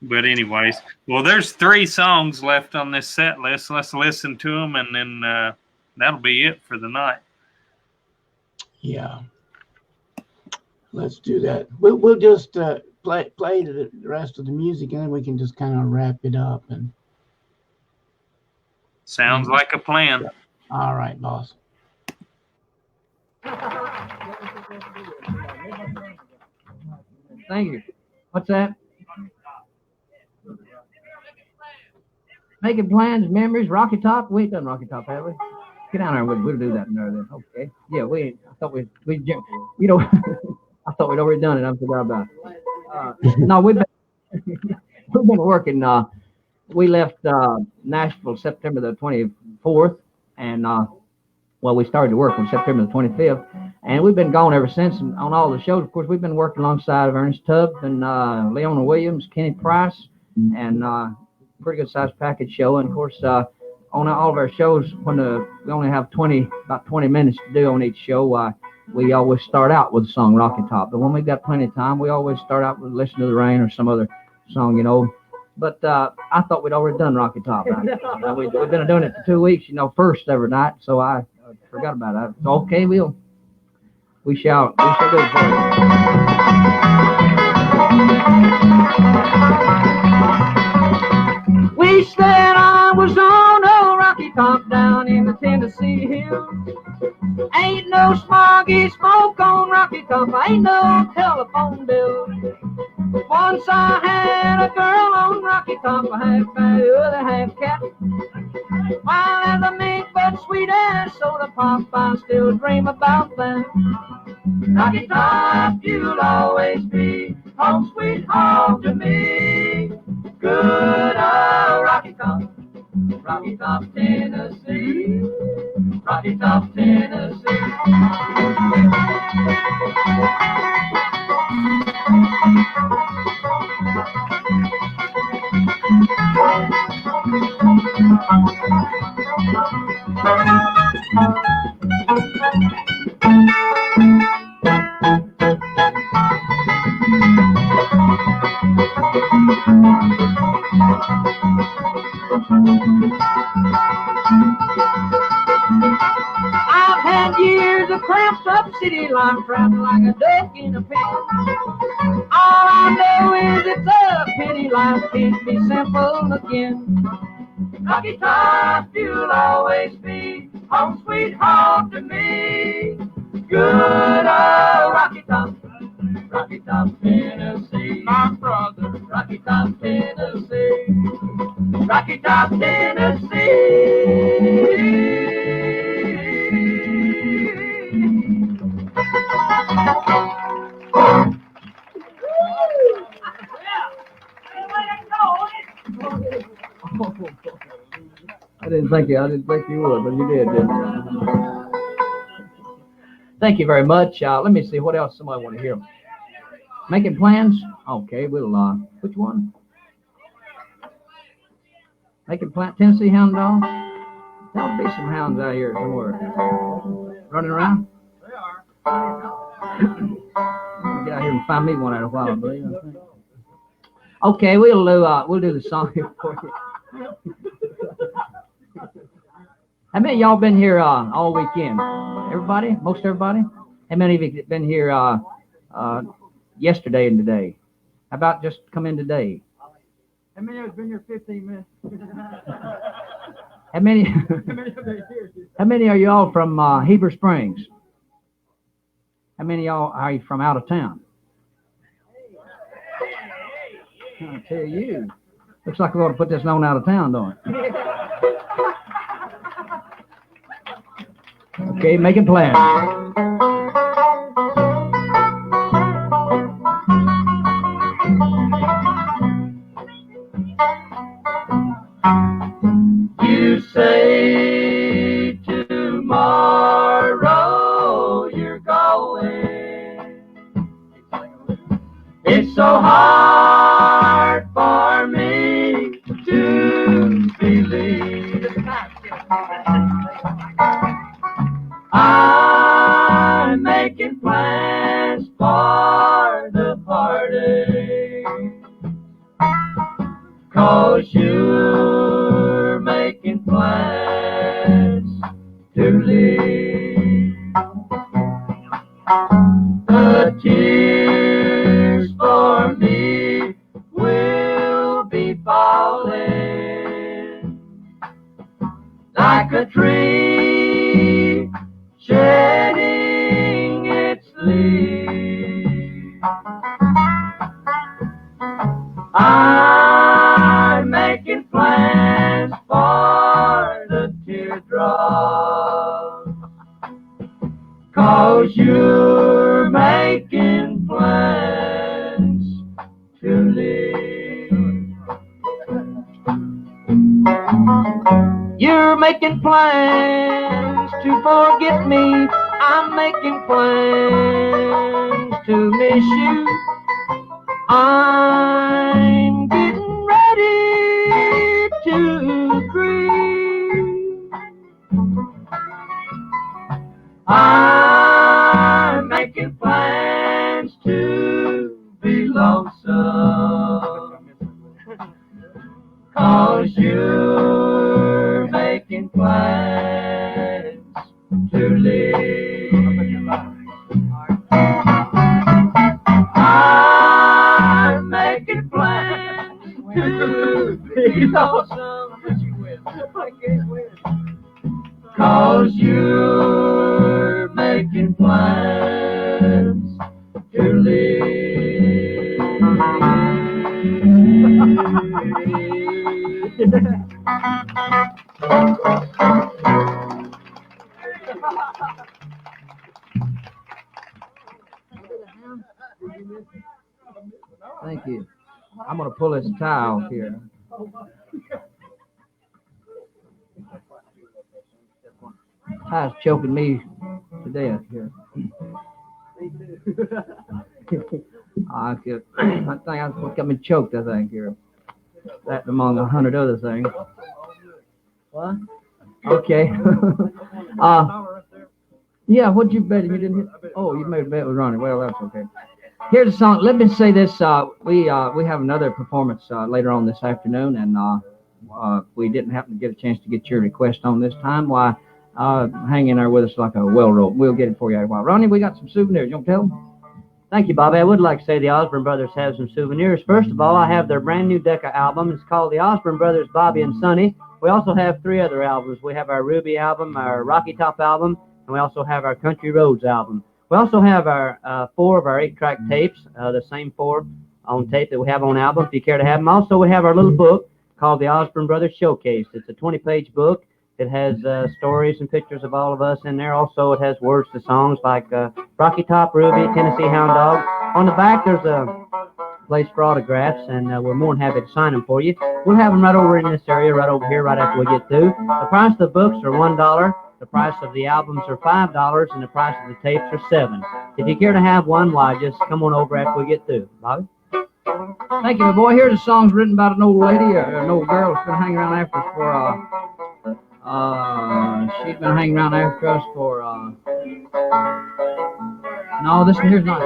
Speaker 6: But anyways, well, there's 3 songs left on this set list. Let's listen to them, and then that'll be it for the night.
Speaker 1: Yeah. Let's do that. We'll just play the rest of the music, and then we can just kind of wrap it up. And
Speaker 6: sounds like a plan.
Speaker 1: All right, boss.
Speaker 5: Thank you. What's that? Making plans, memories, Rocky Top. We ain't done Rocky Top, have we? Get down there. We'll do that in there then. Okay. Yeah, I thought we you know, I thought we'd already done it. I forgot about it. No, we've been working. We left Nashville September the 24th, and we started to work on September the 25th, and we've been gone ever since. And on all the shows, of course, we've been working alongside of Ernest Tubb and Leona Williams, Kenny Price, and pretty good sized package show. And of course, on all of our shows, when we only have about 20 minutes to do on each show, we always start out with the song Rocky Top. But when we've got plenty of time, we always start out with Listen to the Rain or some other song, you know. But I thought we'd already done Rocky Top. We've been doing it for 2 weeks, you know, first every night, so I forgot about it. So, okay, we shall do it for you. We said I was on a Rocky Top down in the Tennessee hills. Ain't no smoggy smoke on Rocky Top, ain't no telephone bill. Once I had a girl on Rocky Top, I had the other half cat. While as a mink but sweet as soda pop, I still dream about that. Rocky Top, you'll always be home sweet home to me. Good old Rocky Top, Tennessee. Rocky Top, Tennessee. I've had years of cramped up city life, trapped like a duck in a pen. All I know is it's a pity life can't be simple again. Rocky Top, you'll always be home sweet home to me. Good old Rocky Top, Tennessee. My brother, Rocky Top, Tennessee. Rocky Top, Tennessee. I didn't think you would, but you did, didn't you? Thank you very much. Let me see what else somebody want to hear. Making plans? Okay, we'll which one? Making plans, Tennessee Hound Dog? There'll be some hounds out here somewhere. Running around? They are. Get out here and find me one in a while, I believe. Okay, we'll do the song here for you. How many of y'all been here all weekend? Everybody? Most everybody? How many of you been here yesterday and today? How about just come in today?
Speaker 9: How many of us been here 15 minutes?
Speaker 5: How many? How many are you all from Heber Springs? How many of y'all are you from out of town? I tell you, looks like we ought to put this known out of town, don't it? Okay, making plans.
Speaker 8: You say tomorrow you're going. It's so hard for me to believe. I'm making plans for the party, 'cause you're making plans to leave. The tears for me will be falling like a tree shedding its leaves. I'm making plans for the teardrops, 'cause you're making plans to leave. You're making plans to forget me. I'm making plans to miss you. I'm getting ready to grieve. I'm making plans to be lonesome, 'cause you're making plans to leave. I'm making plans to be lonesome, 'cause you're making plans to leave.
Speaker 5: Thank you. I'm going to pull this tie off here. Tie's choking me to death here. I think that's what got me choked, I think, here. That among 100 other things. What? Okay. Yeah, what'd you bet? You didn't hit? Oh, you made a bet with Ronnie. Well, that's okay. Here's a song. Let me say this. We have another performance later on this afternoon, and we didn't happen to get a chance to get your request on this time. Why, hang in there with us like a well rope. We'll get it for you in a while. Ronnie, we got some souvenirs. You want to tell them?
Speaker 12: Thank you, Bobby. I would like to say the Osborne Brothers have some souvenirs. First of all, I have their brand new Decca album. It's called the Osborne Brothers Bobby and Sonny. We also have 3 other albums. We have our Ruby album, our Rocky Top album, and we also have our Country Roads album. We also have our 4 of our 8-track tapes, the same 4 on tape that we have on album, if you care to have them. Also, we have our little book called the Osborne Brothers Showcase. It's a 20-page book. It has stories and pictures of all of us in there. Also, it has words to songs like Rocky Top, Ruby, Tennessee Hound Dog. On the back, there's a place for autographs, and we're more than happy to sign them for you. We'll have them right over in this area, right over here, right after we get through. The price of the books are $1. The price of the albums are $5, and the price of the tapes are $7. If you care to have one, why, just come on over after we get through. Bobby?
Speaker 5: Thank you, my boy. Here's a song written about an old lady, or an old girl that's going to hang around after us for, she's been hanging around after us for, no, this one here's not,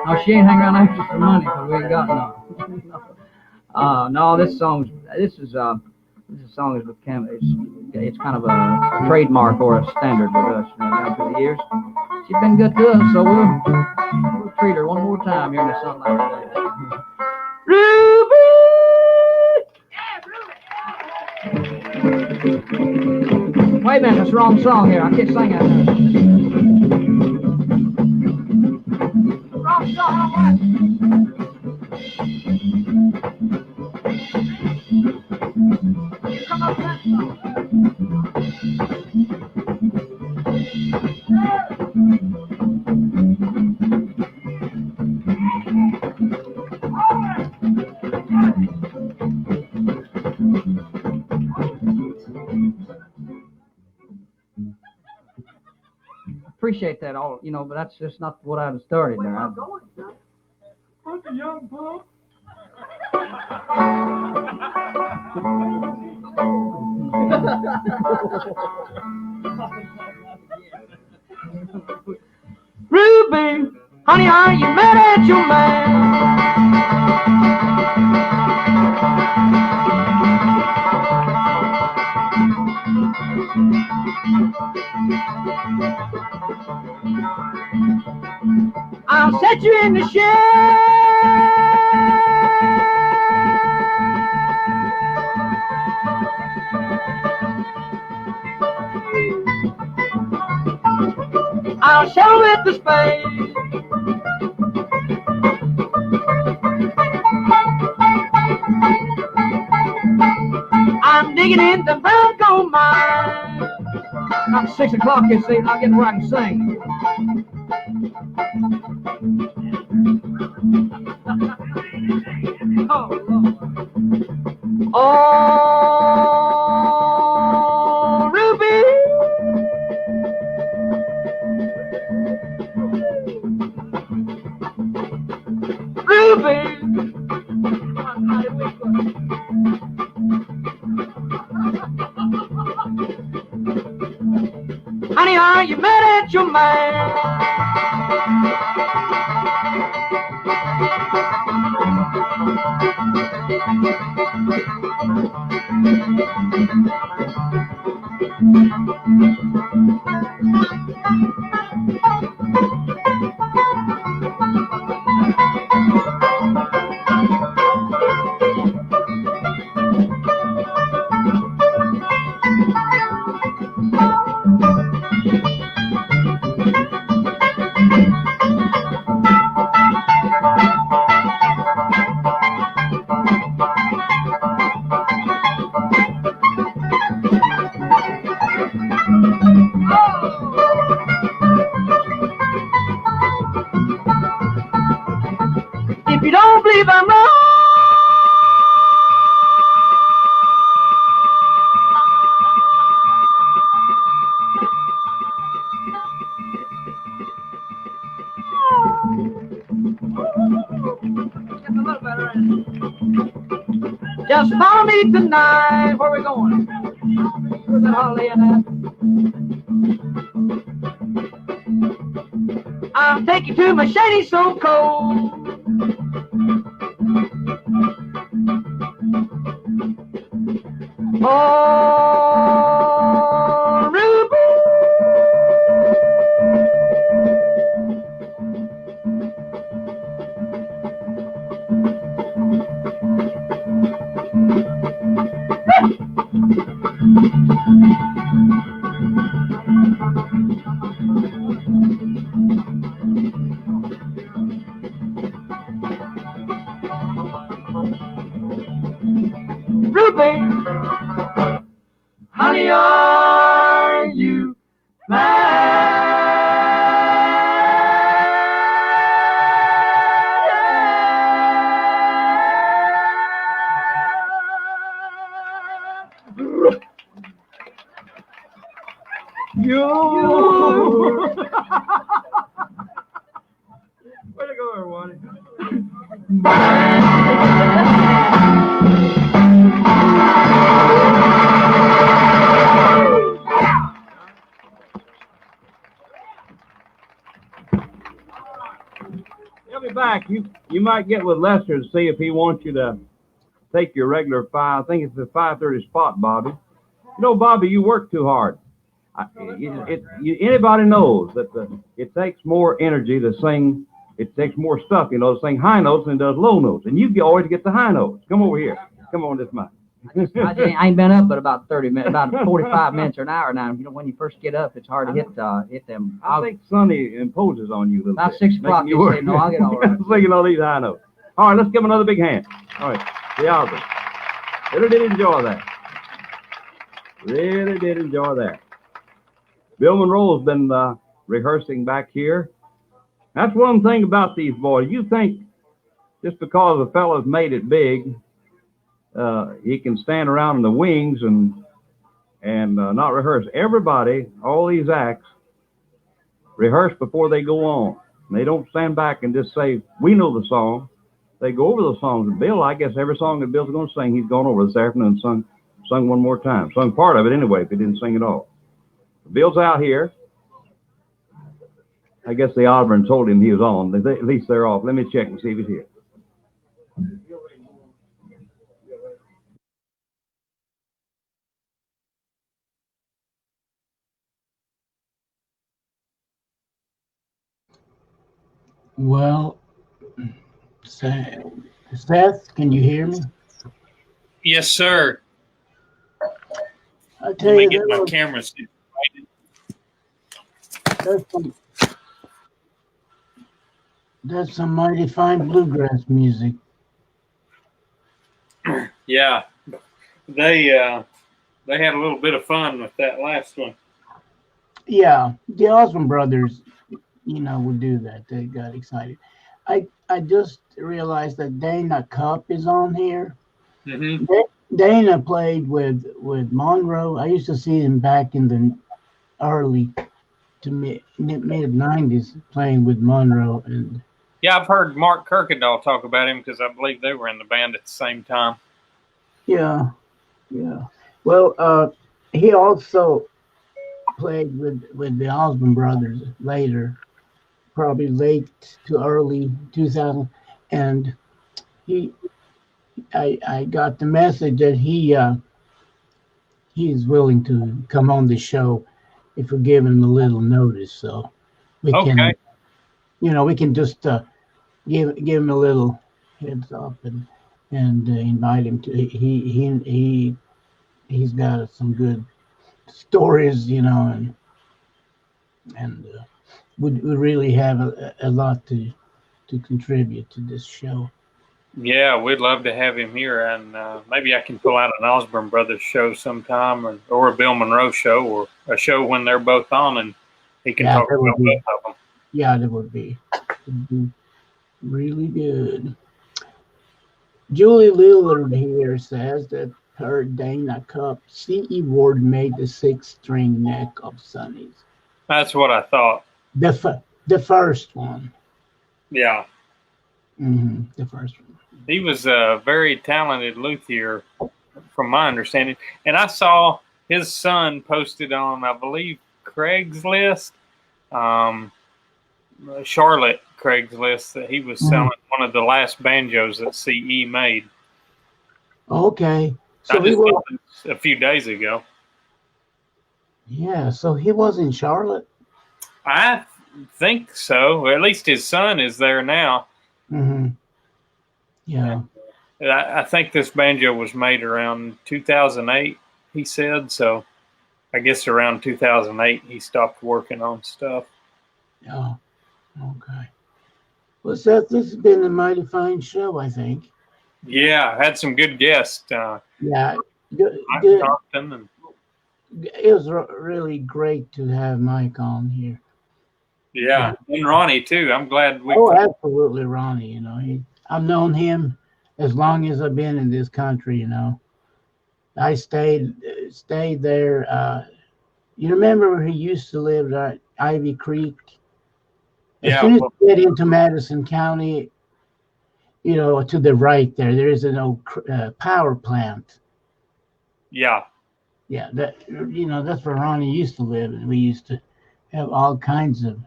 Speaker 5: no, she ain't hanging around after us for money, because we ain't got none. No, this is a song that became, it's kind of a trademark or a standard with us, down through the years. She's been good to us, so we'll treat her one more time here in a song like that. Ruby! Wait a minute, that's the wrong song here. I can't sing that. appreciate that all, but that's just not what I'd started there.
Speaker 8: What's a young boy?
Speaker 5: Ruby, honey, are you mad at your man? I'll set you in the shed. I'll show with the spade. I'm digging in the Bronco mine. About 6 o'clock, you see, and I'll get where I can sing. Oh, Lord. Oh, Ruby. Ruby. Honey, are you mad at your man? If you don't believe I'm wrong, just follow me tonight. Where we going? Where's that holiday at? I'll take you to my shady so cold. Oh, Ruby. Ruby, honey, are you mad? You. Way to go, everybody.
Speaker 4: He'll be back. You might get with Lester to see if he wants you to take your regular 5. I think it's the 5:30 spot, Bobby. You know, Bobby, you work too hard. Anybody knows that it takes more energy to sing. It takes more stuff, to sing high notes than it does low notes. And you always get the high notes. Come over here. Come on this mic.
Speaker 5: I ain't been up but about 30 minutes, about 45 minutes or an hour now. When you first get up, it's hard to hit them.
Speaker 4: I think Sonny imposes on you a little
Speaker 5: about
Speaker 4: bit.
Speaker 5: 6 o'clock, you say, no, I'll get all right.
Speaker 4: Singing all these high notes. All right, let's give him another big hand. All right, the Albert. Really did enjoy that. Really did enjoy that. Bill Monroe's been rehearsing back here. That's one thing about these boys. You think just because a fellow's made it big, he can stand around in the wings and not rehearse. Everybody, all these acts, rehearse before they go on. And they don't stand back and just say, we know the song. They go over those songs. And Bill, I guess every song that Bill's going to sing, he's gone over this afternoon and sung one more time. Sung part of it anyway, if he didn't sing it all. Bill's out here. I guess the Osborne told him he was on. At least they're off. Let me check and see if he's here.
Speaker 1: Well, Seth, can you hear me?
Speaker 6: Yes, sir.
Speaker 1: I tell
Speaker 6: Let me
Speaker 1: you,
Speaker 6: get my camera situated.
Speaker 1: That's some mighty fine bluegrass music.
Speaker 6: Yeah, they had a little bit of fun with that last one.
Speaker 1: Yeah, the Osborne brothers, would do that. They got excited. I just realized that Dana Cup is on here.
Speaker 6: Mm-hmm.
Speaker 1: Dana played with Monroe. I used to see him back in the early to mid 90s playing with Monroe. And
Speaker 6: Yeah, I've heard Mark Kirkendall talk about him because I believe they were in the band at the same time.
Speaker 1: yeah. Well, he also played with the Osborne brothers later, probably late to early 2000, and I got the message that he's willing to come on the show if we give him a little notice, so we can we can just give him a little heads up and invite him to. He's got some good stories, and would really have a lot to contribute to this show.
Speaker 6: Yeah, we'd love to have him here, and maybe I can pull out an Osborne Brothers show sometime, or a Bill Monroe show, or a show when they're both on, and he can talk about both of them.
Speaker 1: Yeah, that would be really good. Julie Lillard here says that her Dana Cup CE Ward made the 6th string neck of Sonny's.
Speaker 6: That's what I thought.
Speaker 1: The first one.
Speaker 6: Yeah.
Speaker 1: Mm-hmm, the first one.
Speaker 6: He was a very talented luthier, from my understanding. And I saw his son posted on, I believe, Craigslist, Charlotte Craigslist, that he was selling one of the last banjos that CE made.
Speaker 1: Okay.
Speaker 6: So I just saw this a few days ago.
Speaker 1: Yeah, so he was in Charlotte?
Speaker 6: I think so. At least his son is there now.
Speaker 1: Mm-hmm. Yeah.
Speaker 6: I think this banjo was made around 2008, he said. So I guess around 2008 he stopped working on stuff.
Speaker 1: Yeah. Okay. Well, Seth, this has been a mighty fine show, I think.
Speaker 6: Yeah, I had some good guests.
Speaker 1: Yeah. Good.
Speaker 6: Compton and
Speaker 1: it was really great to have Mike on here.
Speaker 6: Yeah, and Ronnie too. I'm glad we.
Speaker 1: Oh, absolutely, Ronnie. I've known him as long as I've been in this country. I stayed there. You remember where he used to live at Ivy Creek? As soon as you get into Madison County, to the right there is an old power plant.
Speaker 6: Yeah.
Speaker 1: Yeah, that's where Ronnie used to live, and we used to have all kinds of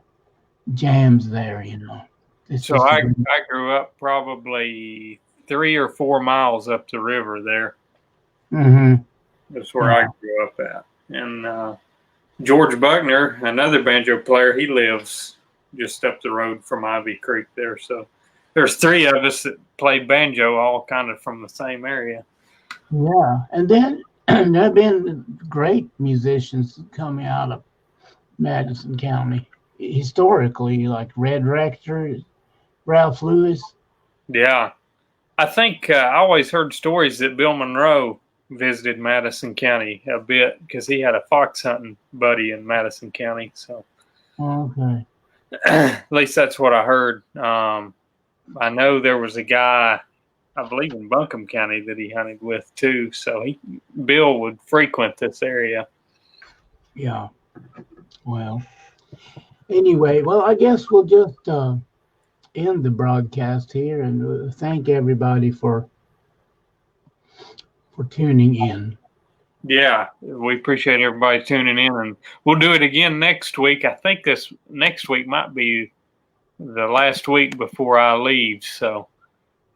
Speaker 1: jams there.
Speaker 6: So I grew up probably 3 or 4 miles up the river there.
Speaker 1: Mm-hmm.
Speaker 6: That's where I grew up at. And George Buckner, another banjo player, he lives just up the road from Ivy Creek there. So there's 3 of us that play banjo, all kind of from the same area.
Speaker 1: Yeah, and then there have been great musicians coming out of Madison County historically, like Red Rector, Ralph Lewis.
Speaker 6: Yeah. I think I always heard stories that Bill Monroe visited Madison County a bit because he had a fox hunting buddy in Madison County. So,
Speaker 1: okay.
Speaker 6: At least that's what I heard. I know there was a guy, I believe in Buncombe County, that he hunted with too. So Bill would frequent this area.
Speaker 1: Yeah. Well, Anyway, well, I guess we'll just end the broadcast here and thank everybody for tuning in.
Speaker 6: Yeah, we appreciate everybody tuning in, and we'll do it again next week. I think this next week might be the last week before I leave, so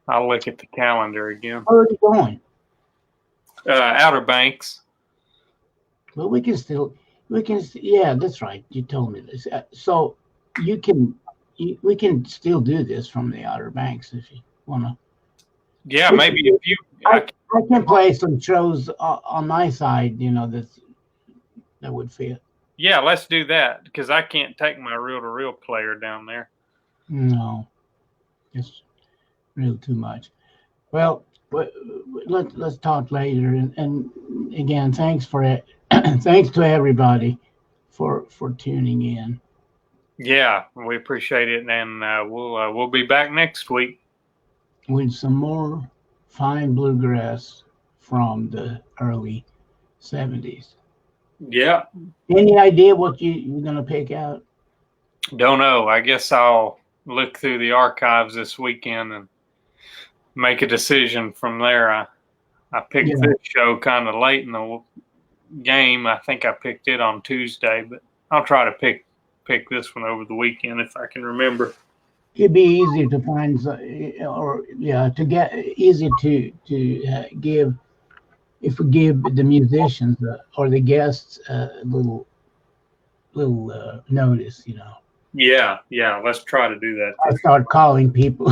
Speaker 6: I'll look at the calendar again.
Speaker 1: Where are you going?
Speaker 6: Outer Banks.
Speaker 1: Well, yeah, that's right. You told me this. So we can still do this from the Outer Banks if you want to.
Speaker 6: Yeah, maybe if you.
Speaker 1: I can play some shows on my side, that would fit.
Speaker 6: Yeah, let's do that because I can't take my reel-to-reel player down there.
Speaker 1: No, it's real too much. Well, let's talk later. And again, thanks for it. Thanks to everybody for tuning in.
Speaker 6: Yeah, we appreciate it, and we'll be back next week
Speaker 1: with some more fine bluegrass from the early 70s.
Speaker 6: Yeah.
Speaker 1: Any idea what you're going to pick out?
Speaker 6: Don't know. I guess I'll look through the archives this weekend and make a decision from there. I picked this show kind of late in the game. I think I picked it on Tuesday, but I'll try to pick this one over the weekend if I can remember.
Speaker 1: It'd be easy to find, easy to give, if we give the musicians or the guests a little notice,
Speaker 6: Yeah, let's try to do that.
Speaker 1: I start calling people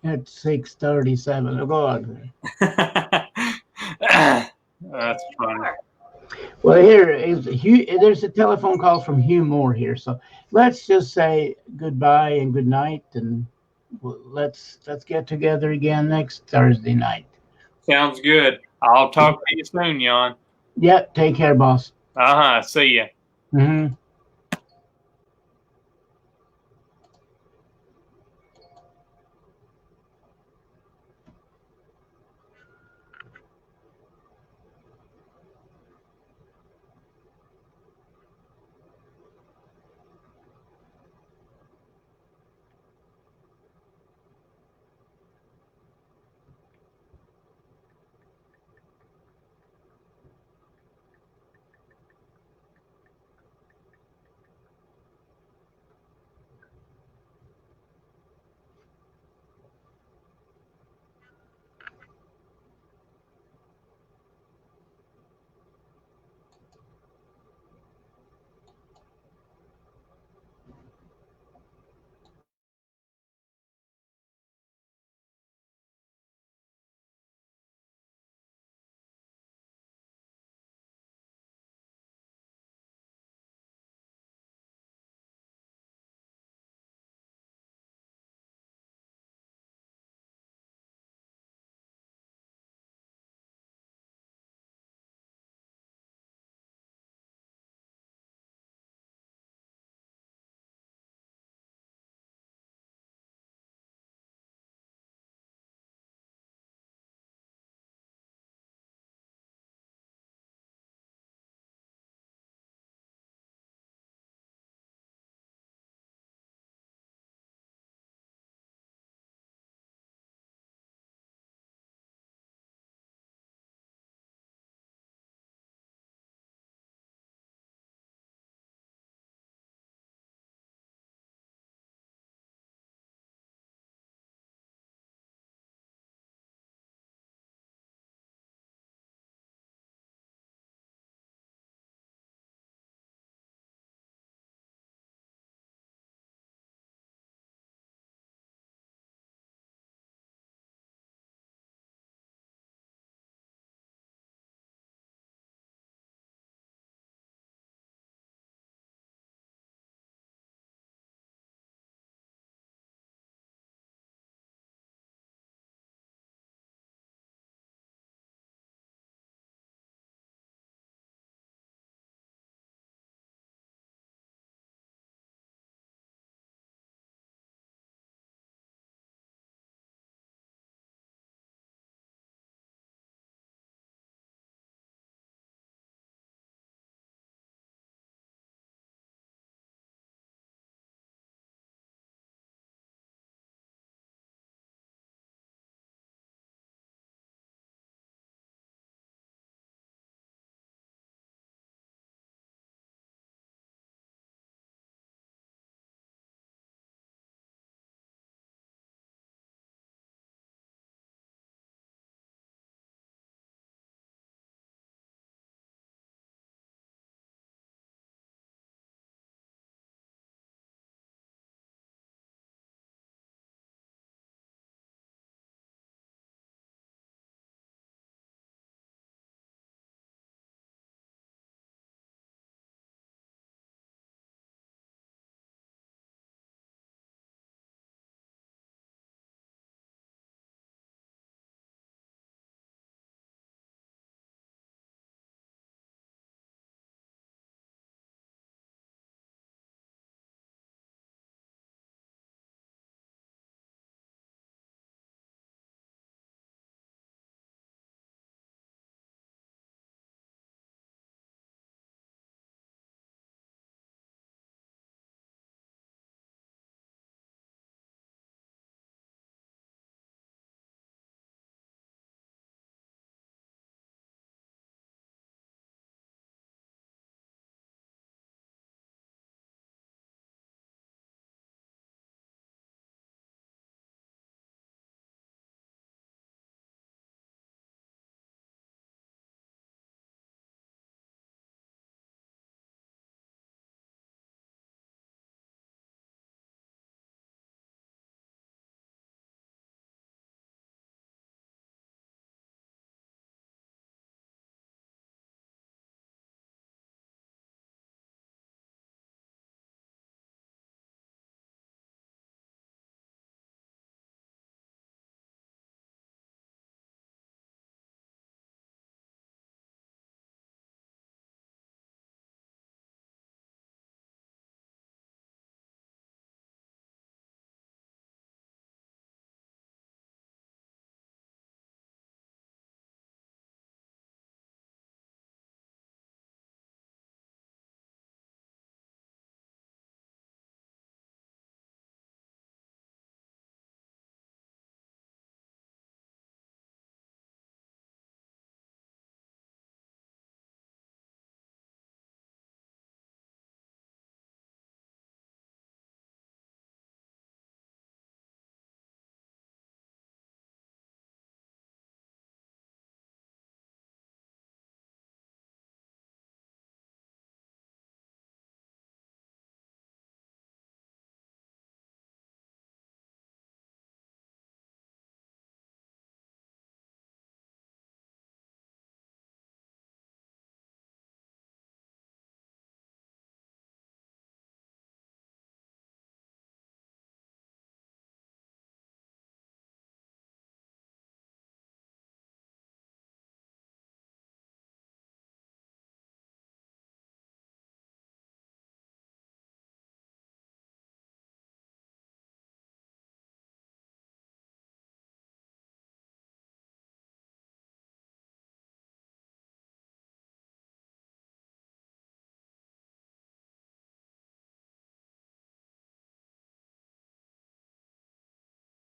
Speaker 1: at 6:30, 7 o'clock.
Speaker 6: That's funny.
Speaker 1: Well, there's a telephone call from Hugh Moore here, so let's just say goodbye and good night, and let's get together again next Thursday night.
Speaker 6: Sounds good. I'll talk to you soon, Jan.
Speaker 1: Yep. Take care, boss.
Speaker 6: See ya.
Speaker 1: Mm-hmm.